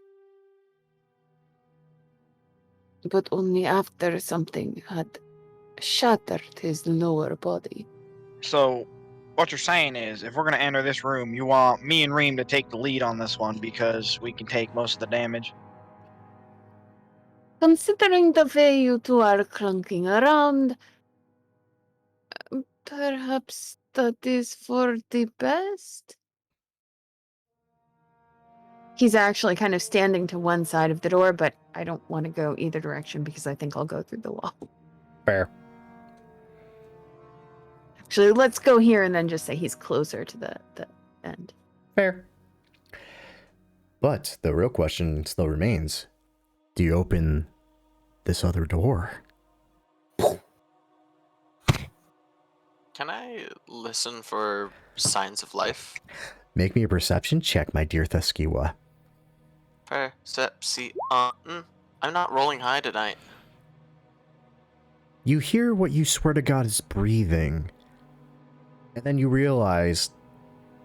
But only after something had shattered his lower body.
So, what you're saying is, if we're gonna enter this room, you want me and Reem to take the lead on this one because we can take most of the damage.
Considering the way you two are clunking around, perhaps that is for the best? He's actually kind of standing to one side of the door, but I don't want to go either direction because I think I'll go through the wall.
Fair.
Actually, let's go here and then just say he's closer to the end.
Fair. But the real question still remains. Do you open this other door?
Can I listen for signs of life?
Make me a perception check, my dear Thuskiwa.
Perception. I'm not rolling high tonight.
You hear what you swear to God is breathing. And then you realize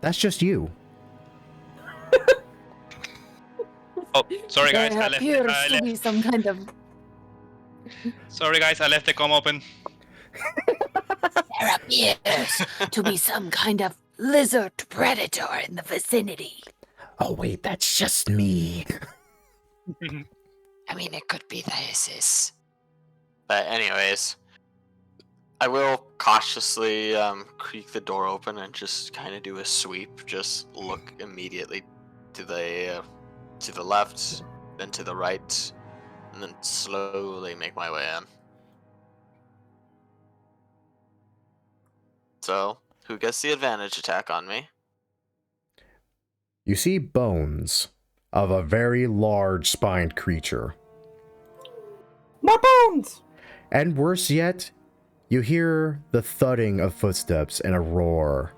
that's just you.
Oh, sorry guys,
There
I left.
appears
I
to
left.
be some kind of...
Sorry guys, I left the com open.
There appears to be some kind of lizard predator in the vicinity.
Oh wait, that's just me.
I mean, it could be the Isis.
But anyways, I will cautiously creak the door open and just kind of do a sweep. Just look immediately to the left, then to the right, and then slowly make my way in. So, who gets the advantage attack on me?
You see bones of a very large spined creature.
My bones!
And worse yet, you hear the thudding of footsteps and a roar.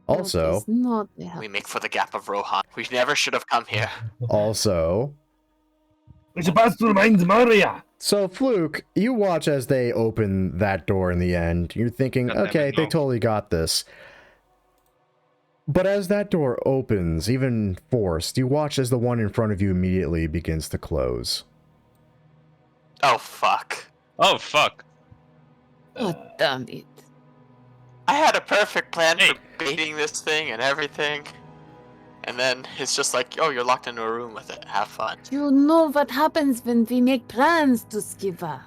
Also,
That is not
We make for the Gap of Rohan. We never should have come here.
also,
We should pass through the mines of Moria.
so Fluke, you watch as they open that door in the end. You're thinking,
God damn it,
okay, they
no.
totally got this. But as that door opens, even forced, you watch as the one in front of you immediately begins to close.
Oh, fuck.
Oh fuck.
God damn it.
I had a perfect plan
Hey.
for baiting this thing and everything. And then it's just like, oh, you're locked into a room with it. Have fun.
You know what happens when we make plans to Skiva.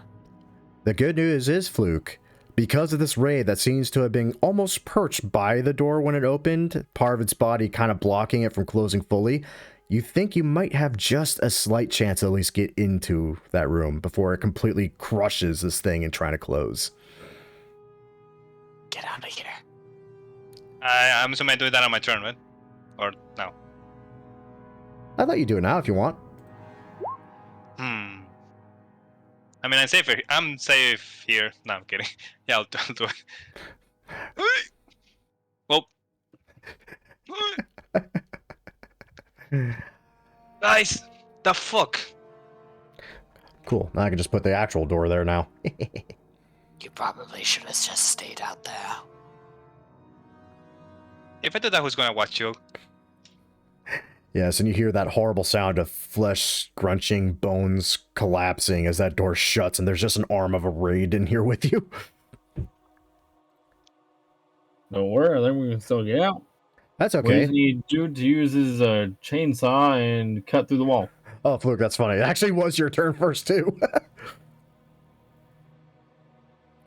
The good news is, Fluke, because of this ray that seems to have been almost perched by the door when it opened, part of its body kind of blocking it from closing fully, you think you might have just a slight chance to at least get into that room before it completely crushes this thing in trying to close.
Get out of here.
I'm assuming I do that on my turn, right? Or no?
I'll let you do it now if you want.
I mean, I'm safe here. No, I'm kidding. Yeah, I'll do it. Well. Guys, the fuck?
Cool, now I can just put the actual door there now.
You probably should have just stayed out there.
If I do that, who's gonna watch you?
Yes, and you hear that horrible sound of flesh scrunching, bones collapsing as that door shuts, and there's just an arm of a raid in here with you.
Don't worry, then we can still get out.
That's
We
okay.
just need Jude to use his chainsaw and cut through the wall.
Oh, Fluke, that's funny. It actually was your turn first, too.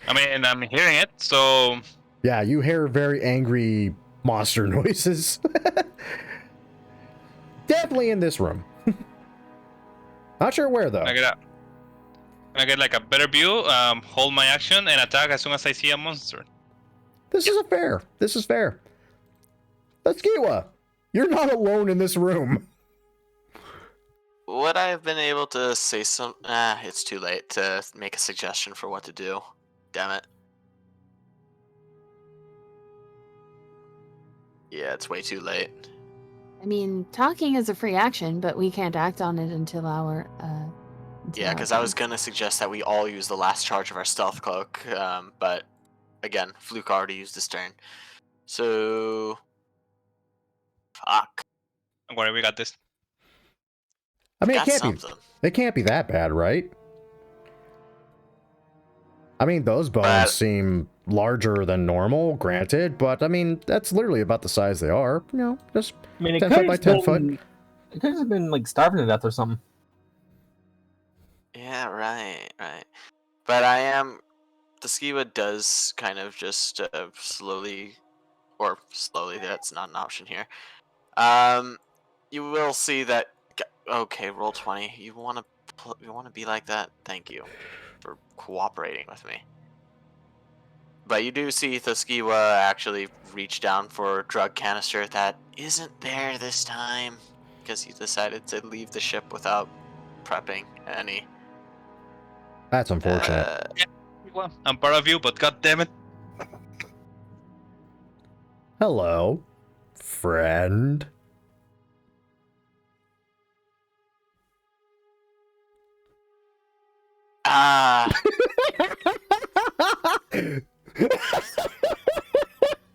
I mean, I'm hearing it, so
Yeah, you hear very angry monster noises. Definitely in this room. Not sure where, though.
I get like a better view, hold my action, and attack as soon as I see a monster.
This is fair. This is fair. Let's Kiwa. You're not alone in this room.
Would I have been able to say some... it's too late to make a suggestion for what to do. Damn it. Yeah, it's way too late.
I mean, talking is a free action, but we can't act on it until our...
Yeah, because I was going to suggest that we all use the last charge of our stealth cloak, but again, Fluke already used his turn. So... Fuck.
Don't worry, we got this.
I mean,
Got something.
it can't be that bad, right? I mean, those bones seem larger than normal, granted, but I mean, that's literally about the size they are. You know, just
I mean,
10 foot by 10 foot.
It could have been like starving to death or something.
Yeah, right. But I am. The Skiwa does kind of just slowly, that's not an option here. You will see that. Okay, roll 20. You want to be like that? Thank you for cooperating with me. But you do see the Skiwa actually reach down for a drug canister that isn't there this time because he decided to leave the ship without prepping any.
That's unfortunate.
Well, I'm part of you, but god damn it.
Hello, friend.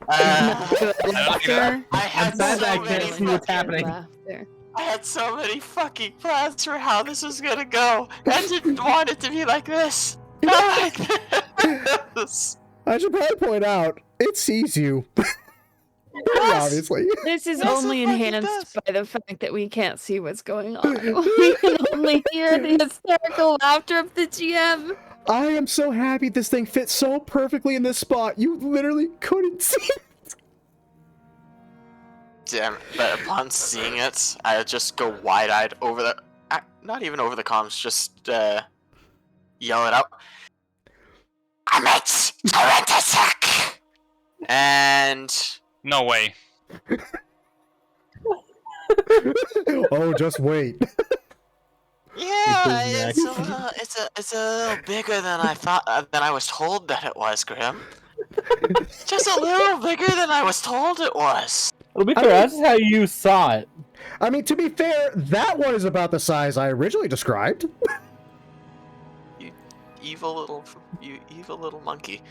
Laughter.
I had
I'm sad
so
that I
many
can't see what's
fucking-
happening.
Laughter.
I had so many fucking plans for how this was gonna go. I didn't want it to be like this. Not like this.
I should probably point out, it sees you.
Yes.
Obviously.
This is
Yes, it
only
fucking
enhanced
does.
by the fact that we can't see what's going on. We can only hear the hysterical laughter of the GM.
I am so happy this thing fits so perfectly in this spot. You literally couldn't see it.
Damn, but upon seeing it, I just go wide-eyed over the... not even over the comms, just yell it out. Amit Tarantasak! And...
No way.
Oh, just wait.
Yeah,
It is
it's a little bigger than I thought, than I was told that it was, Grim. Just a little bigger than I was told it was.
To be fair, that's how you saw it.
I mean, to be fair, that one is about the size I originally described.
You evil little monkey.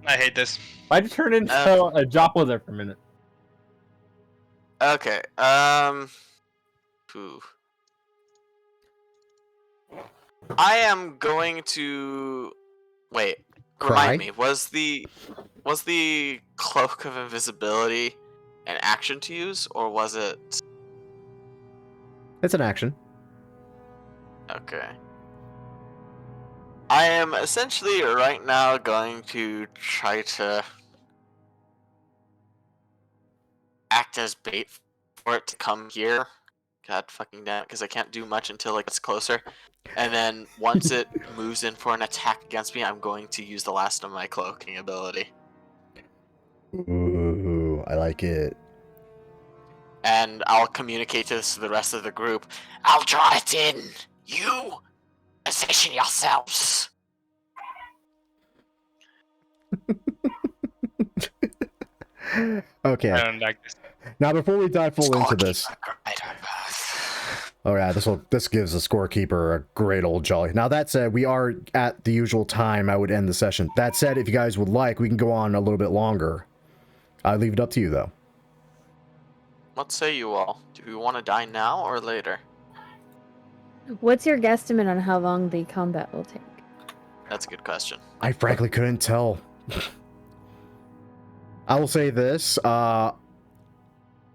I hate this.
Why'd you turn into a Joppa there for a minute?
Okay, Ooh. I am going to... Wait,
Cry?
remind me, was the Cloak of Invisibility an action to use, or was it...
It's an action.
Okay. I am essentially right now going to try to act as bait for it to come here. God fucking damn it, because I can't do much until it gets closer. And then once it moves in for an attack against me, I'm going to use the last of my cloaking ability.
Ooh, I like it.
And I'll communicate this to the rest of the group. I'll draw it in. You position yourselves.
Okay.
I don't like this.
Now, before we dive full into this, oh yeah, this gives the scorekeeper a great old jolly. Now that said, we are at the usual time I would end the session. That said, if you guys would like, we can go on a little bit longer. I leave it up to you though.
What say you all? Do we want to die now or later?
What's your guesstimate on how long the combat will take?
That's a good question.
I frankly couldn't tell. I will say this. I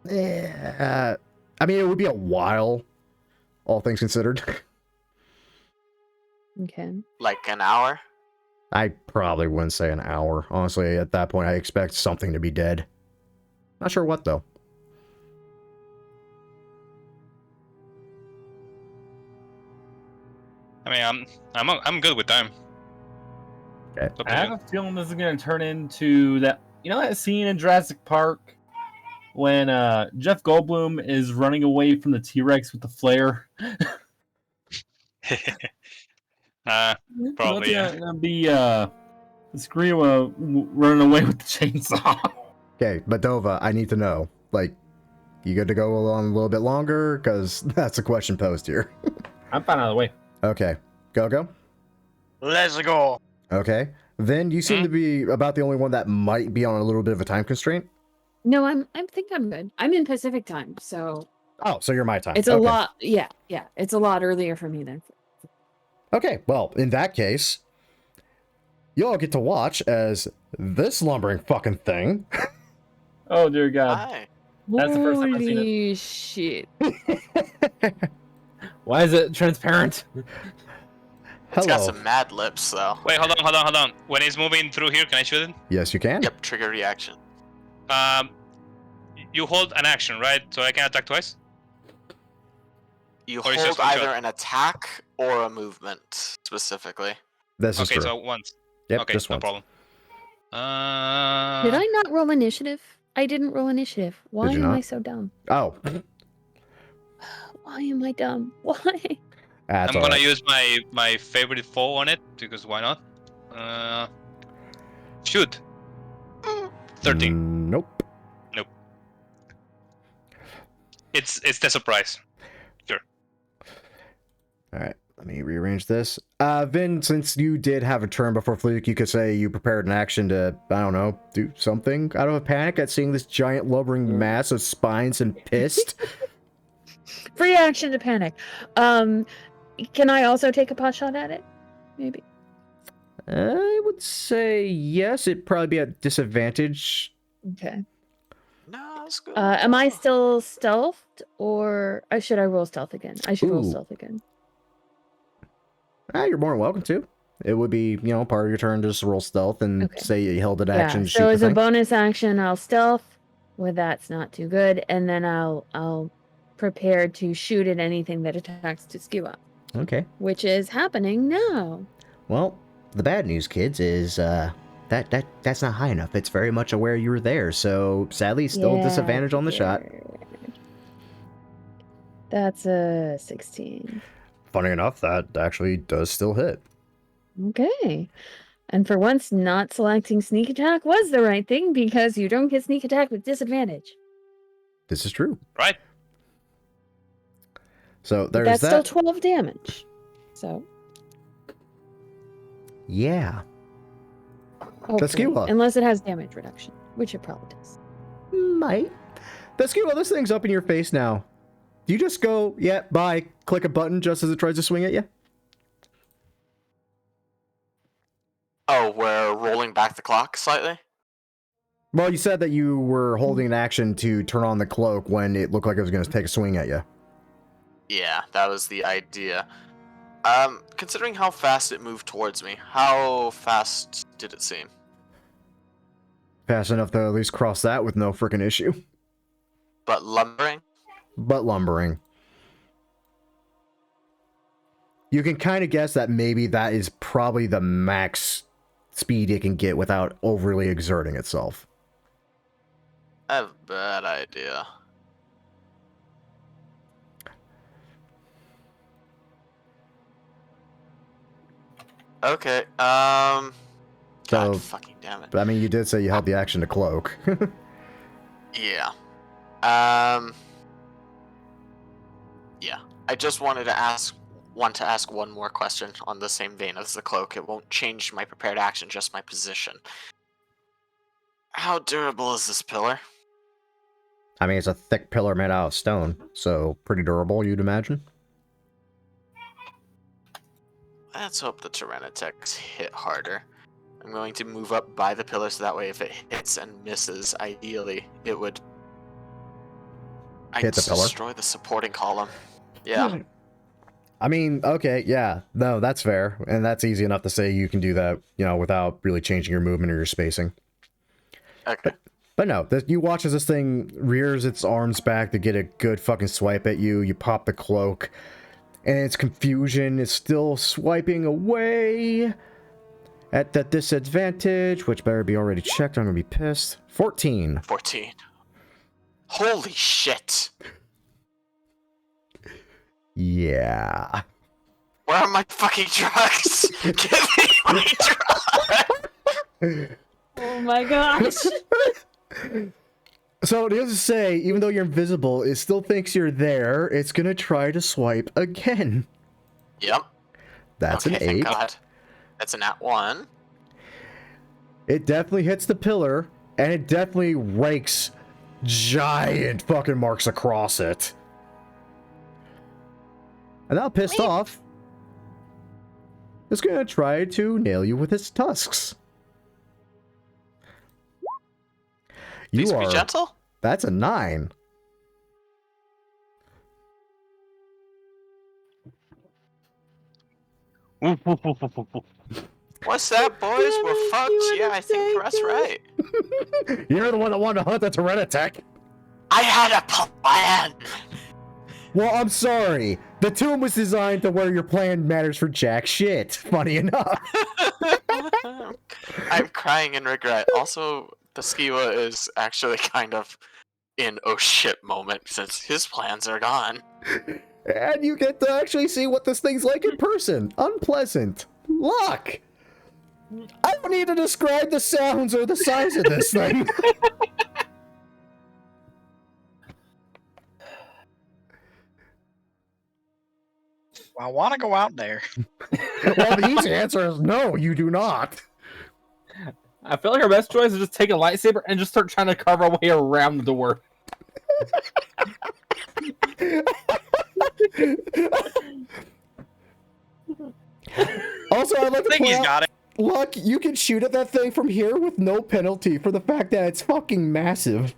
mean, it would be a while, all things considered.
Okay.
Like an hour?
I probably wouldn't say an hour. Honestly, at that point, I expect something to be dead. Not sure what, though.
I mean, I'm good with time.
Okay.
It's up to
I have
you.
a feeling this is going to turn into that. You know that scene in Jurassic Park when Jeff Goldblum is running away from the T-Rex with the flare?
Probably, yeah.
It's gonna be Skriwa running away with the chainsaw.
Okay, but Dova, I need to know. Like, you good to go on a little bit longer? Because that's a question posed here.
I'm fine out of the way.
Okay. Go.
Let's go.
Okay. Then you seem to be about the only one that might be on a little bit of a time constraint.
No, I think I'm good. I'm in Pacific time, so
Oh, so you're my time.
it's a
Okay.
lot. Yeah, it's a lot earlier for me then.
Okay, well, in that case, you all get to watch as this lumbering fucking thing
Oh dear God!
Hi.
That's the first time I've seen it.
Holy shit.
Why is it transparent?
It's got
Hello.
some mad lips, though.
Wait, hold on. When it's moving through here, can I shoot it?
Yes, you can.
Yep, trigger reaction.
You hold an action, right? So I can attack twice?
You
Or it's
hold
just one
either
shot?
an attack or a movement, specifically.
This is
Okay,
true.
so once.
Yep,
Okay,
just
no
once.
problem.
Did I not roll initiative? I didn't roll initiative. Why
you
am I
not?
so dumb?
Oh,
Why am I dumb? Why?
that's
I'm
all
gonna
right.
use my favorite foe on it, because why not? Shoot. 13.
Nope.
It's the surprise.
All right, let me rearrange this. Vin, since you did have a turn before Fluke, you could say you prepared an action to, I don't know, do something out of a panic at seeing this giant lumbering mass of spines and pissed.
Free action to panic. Can I also take a pot shot at it? Maybe.
I would say yes. It'd probably be at disadvantage.
Okay.
No, that's good.
Am I still stealthed, or should I roll stealth again? I should roll
Ooh.
stealth again.
You're more than welcome to. It would be, part of your turn to just roll stealth and
Okay.
say you held an action to shoot
So
the
as a
thing.
bonus action, I'll stealth. Well, that's not too good, and then I'll prepare to shoot at anything that attacks to skew up,
Okay.
which is happening now.
Well, the bad news, kids, is that's not high enough. It's very much aware you were there, so sadly, still disadvantage on the shot.
That's a 16.
Funny enough, that actually does still hit.
Okay. And for once, not selecting sneak attack was the right thing, because you don't get sneak attack with disadvantage.
This is true.
Right.
So
But
there's
that's
that.
still 12 damage. So,
Yeah.
hopefully,
skew up.
unless it has damage reduction, which it probably does.
Might. The skew, this thing's up in your face now. Do you just go, yeah, bye, click a button just as it tries to swing at you?
Oh, we're rolling back the clock slightly?
Well, you said that you were holding an action to turn on the cloak when it looked like it was going to take a swing at you.
Yeah, that was the idea. Considering how fast it moved towards me, how fast did it seem?
Fast enough to at least cross that with no freaking issue.
But lumbering?
But lumbering. You can kind of guess that maybe that is probably the max speed it can get without overly exerting itself.
I have a bad idea. Okay, God
So,
fucking damn it.
I mean, you did say you held the action to cloak.
Yeah. Yeah. I just wanted to ask one more question on the same vein as the cloak. It won't change my prepared action, just my position. How durable is this pillar?
I mean, it's a thick pillar made out of stone, so pretty durable, you'd imagine.
Let's hope the Tyranitex hit harder. I'm going to move up by the pillar so that way if it hits and misses, ideally, it would...
Hit the pillar?
Destroy the supporting column. Yeah.
I mean, okay, yeah, no, that's fair, and that's easy enough to say you can do that, without really changing your movement or your spacing.
Okay.
But no, you watch as this thing rears its arms back to get a good fucking swipe at you. You pop the cloak, and its confusion is still swiping away at that disadvantage, which better be already checked. I'm gonna be pissed. 14.
14. Holy shit!
Yeah.
Where are my fucking drugs? Give me my drugs!
Oh my gosh.
So, needless to say, even though you're invisible, it still thinks you're there. It's gonna try to swipe again.
Yep.
That's
Okay,
an
thank
8.
God. That's a nat 1.
It definitely hits the pillar, and it definitely rakes giant fucking marks across it. And now, pissed off, it's gonna try to nail you with its tusks.
Please be gentle?
That's a 9.
What's that, boys? We're fucked. Yeah, I think that's right.
You're the one that wanted to hunt the Tyrannotek.
I had a plan.
Well, I'm sorry. The tomb was designed to where your plan matters for jack shit. Funny enough.
I'm crying in regret. Also, the Skiwa is actually kind of in oh shit moment since his plans are gone.
And you get to actually see what this thing's like in person. Unpleasant. Luck. I don't need to describe the sounds or the size of this thing.
I want to go out there.
Well, the easy answer is no, you do not.
I feel like our best choice is just take a lightsaber and just start trying to carve our way around the door.
Also, I'd like to
I think
point
he's
out,
got it.
Luck, you can shoot at that thing from here with no penalty for the fact that it's fucking massive.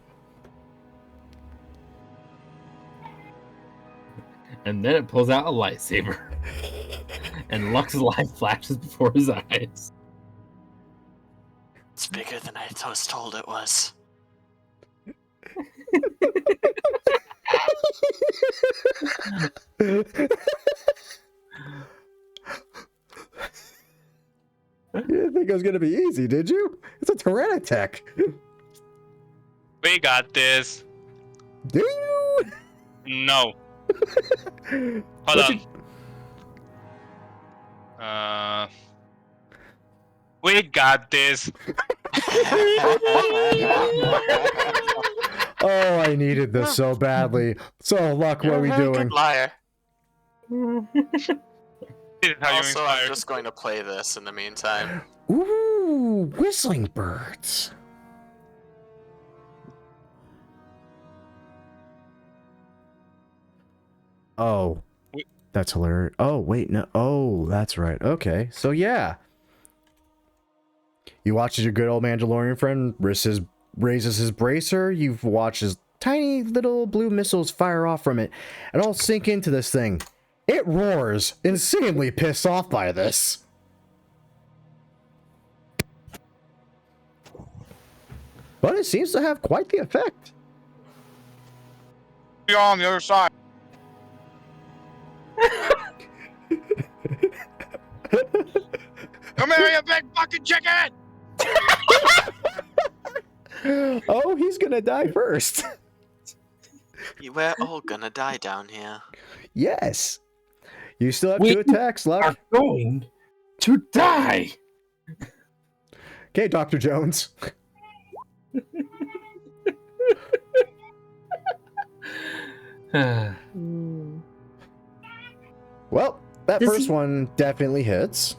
And then it pulls out a lightsaber. And Luck's life flashes before his eyes.
It's bigger than I was told it was.
You didn't think it was gonna be easy, did you? It's a Tyrannotek.
We got this.
Do you?
No. Hold
What's
on. We got this.
Oh, I needed this so badly. So, Luck, what are we
You're a very
doing?
good liar.
This is how you
Also, I'm
inspire.
just going to play this in the meantime.
Ooh, whistling birds. Oh, that's hilarious. Oh, wait, no. Oh, that's right. Okay, so yeah. You watch as your good old Mandalorian friend raises his bracer. You've watched as tiny little blue missiles fire off from it and all sink into this thing. It roars, insanely pissed off by this. But it seems to have quite the effect.
You're on the other side. Come here, you big fucking chicken!
Oh, he's gonna die first.
We're all gonna die down here.
Yes. You still have
We
2 attacks
Are
left.
going to die.
Okay, Dr. Jones.
Mm.
Well, that
Does
first
he-
one definitely hits.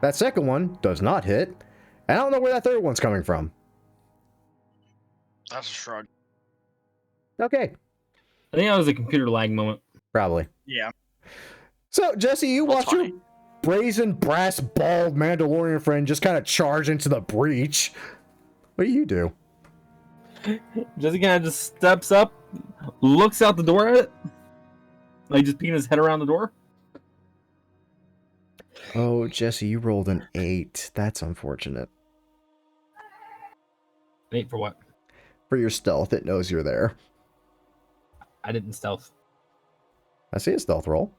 That second one does not hit. And I don't know where that third one's coming from.
That's a shrug.
Okay,
I think that was a computer lag moment.
probably.
Yeah.
So, Jesse, you
Well,
watch your
20.
brazen, brass, bald Mandalorian friend just kind of charge into the breach. What do you do?
Jesse kind of just steps up, looks out the door at it, like just peeking his head around the door.
Oh, Jesse, you rolled an 8. That's unfortunate.
8 for what?
For your stealth, it knows you're there.
I didn't stealth.
I see a stealth roll.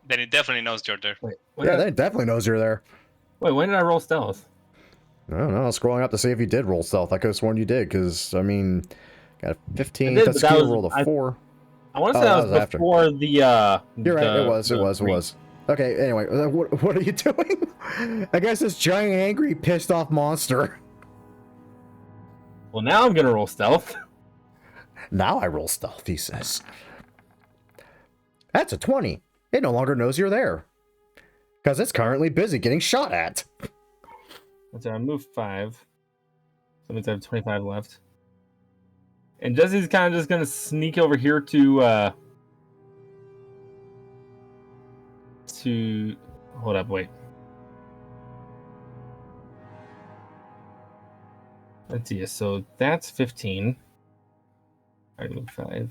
Then it definitely knows you're there.
Wait,
Yeah, that definitely knows you're there.
when did I roll stealth?
I don't know. Scrolling up to see if you did roll stealth. I could have sworn you did, because, I mean, got a 15.
I did,
That
but that
skill
was-
rolled a 4.
I want to
Oh,
say
that
that
was
was
after.
before the.
You're right. It was. Okay, anyway, what are you doing? I guess this giant, angry, pissed off monster.
Well, now I'm gonna roll stealth.
Now I roll stealth, he says. That's a 20. It no longer knows you're there. Because it's currently busy getting shot at.
So I moved 5. That means I have 25 left. And Jesse's kind of just gonna sneak over here to hold up, wait. Let's see. So that's 15. Alright, 5.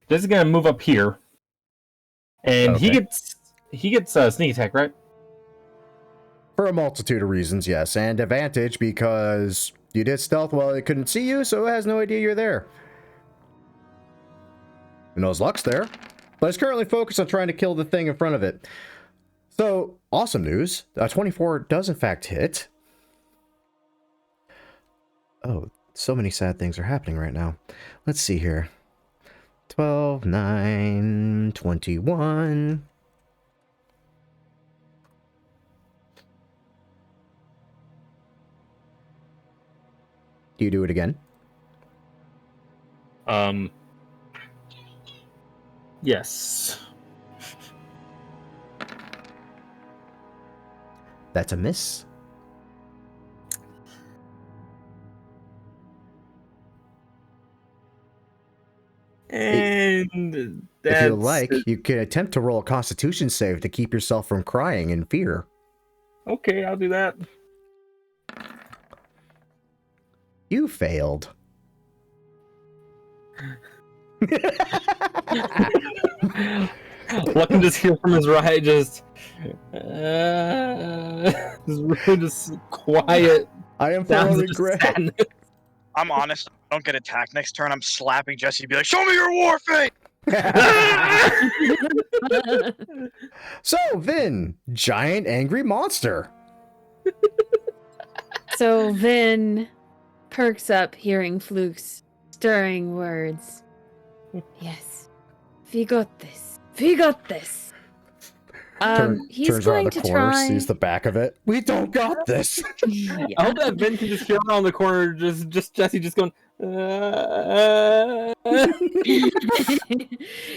This is gonna move up here, and
Okay.
he gets sneak attack, right?
For a multitude of reasons, yes. And advantage because you did stealth while it couldn't see you, so it has no idea you're there. You know, his luck's there, but it's currently focused on trying to kill the thing in front of it. So, awesome news. 24 does in fact hit. Oh, so many sad things are happening right now. Let's see here. 12, 9, 21. Do you do it again?
Yes.
That's a miss.
And
If you like, you can attempt to roll a Constitution save to keep yourself from crying in fear.
Okay, I'll do that.
You failed.
Luck can just hear from his right, just really just quiet.
I am full of
Sounds of just
regret.
sadness.
I'm honest. I don't get attacked next turn. I'm slapping Jesse to be like, show me your war face!
So, Vin, giant angry monster.
So Vin perks up hearing Fluke's stirring words. Yes, we got this. We got this. He's
Turns around
going
the
to
corner,
try.
sees the back of it. We don't got this.
Yeah.
I hope that Ben can just hear around the corner, just Jesse just going.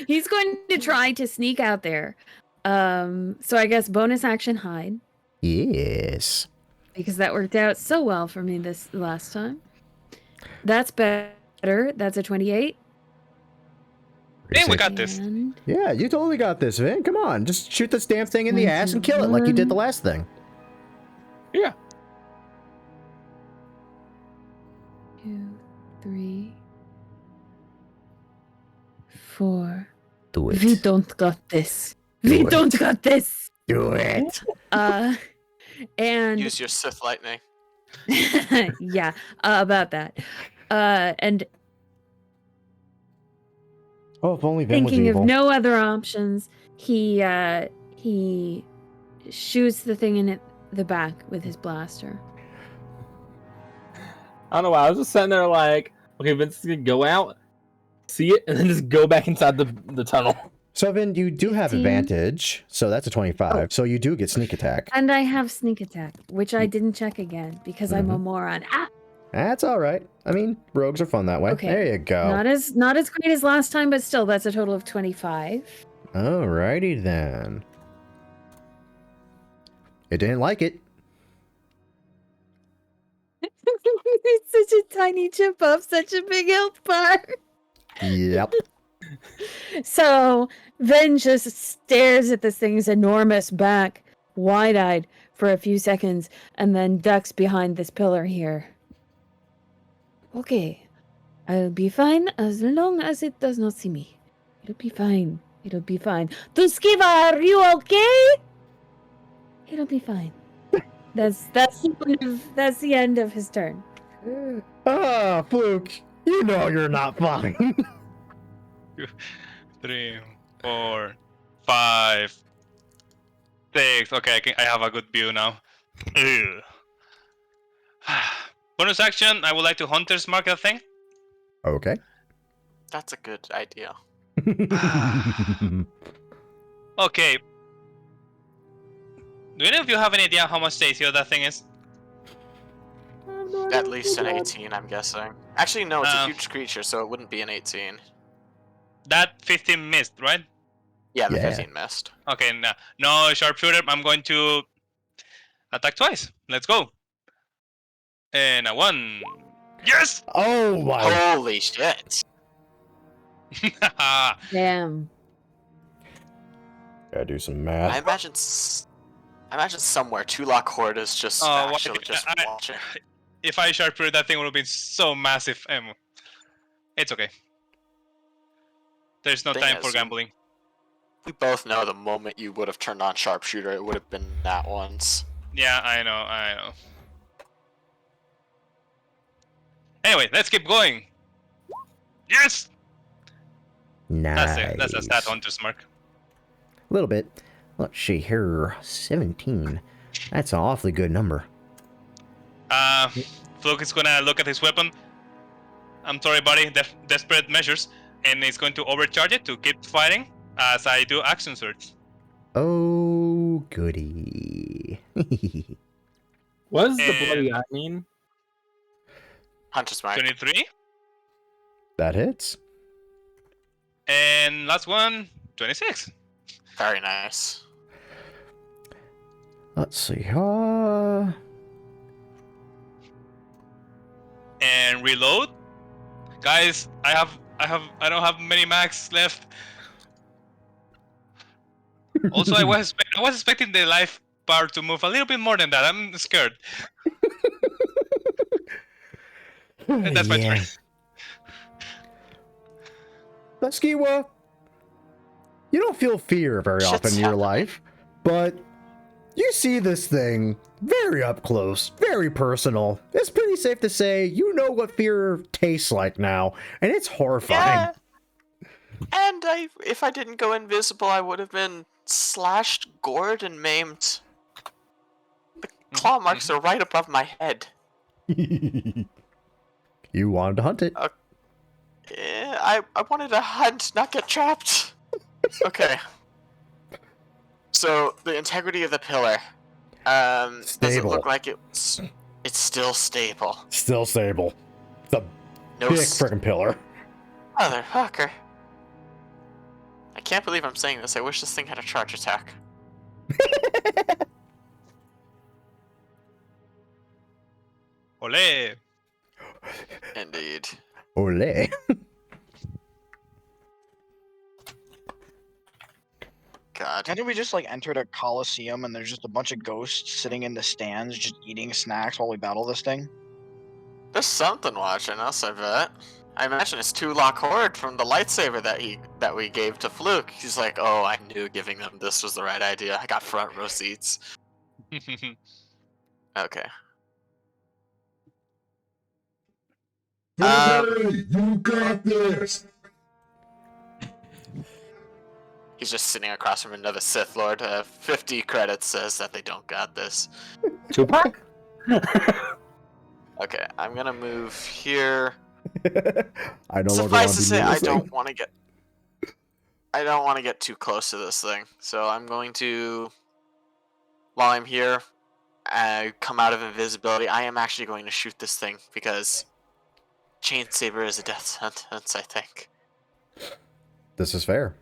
He's going to try to sneak out there. So I guess bonus action hide,
Yes.
because that worked out so well for me this last time. That's better. That's a 28.
Hey, we got this.
And
Yeah, you totally got this, Vin. Come on, just shoot this damn thing in the ass and kill it like you did the last thing.
Yeah.
2, 3, 4.
Do
We
it.
don't got this.
Do
We
it.
don't got this.
Do it.
And
Use your Sith lightning.
yeah, about that. And
Oh, if only Vin was
thinking
evil.
of no other options, he shoots the thing in the back with his blaster.
I don't know why. I was just sitting there like, okay, Vince is gonna go out, see it, and then just go back inside the tunnel.
So, Vin, you do have
15.
advantage, so that's a 25. So you do get sneak attack.
And I have sneak attack, which I didn't check again because I'm a moron. Ah,
That's all right. I mean, rogues are fun that way.
Okay.
There you go.
not as great as last time, but still, that's a total of 25.
Alrighty then. It didn't like it.
It's such a tiny chip off such a big health bar.
Yep.
So Ven just stares at this thing's enormous back, wide-eyed, for a few seconds, and then ducks behind this pillar here. Okay, I'll be fine as long as it does not see me. It'll be fine. It'll be fine. Tuskiva, are you okay? It'll be fine. That's the end of his turn.
Ah, Fluke, you know you're not fine.
3, 4, 5, 6. Okay, I have a good view now. Ugh. Bonus action, I would like to Hunter's Mark that thing.
Okay.
That's a good idea.
Okay. Do any of you have any idea how much the AC of that thing is?
At least an 18, I'm guessing. Actually, no, it's a
Um,
huge creature, so it wouldn't be an 18.
That 15 missed, right?
Yeah, the
Yeah.
15 missed.
Okay, no sharpshooter. I'm going to attack twice. Let's go. And a 1. Yes!
Oh my.
Holy shit!
Damn.
Gotta do some
I
math.
imagine somewhere Tulak Horde is just
Oh,
actually
wait,
just
I-
watching.
If I sharpshooter, that thing would have been so massive. It's okay. There's no
Thing
time
is,
for gambling.
We both know the moment you would have turned on sharpshooter, it would have been that once.
Yeah, I know. Anyway, let's keep going. Yes!
Nice.
That's a stat hunter's mark.
A little bit. Let's see here. 17. That's an awfully good number.
Fluke is gonna look at his weapon. I'm sorry, buddy. Desperate measures. And he's going to overcharge it to keep fighting as I do action search.
Oh, goody.
What does the
And-
bloody eye mean?
Hunter's mark.
23.
That hits.
And last one, 26.
Very nice.
Let's see.
And reload. Guys, I don't have many max left. Also, I was expecting the life bar to move a little bit more than that. I'm scared. And that's my turn.
Baskiwa, you don't feel fear very
Shit's
often in your
happening.
life, but you see this thing very up close, very personal. It's pretty safe to say you know what fear tastes like now, and it's horrifying.
Yeah. And if I didn't go invisible, I would have been slashed, gored, and maimed. The claw marks are right above my head.
You wanted to hunt it.
Yeah, I wanted to hunt, not get trapped. Okay. So the integrity of the pillar. Does it
Stable.
look like it's still stable?
Still stable. It's a
No
big frickin' pillar.
motherfucker. I can't believe I'm saying this. I wish this thing had a charge attack.
Ole.
Indeed.
Ole.
God.
Can't we just like entered a coliseum and there's just a bunch of ghosts sitting in the stands just eating snacks while we battle this thing?
There's something watching us, I bet. I imagine it's Tulok Horde from the lightsaber that we gave to Fluke. He's like, oh, I knew giving them this was the right idea. I got front row seats. Okay.
You got this.
He's just sitting across from another Sith Lord. 50 credits says that they don't got this.
Tupac?
Okay, I'm gonna move here.
I no longer want
Suffice
to
to
be
say,
near
I
this thing.
don't want to get too close to this thing. So I'm going to, while I'm here, come out of invisibility. I am actually going to shoot this thing because chain saber is a death sentence, I think.
This is fair.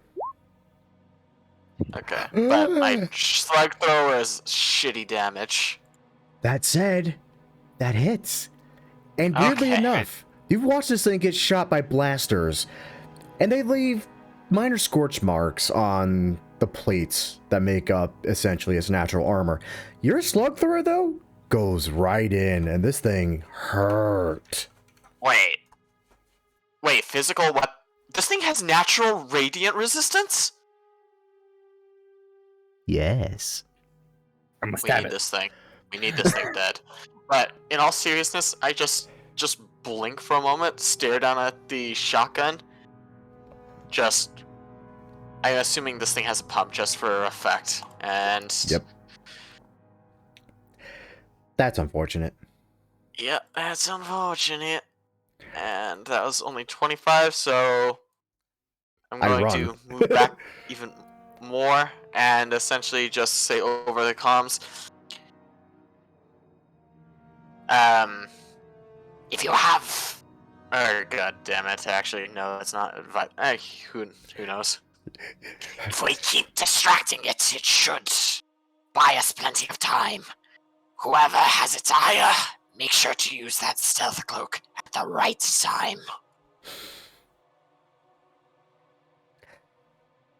Okay, but my slug thrower is shitty damage.
That said, that hits. And weirdly
Okay.
enough, you've watched this thing get shot by blasters, and they leave minor scorch marks on the plates that make up essentially its natural armor. Your slug thrower, though, goes right in, and this thing hurt.
Wait, physical what? This thing has natural radiant resistance?
Yes.
I'm gonna
We
stab
need
it.
this thing. We need this thing dead. But in all seriousness, I just blink for a moment, stare down at the shotgun. I'm assuming this thing has a pump just for effect. And
Yep. That's unfortunate.
yeah, that's unfortunate. And that was only 25, so I'm
I
going
run.
to move back even more and essentially just say over the comms.
If you have,
God damn it! Actually, no, it's not. Who knows?
if we keep distracting it, it should buy us plenty of time. Whoever has its ire, make sure to use that stealth cloak at the right time.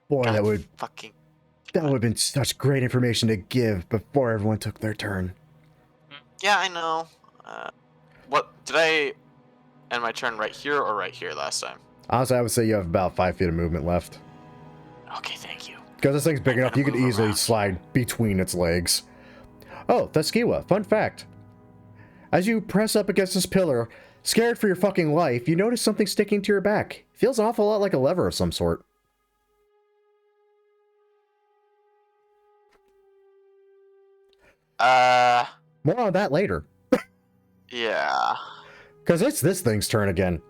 Boy,
God
that would
fucking.
have been such great information to give before everyone took their turn.
Yeah, I know. what did I end my turn right here or right here last time?
Honestly, I would say you have about 5 feet of movement left.
Okay, thank you.
Because this thing's big
I'm
enough, you
gonna
could
move
easily
around.
slide between its legs. Oh, Theskewa, fun fact. As you press up against this pillar, scared for your fucking life, you notice something sticking to your back. Feels an awful lot like a lever of some sort. More on that later.
Yeah.
Because it's this thing's turn again.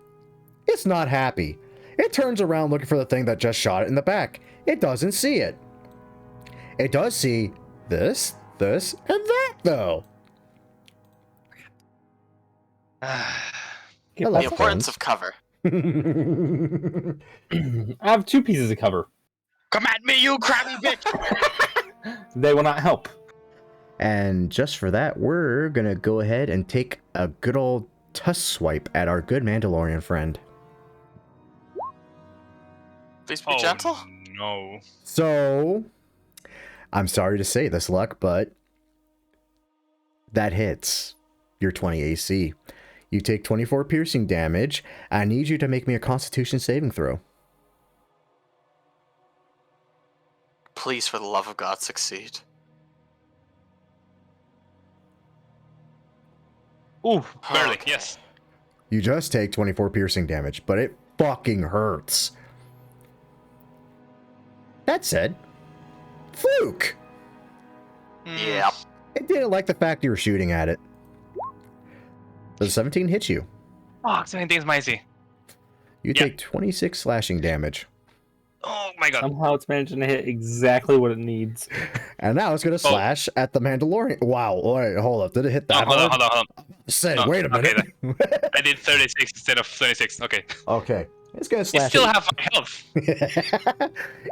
It's not happy. It turns around looking for the thing that just shot it in the back. It doesn't see it. It does see this, and that, though.
The importance of cover.
I have 2 pieces of cover.
Come at me, you crabby bitch!
They will not help.
And just for that, we're gonna go ahead and take a good old tusk swipe at our good Mandalorian friend.
Please be gentle.
No.
So, I'm sorry to say this, Luck, but that hits your 20 AC. You take 24 piercing damage. I need you to make me a Constitution saving throw.
Please, for the love of God, succeed.
Ooh, barely.
Okay.
Yes.
You just take 24 piercing damage, but it fucking hurts. That said, Fluke!
Yeah.
It didn't like the fact you were shooting at it. Does 17 hit you?
Oh, 17 is my AC.
You take 26 slashing damage.
Oh my god.
Somehow it's managing to hit exactly what it needs.
And now it's going to slash at the Mandalorian. Wow, wait, hold up. Did it hit that
hold
hard?
on.
Say,
No,
wait a minute.
okay, I did 36 instead of 26. Okay.
Okay. It's going to
You
slash
still
at...
have health.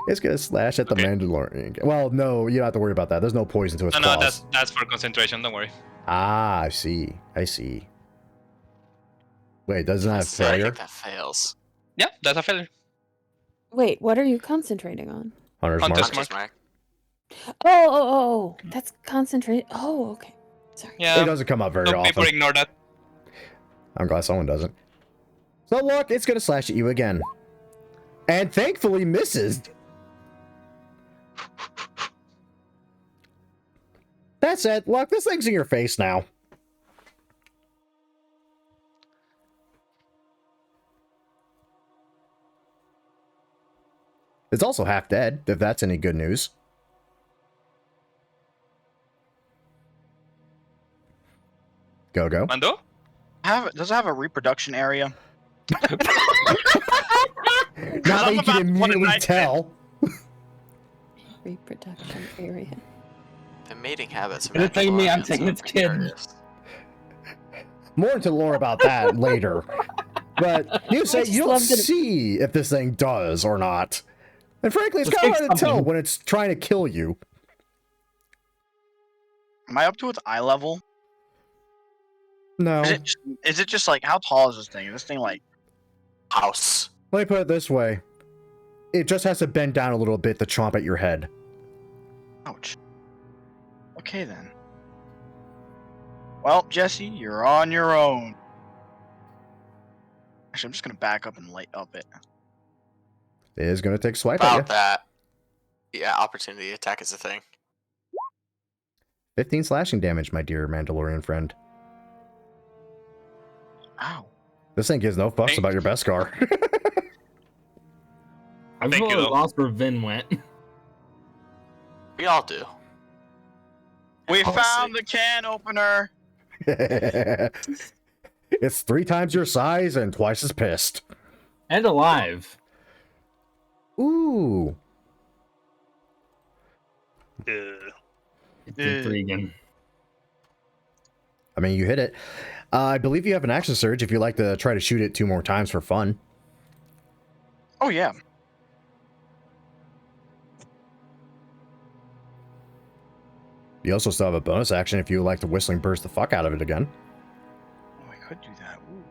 It's going to slash at the
Okay.
Mandalorian. Well, no, you don't have to worry about that. There's no poison to its claws.
No, that's for concentration. Don't worry.
Ah, I see. Wait, doesn't that have
I
failure?
think that fails.
Yeah, that's a failure.
Wait, what are you concentrating on?
Hunter's
Hunter's
mark.
Hunter's mark.
Oh, that's concentrate. Oh, okay. Sorry.
Yeah.
It doesn't come up very
Some people
often.
ignore that.
I'm glad someone doesn't. So look, it's gonna slash at you again. And thankfully misses. That said, look, this thing's in your face now. It's also half dead, if that's any good news. Go.
Mando?
Does it have a reproduction area?
Now that you can immediately tell.
Reproduction area.
The mating habits of
You're taking me, I'm
Mandalorians
taking
are
its kid.
curious.
More into lore about that later. But you say
just
you don't
loved it.
see if this thing does or not. And frankly, it's
Let's
kind of
take
hard to tell
something.
when it's trying to kill you.
Am I up to its eye level?
No.
Is it just like, how tall is this thing? Is this thing like...
House.
Let me put it this way. It just has to bend down a little bit to chomp at your head.
Ouch. Okay then. Well, Jesse, you're on your own. Actually, I'm just gonna back up and light up it.
It is going to take a swipe at you.
About that. Yeah, opportunity attack is a thing.
15 slashing damage, my dear Mandalorian friend.
Ow.
This thing gives no fucks
Thank-
about your Beskar.
I
Thank
was
you, though.
lost where Vin went.
We all do.
We
Honestly.
found the can opener!
It's 3 times your size and twice as pissed.
And alive.
Ooh.
It's intriguing.
I mean, you hit it. I believe you have an action surge if you like to try to shoot it 2 more times for fun.
Oh yeah.
You also still have a bonus action if you would like to whistling burst the fuck out of it again.
Oh, I could do that. Ooh.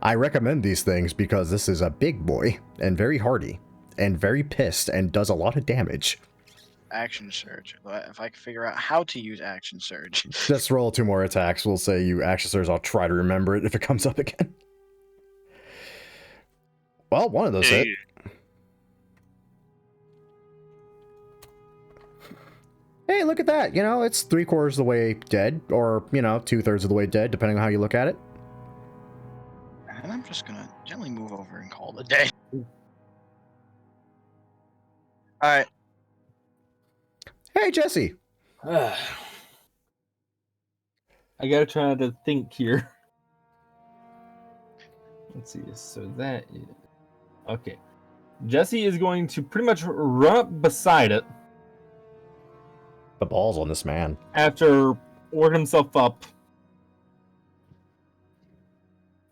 I recommend these things because this is a big boy and very hardy and very pissed and does a lot of damage.
action surge. If I can figure out how to use action surge.
Just roll 2 more attacks. We'll say you action surge. I'll try to remember it if it comes up again. Well, one of those hit. Hey, look at that. You know, it's 3/4 of the way dead, or, 2/3 of the way dead, depending on how you look at it.
And I'm just gonna gently move over and call it a day. Alright.
Hey, Jesse.
I gotta try to think here. Let's see. So that is... Okay. Jesse is going to pretty much run up beside it.
The balls on this man.
After working himself up.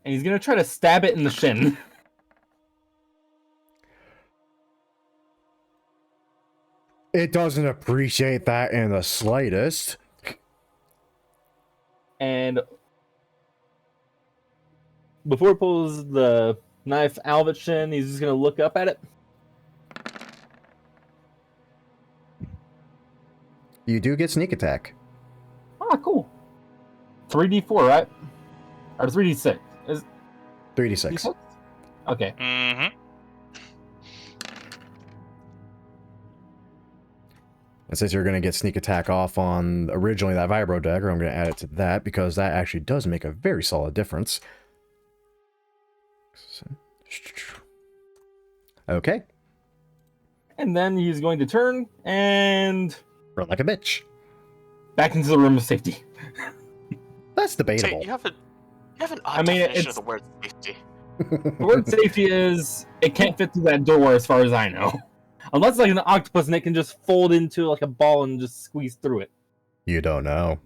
And he's going to try to stab it in the shin.
It doesn't appreciate that in the slightest.
And before he pulls the knife out of its shin, he's just going to look up at it.
You do get sneak attack.
Ah, cool. 3d4, right? Or 3d6?
3d6.
Okay.
Mm-hmm.
And since you're going to get sneak attack off on originally that vibro dagger, I'm going to add it to that because that actually does make a very solid difference. Okay.
And then he's going to turn and
run like a bitch.
Back into the room of safety.
That's debatable.
You have an odd definition of the word safety.
The word safety is it can't fit through that door as far as I know. Unless like an octopus and it can just fold into like a ball and just squeeze through it.
You don't know.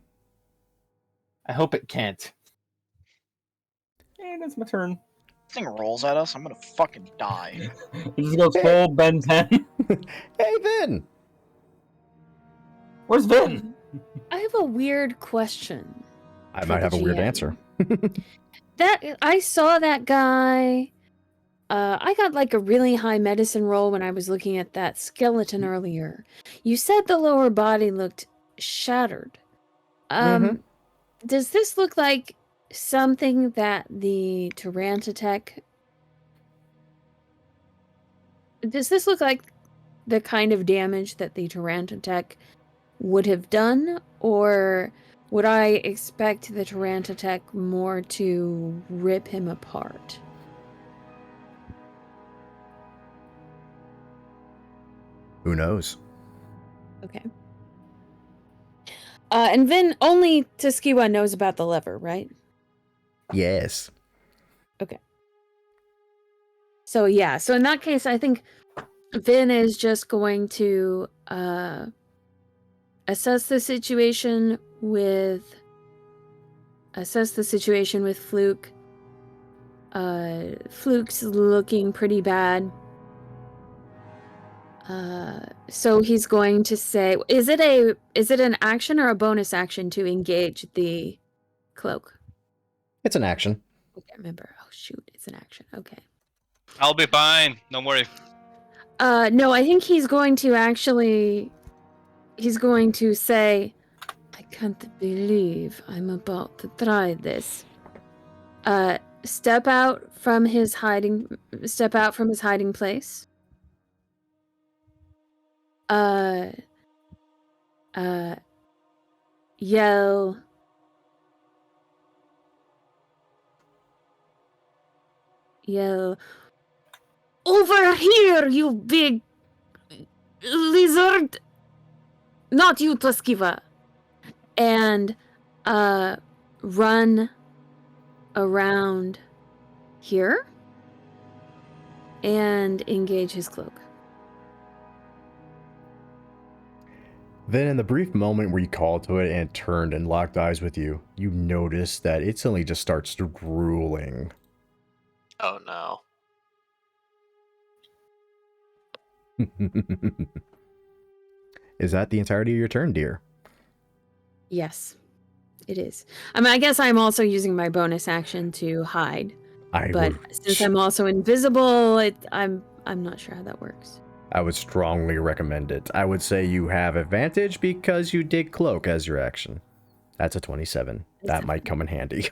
I hope it can't. And it's my turn.
This thing rolls at us, I'm gonna fucking die.
It just goes full Ben 10.
Hey, Vin!
Where's Vin?
I have a weird question.
I might have a weird answer.
I saw that guy. I got like a really high medicine roll when I was looking at that skeleton earlier. You said the lower body looked shattered. Does this look like something that the Tarantatech... Does this look like the kind of damage that the Tarantatech would have done? Or would I expect the Tarantatech more to rip him apart?
Who knows?
Okay. And Vin, only Teskiwa knows about the lever, right?
Yes.
Okay. So yeah, so in that case, I think Vin is just going to assess the situation with Fluke. Fluke's looking pretty bad. So he's going to say, is it an action or a bonus action to engage the cloak?
It's an action.
I can't remember. Oh shoot, it's an action. Okay.
I'll be fine. Don't worry.
No, I think he's going to say, I can't believe I'm about to try this. Step out from his hiding place. Yell, over here, you big lizard! Not you, Tuskiva! And, run around here and engage his cloak.
Then in the brief moment where you called to it and it turned and locked eyes with you, you notice that it suddenly just starts drooling.
Oh no.
Is that the entirety of your turn, dear?
Yes, it is. I mean, I guess I'm also using my bonus action to hide. But since I'm also invisible, I'm not sure how that works.
I would strongly recommend it. I would say you have advantage because you did cloak as your action. That's a 27. That might come in handy.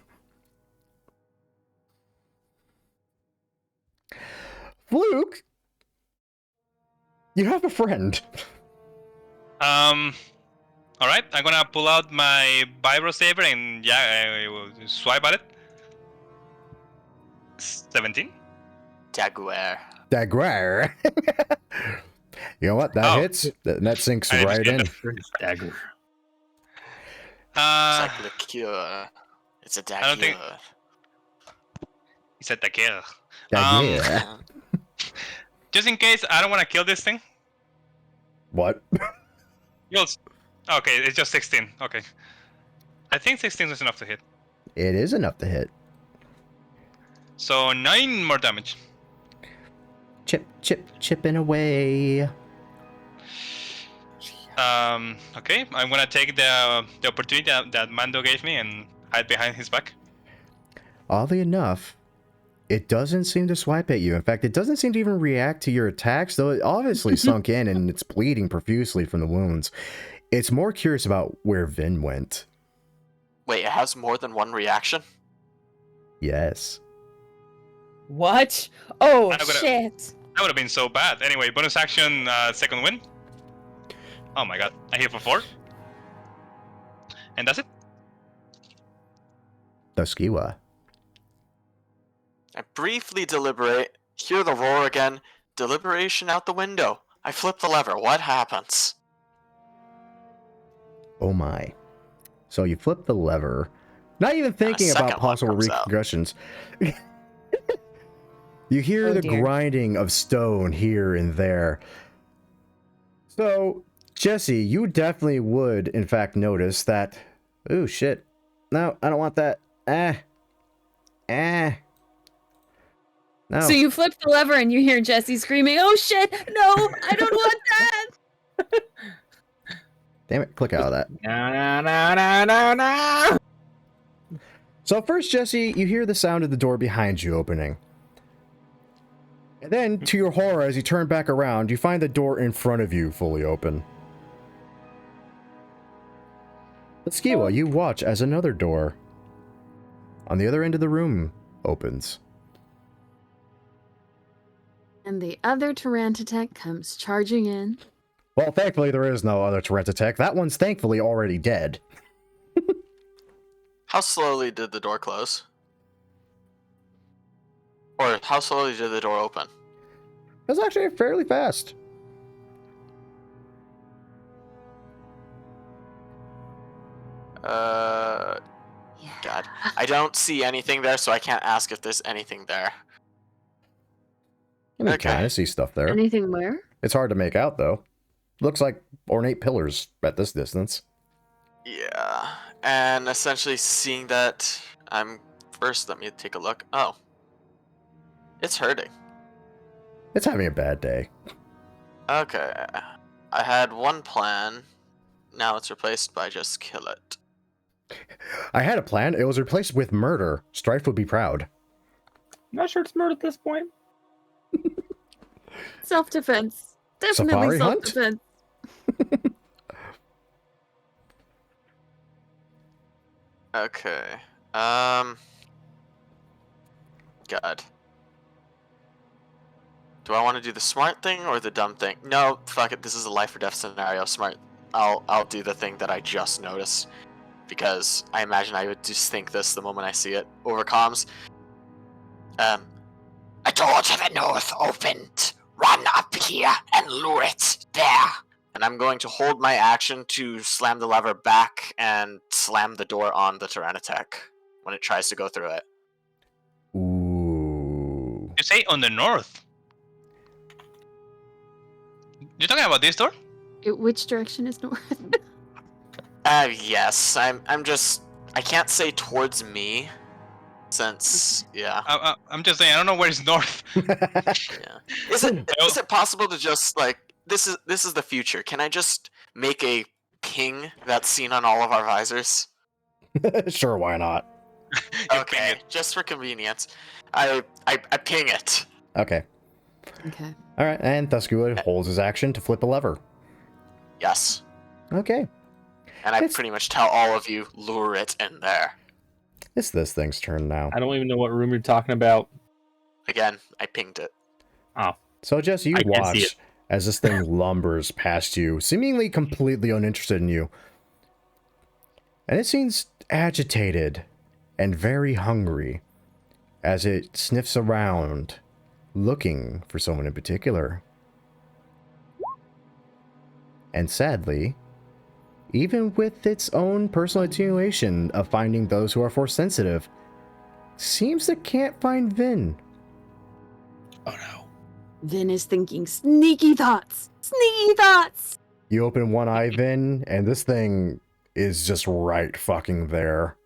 Fluke, you have a friend.
All right, I'm gonna pull out my vibro saber and I will swipe at it. 17.
Jaguar.
Dagrar. You know what? That hits. That sinks
I
right in.
Dagger.
It's like liqueur. It's a
I don't think-
dagger.
He said dagger.
Dagger.
Just in case I don't want to kill this thing.
What?
Okay, it's just 16. Okay. I think 16 is enough to hit.
It is enough to hit.
So 9 more damage.
Chipping away.
Okay, I'm gonna take the opportunity that Mando gave me and hide behind his back.
Oddly enough, it doesn't seem to swipe at you. In fact, it doesn't seem to even react to your attacks, though it obviously sunk in and it's bleeding profusely from the wounds. It's more curious about where Vin went.
Wait, it has more than one reaction?
Yes.
What? Oh,
I'm gonna-
shit.
That would have been so bad. Anyway, bonus action, second win. Oh my god, I hit for 4. And that's it.
Duskiwa.
I briefly deliberate, hear the roar again, deliberation out the window. I flip the lever, what happens?
Oh my. So you flip the lever, not even thinking
second
about
one
possible
comes out.
repercussions. You hear
Oh,
the
dear.
grinding of stone here and there. So, Jesse, you definitely would, in fact, notice that... Ooh, shit. No, I don't want that. No.
So you flip the lever and you hear Jesse screaming, "Oh shit! No, I don't want that!"
Damn it, click out of that.
No.
So first, Jesse, you hear the sound of the door behind you opening. And then, to your horror, as you turn back around, you find the door in front of you fully open. But Skiwa, you watch as another door on the other end of the room opens.
And the other Tyrantotech comes charging in.
Well, thankfully there is no other Tyrantotech. That one's thankfully already dead.
How slowly did the door close? Or how slowly did the door open?
That's actually fairly fast.
God. I don't see anything there, so I can't ask if there's anything there.
You can
Okay.
kind of see stuff there.
Anything where?
It's hard to make out, though. Looks like ornate pillars at this distance.
Yeah. And essentially seeing that, first, let me take a look. Oh. It's hurting.
It's having a bad day.
Okay. I had one plan. Now it's replaced by just kill it.
I had a plan. It was replaced with murder. Strife would be proud.
I'm not sure it's murder at this point.
Self-defense.
Safari
Definitely
hunt?
self-defense.
Okay. God. Do I want to do the smart thing or the dumb thing? No, fuck it. This is a life or death scenario. Smart. I'll do the thing that I just noticed, because I imagine I would just think this the moment I see it over comms.
A door to the north opened. Run up here and lure it there.
And I'm going to hold my action to slam the lever back and slam the door on the Tyrannotech when it tries to go through it.
Ooh.
You say on the north. You're talking about this door?
Which direction is north?
Yes. I can't say towards me, since, yeah.
I'm just saying, I don't know where is north.
Yeah. Is it possible to just, like, this is the future. Can I just make a ping that's seen on all of our visors?
Sure, why not?
Okay, just for convenience. I ping it.
Okay.
Okay.
All right, and Thuskywood holds his action to flip a lever.
Yes.
Okay,
And I
It's-
pretty much tell all of you, lure it in there.
it's this thing's turn now.
I don't even know what room you're talking about.
Again, I pinged it.
Oh,
So Jesse, you
I can't see
watch as this thing lumbers past you, seemingly completely uninterested in you. And it seems agitated and very hungry as it sniffs around, looking for someone in particular. And sadly, even with its own personal attenuation of finding those who are force sensitive, seems it can't find Vin.
Oh no.
Vin is thinking sneaky thoughts. Sneaky thoughts.
You open one eye, Vin, and this thing is just right fucking there.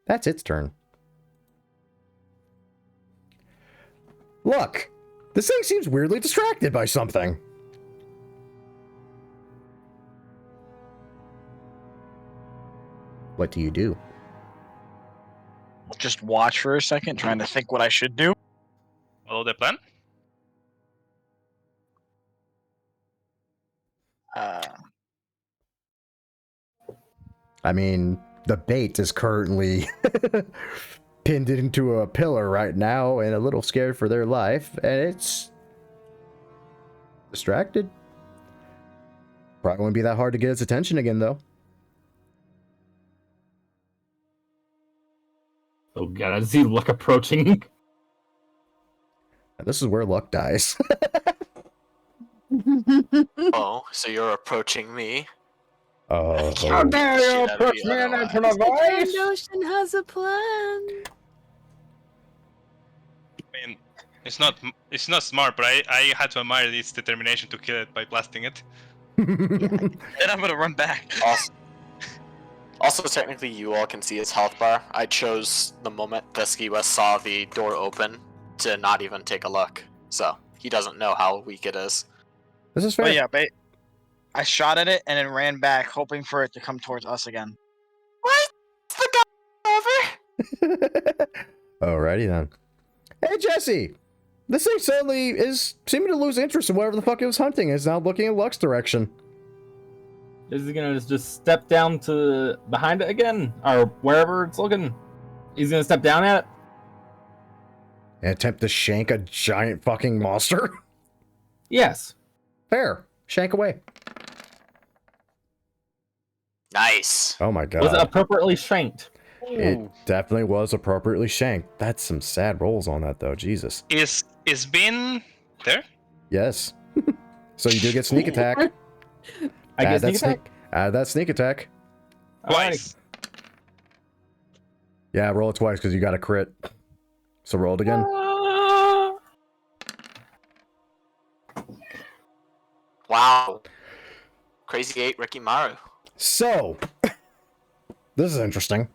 That's its turn. Look! This thing seems weirdly distracted by something. What do you do?
Just watch for a second, trying to think what I should do.
Follow the plan.
I mean, the bait is currently pinned into a pillar right now and a little scared for their life, and it's distracted. Probably won't be that hard to get its attention again, though.
oh god, I see luck approaching.
This is where luck dies.
Oh, so you're approaching me?
Oh.
How dare
Shit
you
out of
approach
you
me and
otherwise.
enter my voice?
Trandoshan has a plan.
I mean, it's not smart, but I had to admire its determination to kill it by blasting it.
Then I'm gonna run back.
Also, technically, you all can see its health bar. I chose the moment Dusky West saw the door open to not even take a look. So, he doesn't know how weak it is.
This is fair.
But yeah, I shot at it and then ran back, hoping for it to come towards us again.
What? The guy over?
Alrighty then. Hey Jesse! This thing suddenly is seeming to lose interest in whatever the fuck it was hunting. It's now looking in Luck's direction.
Is he gonna just step down to behind it again? Or wherever it's looking? He's gonna step down at it?
And attempt to shank a giant fucking monster?
Yes.
Fair. Shank away.
Nice.
Oh my god.
Was it appropriately shanked?
It definitely was appropriately shanked. That's some sad rolls on that though, Jesus.
Is Bin there?
Yes. So you do get sneak attack.
I
Add
guess
that
sneak attack.
Add that sneak attack.
Twice.
Yeah, roll it twice because you got a crit. So roll it again.
Wow. Crazy 8 Ricky Maru.
So, this is interesting.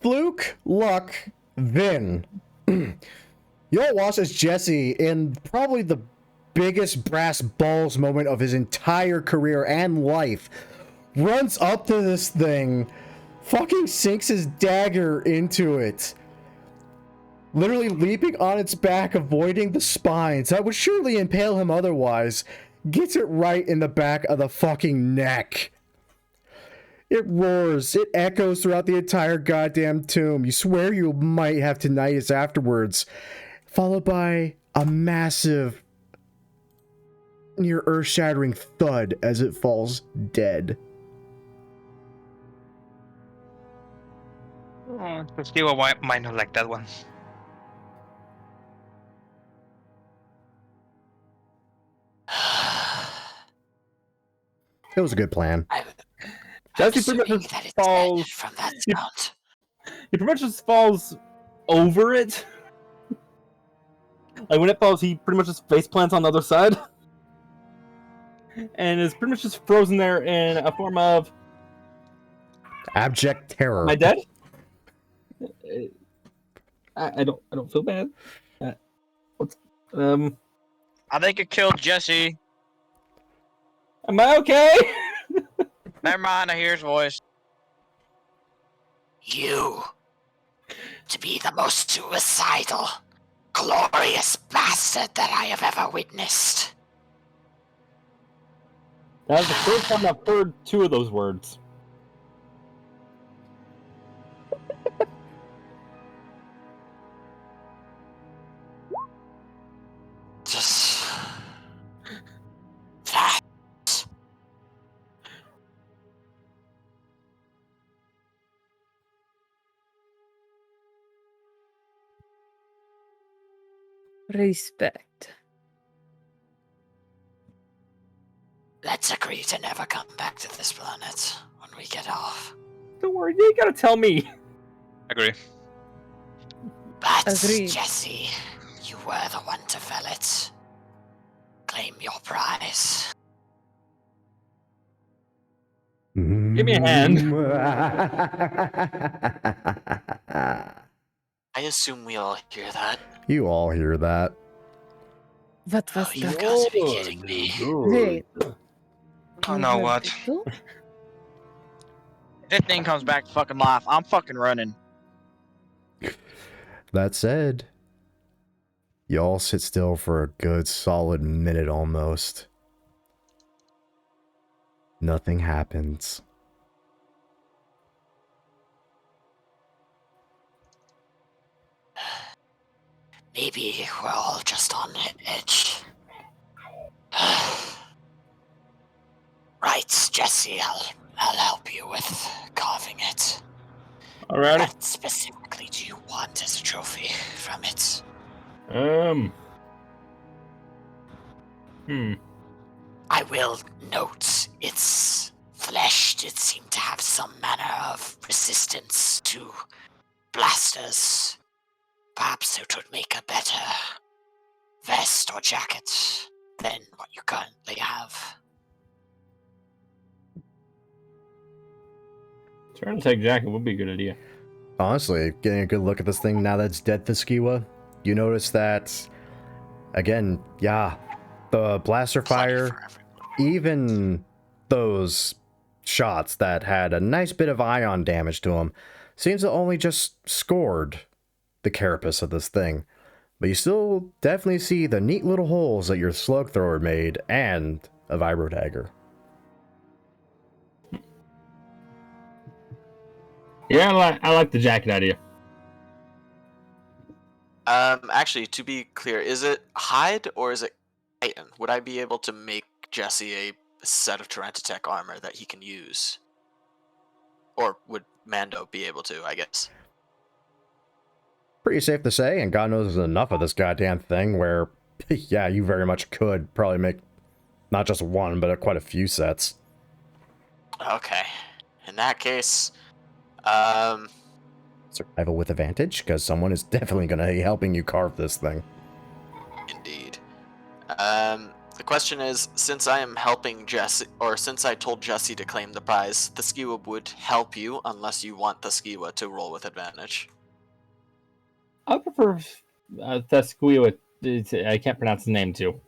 Fluke, Luck, Vin. You'll watch as Jesse, in probably the biggest brass balls moment of his entire career and life, runs up to this thing, fucking sinks his dagger into it, literally leaping on its back, avoiding the spines that would surely impale him otherwise, gets it right in the back of the fucking neck. It roars, it echoes throughout the entire goddamn tomb. You swear you might have tinnitus afterwards, followed by a massive, near earth-shattering thud as it falls dead.
Still might not like that one.
It was a good plan.
Jesse
I'm
pretty much
assuming
just
that it's
falls.
dead from that
He-
sound.
He pretty much just falls over it. Like when it falls, he pretty much just face plants on the other side. And is pretty much just frozen there in a form of,
Abject terror.
am I dead? I don't feel bad. What's
I think it killed Jesse.
am I okay?
Never mind, I hear his voice.
You. to be the most suicidal, glorious bastard that I have ever witnessed.
That's the first time I've heard two of those words.
Just that.
Respect.
Let's agree to never come back to this planet when we get off.
Don't worry, you ain't gotta tell me.
Agree.
But,
Agreed.
Jesse, you were the one to fell it. Claim your prize.
Give me a hand.
I assume we all hear that.
You all hear that.
What was
Oh, you've
that?
got to be kidding me.
Wait.
Oh
you
no,
have
what?
people?
If that thing comes back to fucking life, I'm fucking running.
That said, y'all sit still for a good solid minute almost. Nothing happens.
Maybe we're all just on edge. Right, Jesse, I'll help you with carving it.
Alrighty.
What specifically do you want as a trophy from it? I will note its flesh did seem to have some manner of resistance to blasters. Perhaps it would make a better vest or jacket than what you currently have.
Trying to take jacket would be a good idea.
Honestly, getting a good look at this thing now that's dead Thesquiwa, you notice that, again, yeah, the blaster fire, even those shots that had a nice bit of ion damage to them, seems to only just scored the carapace of this thing. But you still definitely see the neat little holes that your slug thrower made and a vibro dagger.
Yeah, I like the jacket idea.
Actually, to be clear, is it hide or is it chitin? Would I be able to make Jesse a set of Tyrantotech armor that he can use? Or would Mando be able to, I guess?
Pretty safe to say, and God knows there's enough of this goddamn thing where, yeah, you very much could probably make not just one, but quite a few sets.
Okay. In that case,
Survival with advantage, because someone is definitely going to be helping you carve this thing.
indeed. The question is, since I am helping Jesse, or since I told Jesse to claim the prize, the Skiwa would help you unless you want the Skiwa to roll with advantage.
I prefer Thesquiwa. I can't pronounce the name too.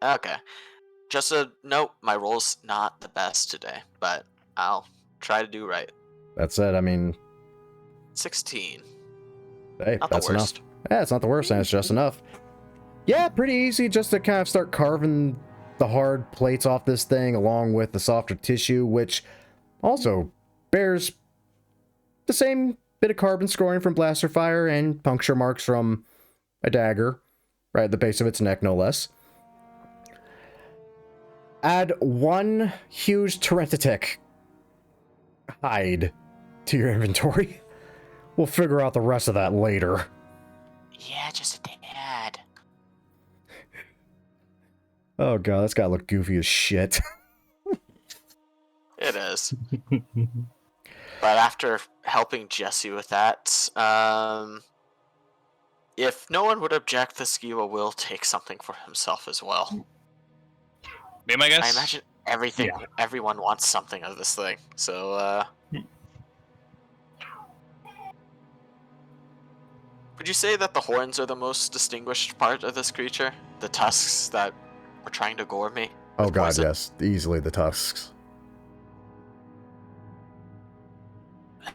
Okay. Just a note, my roll's not the best today, but I'll try to do right.
That said, I mean,
16.
hey,
Not
that's
the
enough.
worst.
Yeah, it's not the worst, and it's just enough. Yeah, pretty easy just to kind of start carving the hard plates off this thing along with the softer tissue, which also bears the same bit of carbon scoring from blaster fire and puncture marks from a dagger right at the base of its neck, no less. Add one huge Tyrantotech hide to your inventory. We'll figure out the rest of that later.
Yeah, just a tad.
Oh god, that's gotta look goofy as shit.
It is. But after helping Jesse with that, if no one would object, the Skiwa will take something for himself as well.
Be my guess.
I imagine everyone wants something of this thing. So, would you say that the horns are the most distinguished part of this creature? The tusks that were trying to gore me?
Oh
with
god,
poison?
yes. Easily the tusks.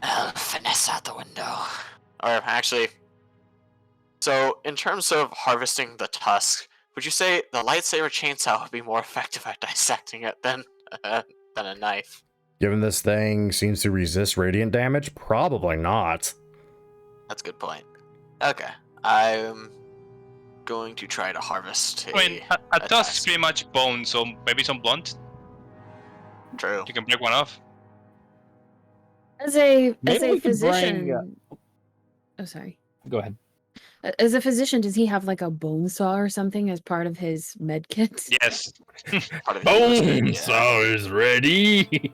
Well, finesse out the window.
Or actually, so in terms of harvesting the tusk, would you say the lightsaber chainsaw would be more effective at dissecting it than a knife?
Given this thing seems to resist radiant damage, probably not.
That's a good point. Okay, I'm going to try to harvest
I mean, a tusk is pretty much bone, so maybe some blunt.
True.
You can break one off.
As a
Maybe we could bring,
physician. Oh, sorry.
Go ahead.
As a physician, does he have like a bone saw or something as part of his med kit?
Yes.
Part of his
Saw is ready.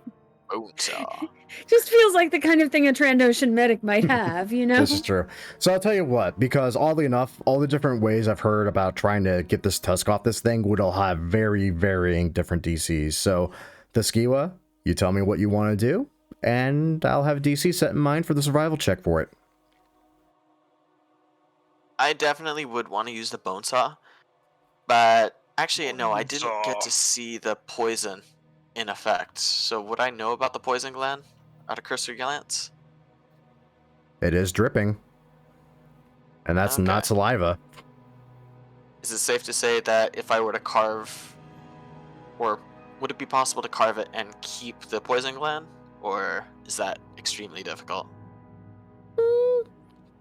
Bone saw.
Just feels like the kind of thing a Trandoshan medic might have, you know?
This is true. So I'll tell you what, because oddly enough, all the different ways I've heard about trying to get this tusk off this thing would all have very varying different DCs. So, Thskiwa, you tell me what you want to do, and I'll have a DC set in mind for the survival check for it.
I definitely would want to use the bone saw, but actually, no, I didn't get to see the poison in effect. So would I know about the poison gland at a cursory glance?
It is dripping. And that's
Okay.
not saliva.
Is it safe to say that if I were to carve, or would it be possible to carve it and keep the poison gland, or is that extremely difficult?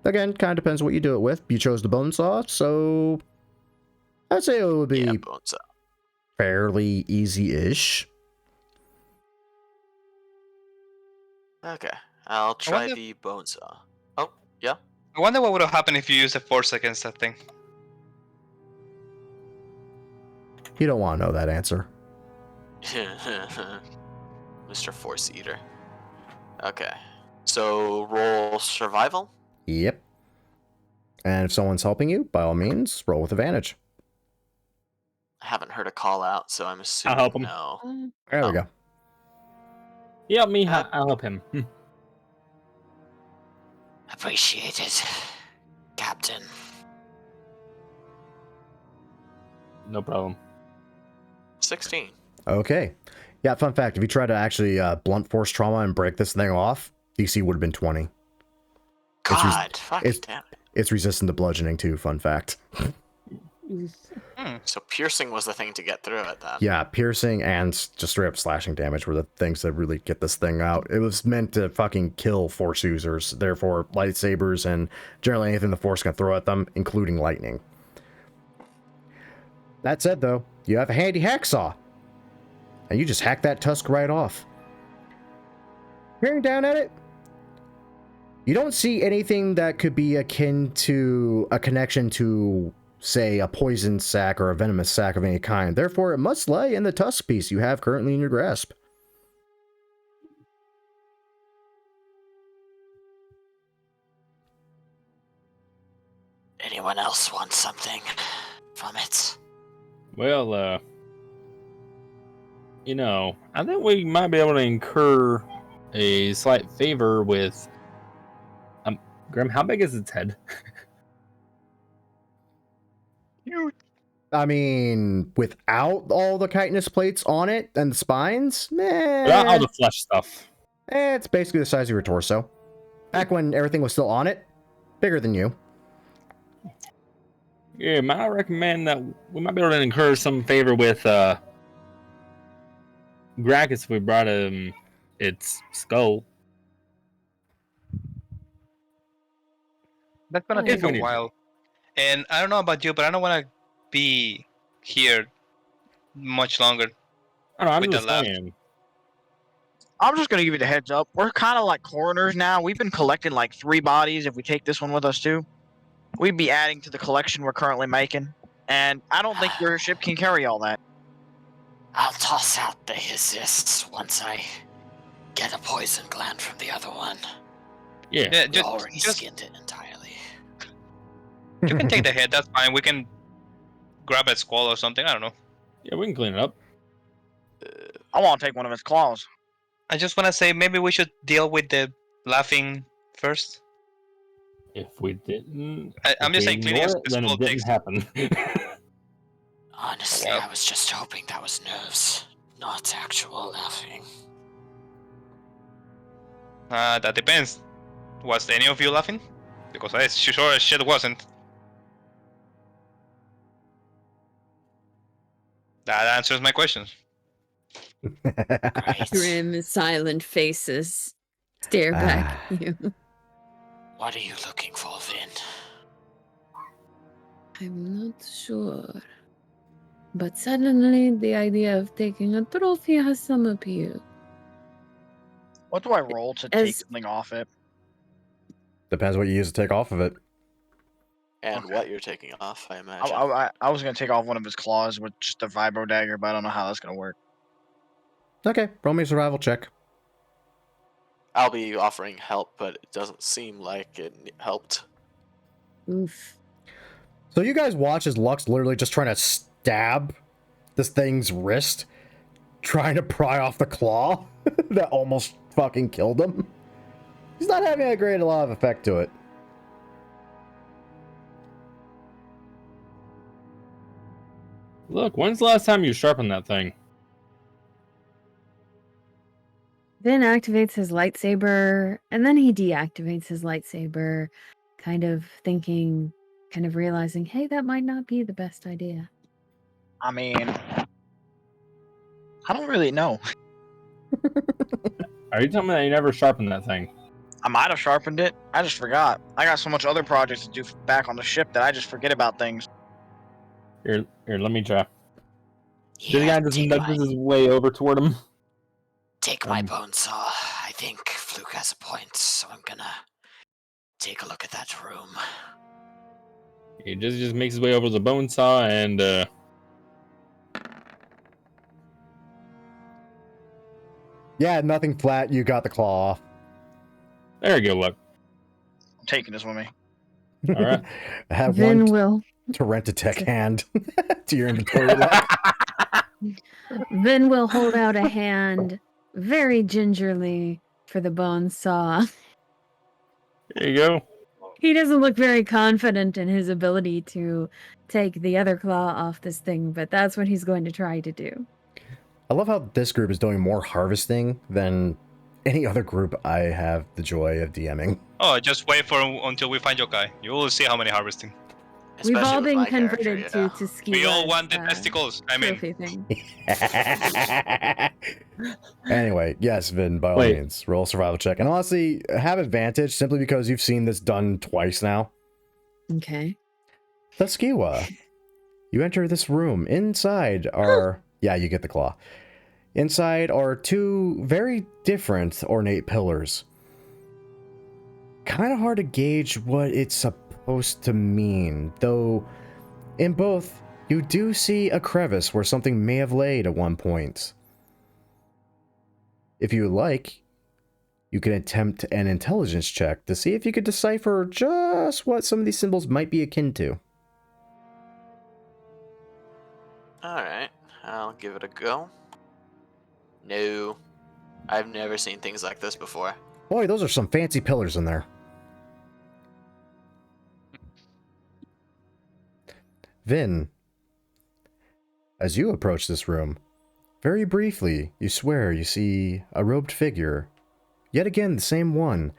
Again, kind of depends what you do it with. You chose the bone saw, so I'd say it would be
Yeah, bone saw.
fairly easy-ish.
Okay, I'll try
wonder-
the bone saw. Oh, yeah.
I wonder what would have happened if you used the force against that thing.
You don't want to know that answer.
Mr. Force Eater. Okay, so roll survival.
Yep. And if someone's helping you, by all means, roll with advantage.
I haven't heard a call out, so I'm assuming
help him.
no.
There
Oh.
we go.
Yeah, me. I'll help him.
Appreciated, Captain.
No problem.
16.
Okay. Yeah, fun fact, if you try to actually blunt force trauma and break this thing off, DC would have been 20.
God, fuck
it's-
damn it.
It's resistant to bludgeoning too, fun fact.
So piercing was the thing to get through it then.
Yeah, piercing and just straight up slashing damage were the things that really get this thing out. It was meant to fucking kill force users, therefore lightsabers and generally anything the force can throw at them, including lightning. That said though, you have a handy hacksaw. And you just hack that tusk right off. Peering down at it, you don't see anything that could be akin to a connection to, say, a poison sac or a venomous sac of any kind. Therefore, it must lay in the tusk piece you have currently in your grasp.
Anyone else want something from it?
Well, I think we might be able to incur a slight favor with. Grim, how big is its head?
I mean, without all the chitinous plates on it and the spines,
Without all the flesh stuff.
it's basically the size of your torso. Back when everything was still on it, bigger than you.
Yeah, might I recommend that we might be able to incur some favor with Gracchus if we brought him its skull.
That's gonna
Oh,
take
we
a
need-
while. And I don't know about you, but I don't want to be here much longer.
I don't know, I'm
With the
just
lab.
saying.
I'm just gonna give you the heads up. We're kind of like coroners now. We've been collecting like 3 bodies. If we take this one with us too, we'd be adding to the collection we're currently making. And I don't think your ship can carry all that.
I'll toss out the assists once I get a poison gland from the other one.
Yeah.
Yeah,
We already
just
skinned it entirely.
you can take the head. That's fine. We can grab a skull or something. I don't know.
Yeah, we can clean it up.
I want to take one of his claws.
I just want to say maybe we should deal with the laughing first.
If we didn't,
I'm
if
just
we
saying cleaning
ignore
a
it, then
skull
it didn't
takes.
happen.
Honestly,
Yeah.
I was just hoping that was nerves, not actual laughing.
That depends. Was any of you laughing? Because I sure as shit wasn't. That answers my questions.
Great.
Grim, silent faces stare back at you.
What are you looking for, Vin?
I'm not sure. But suddenly the idea of taking a trophy has some appeal.
What do I roll to
As-
take something off it?
Depends what you use to take off of it.
And
Okay.
what you're taking off, I imagine.
I was gonna take off one of his claws with just a vibro dagger, but I don't know how that's gonna work.
Okay, roll me a survival check.
I'll be offering help, but it doesn't seem like it helped.
Oof.
So you guys watch as Lux literally just trying to stab this thing's wrist, trying to pry off the claw that almost fucking killed him. He's not having a lot of effect to it.
Look, when's the last time you sharpened that thing?
Then activates his lightsaber, and then he deactivates his lightsaber, kind of thinking, kind of realizing, hey, that might not be the best idea.
I mean, I don't really know.
Are you telling me that you never sharpened that thing?
I might have sharpened it. I just forgot. I got so much other projects to do back on the ship that I just forget about things.
Here, let me try.
Here,
The guy just nudges his way over toward him.
take my bone saw. I think Fluke has a point, so I'm gonna take a look at that room.
He just makes his way over to the bone saw and
Yeah, nothing flat. You got the claw off.
there you go, look.
I'm taking this with me.
All right.
Have
Vin
one
will
to rent a tech hand to your inventory lock.
Vin will hold out a hand very gingerly for the bone saw.
There you go.
He doesn't look very confident in his ability to take the other claw off this thing, but that's what he's going to try to do.
I love how this group is doing more harvesting than any other group I have the joy of DMing.
Oh, just wait until we find your guy. You will see how many harvesting.
We've
Especially
all
with
been
my character,
converted
you know.
to Skiwa's,
We all want the testicles. I mean,
trophy thing.
Anyway, yes, Vin, by all
Wait.
means, roll a survival check. And honestly, have advantage simply because you've seen this done twice now.
Okay.
The Skiwa. You enter this room. Inside are... yeah, you get the claw. Inside are two very different ornate pillars. Kind of hard to gauge what it's supposed to mean, though in both, you do see a crevice where something may have laid at one point. If you would like, you can attempt an intelligence check to see if you could decipher just what some of these symbols might be akin to.
Alright, I'll give it a go. No. I've never seen things like this before.
Boy, those are some fancy pillars in there. Vin, as you approach this room, very briefly, you swear you see a robed figure, yet again the same one,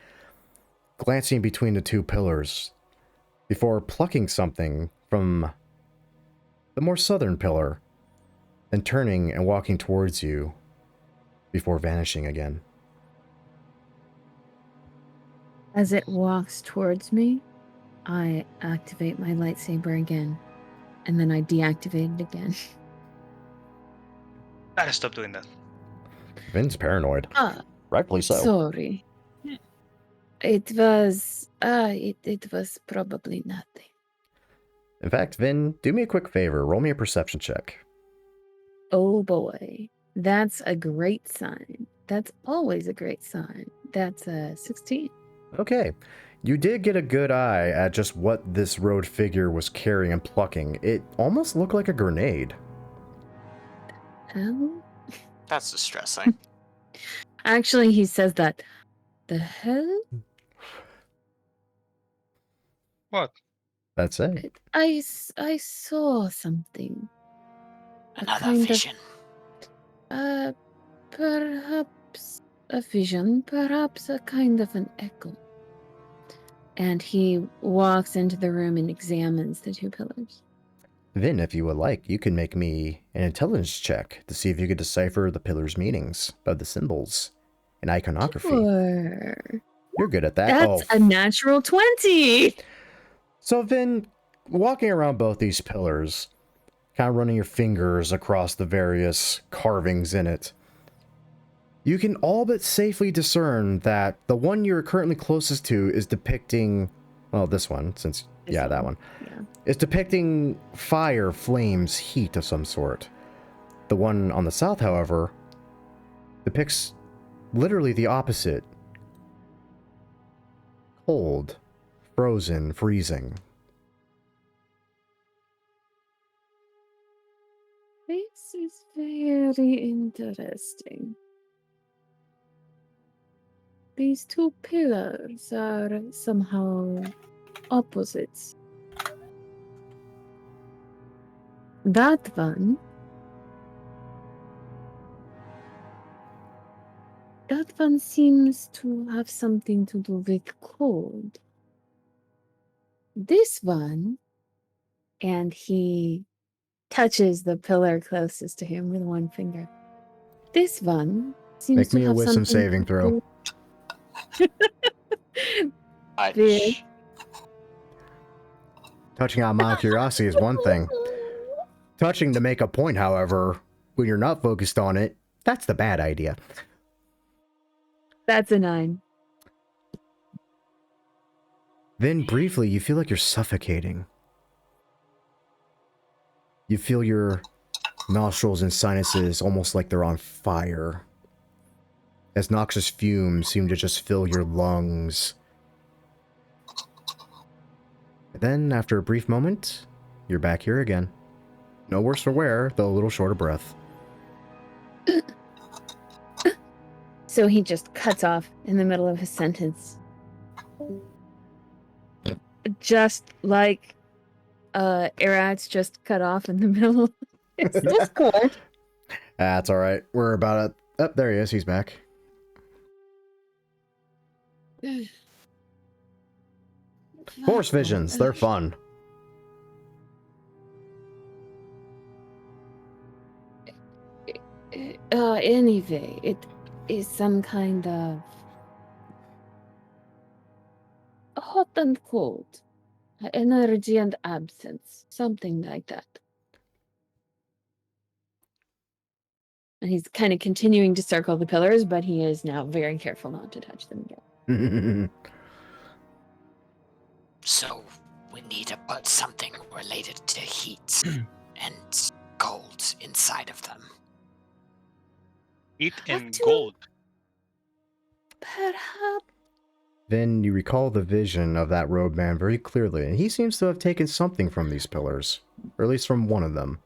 glancing between the two pillars, before plucking something from the more southern pillar, then turning and walking towards you, before vanishing again.
As it walks towards me, I activate my lightsaber again, and then I deactivate it again.
gotta stop doing that.
Vin's paranoid. Rightfully so.
Sorry. It was probably nothing.
In fact, Vin, do me a quick favor. Roll me a perception check.
Oh boy, that's a great sign. That's always a great sign. That's a 16.
Okay. You did get a good eye at just what this robed figure was carrying and plucking. It almost looked like a grenade.
Oh.
That's distressing.
Actually, he says that. The hell?
What?
That's it.
I saw something.
Another
kind of-
vision.
Perhaps a vision, perhaps a kind of an echo. And he walks into the room and examines the two pillars.
Then, if you would like, you can make me an intelligence check to see if you could decipher the pillars' meanings of the symbols and iconography.
Sure.
You're good at that.
That's a natural 20!
So then, walking around both these pillars, kind of running your fingers across the various carvings in it, you can all but safely discern that the one you're currently closest to is depicting, well, this one, since, yeah, that one.
Yeah.
It's depicting fire, flames, heat of some sort. The one on the south, however, depicts literally the opposite. Cold, frozen, freezing.
This is very interesting. These two pillars are somehow opposites. That one seems to have something to do with cold. This one, and he touches the pillar closest to him with one finger. This one seems
Make
to
me a
have
wisdom
something
saving
to
throw.
do-
Ouch.
Touching on my curiosity is one thing. Touching to make a point, however, when you're not focused on it, that's the bad idea.
That's a 9.
Then briefly, you feel like you're suffocating. You feel your nostrils and sinuses almost like they're on fire, as noxious fumes seem to just fill your lungs. And then, after a brief moment, you're back here again. No worse for wear, though a little short of breath.
So he just cuts off in the middle of his sentence. Just like Erat's just cut off in the middle. It's Discord.
That's alright. We're about at... Oh, there he is. He's back. Force visions. They're fun.
Anyway, it is some kind of hot and cold, energy and absence, something like that. And he's kind of continuing to circle the pillars, but he is now very careful not to touch them again.
So we need to put something related to heat and cold inside of them.
Heat and
Actually-
gold.
Perhaps.
Then you recall the vision of that robed man very clearly, and he seems to have taken something from these pillars, or at least from one of them.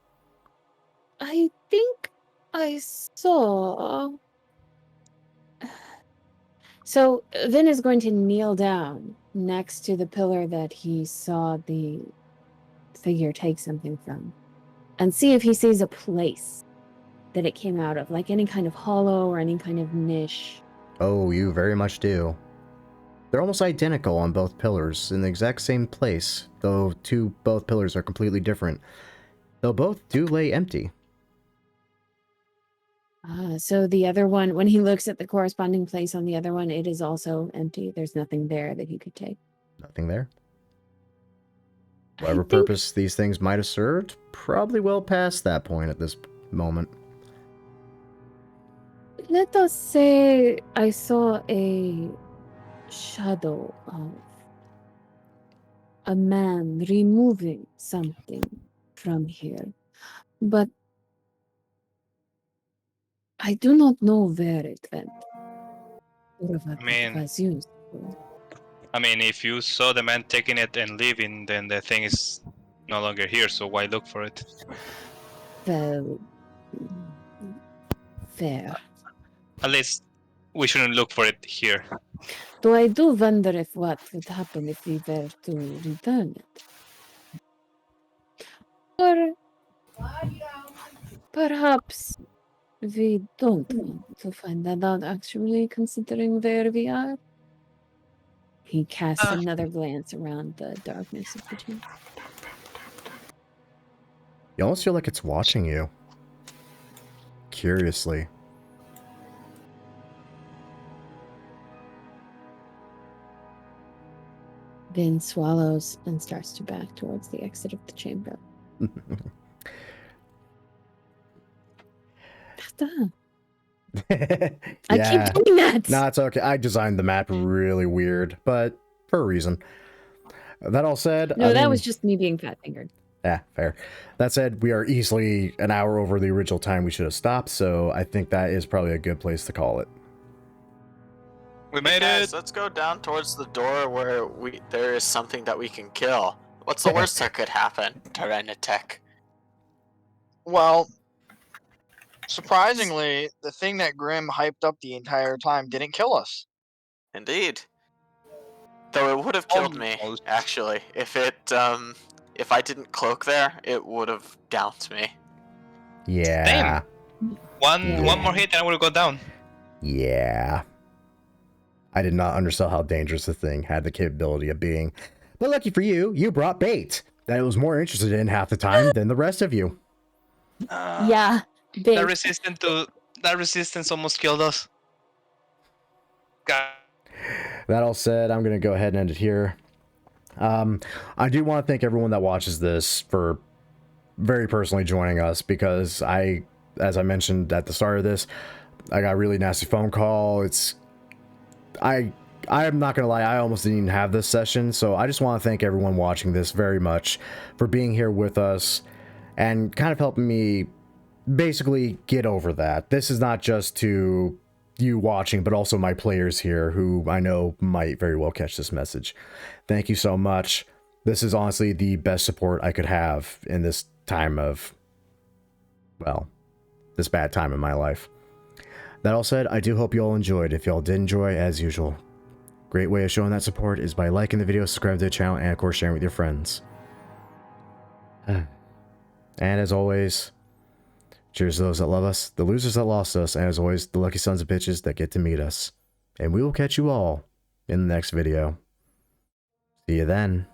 I think I saw. So Vin is going to kneel down next to the pillar that he saw the figure take something from, and see if he sees a place that it came out of, like any kind of hollow or any kind of niche.
Oh, you very much do. They're almost identical on both pillars, in the exact same place, though both pillars are completely different. Though both do lay empty.
So the other one, when he looks at the corresponding place on the other one, it is also empty. There's nothing there that he could take.
Nothing there. Whatever purpose these things might have served, probably well past that point at this moment.
Let us say I saw a shadow of a man removing something from here, but I do not know where it went or what it was used for.
I mean, if you saw the man taking it and leaving, then the thing is no longer here, so why look for it?
Well, fair.
At least we shouldn't look for it here.
Though I do wonder if what would happen if we were to return it. Or perhaps we don't want to find that out, actually, considering where we are. He casts another glance around the darkness of the chamber.
You almost feel like it's watching you. Curiously.
Vin swallows and starts to back towards the exit of the chamber. Basta. I keep doing that.
Nah, it's okay. I designed the map really weird, but for a reason. That all said,
No, that was just me being fat fingered.
Yeah, fair. That said, we are easily an hour over the original time we should have stopped, so I think that is probably a good place to call it.
We made
Guys,
it.
let's go down towards the door where there is something that we can kill. What's the worst that could happen, Tyranitech?
Well, surprisingly, the thing that Grim hyped up the entire time didn't kill us.
Indeed. Though it would have killed me,
Almost.
actually. If I didn't cloak there, it would have downed me.
Yeah.
One more hit and I would have gone down.
Yeah. I did not understand how dangerous the thing had the capability of being. But lucky for you, you brought bait that it was more interested in half the time than the rest of you.
Yeah,
That resistance almost killed us. God.
That all said, I'm going to go ahead and end it here. I do want to thank everyone that watches this for very personally joining us, because as I mentioned at the start of this, I got a really nasty phone call. I'm not going to lie, I almost didn't even have this session, so I just want to thank everyone watching this very much for being here with us and kind of helping me basically get over that. This is not just to you watching, but also my players here who I know might very well catch this message. Thank you so much. This is honestly the best support I could have in this time of, well, this bad time in my life. That all said, I do hope you all enjoyed. If y'all did enjoy, as usual, great way of showing that support is by liking the video, subscribing to the channel, and of course sharing with your friends. And as always, cheers to those that love us, the losers that lost us, and as always, the lucky sons of bitches that get to meet us. And we will catch you all in the next video. See you then.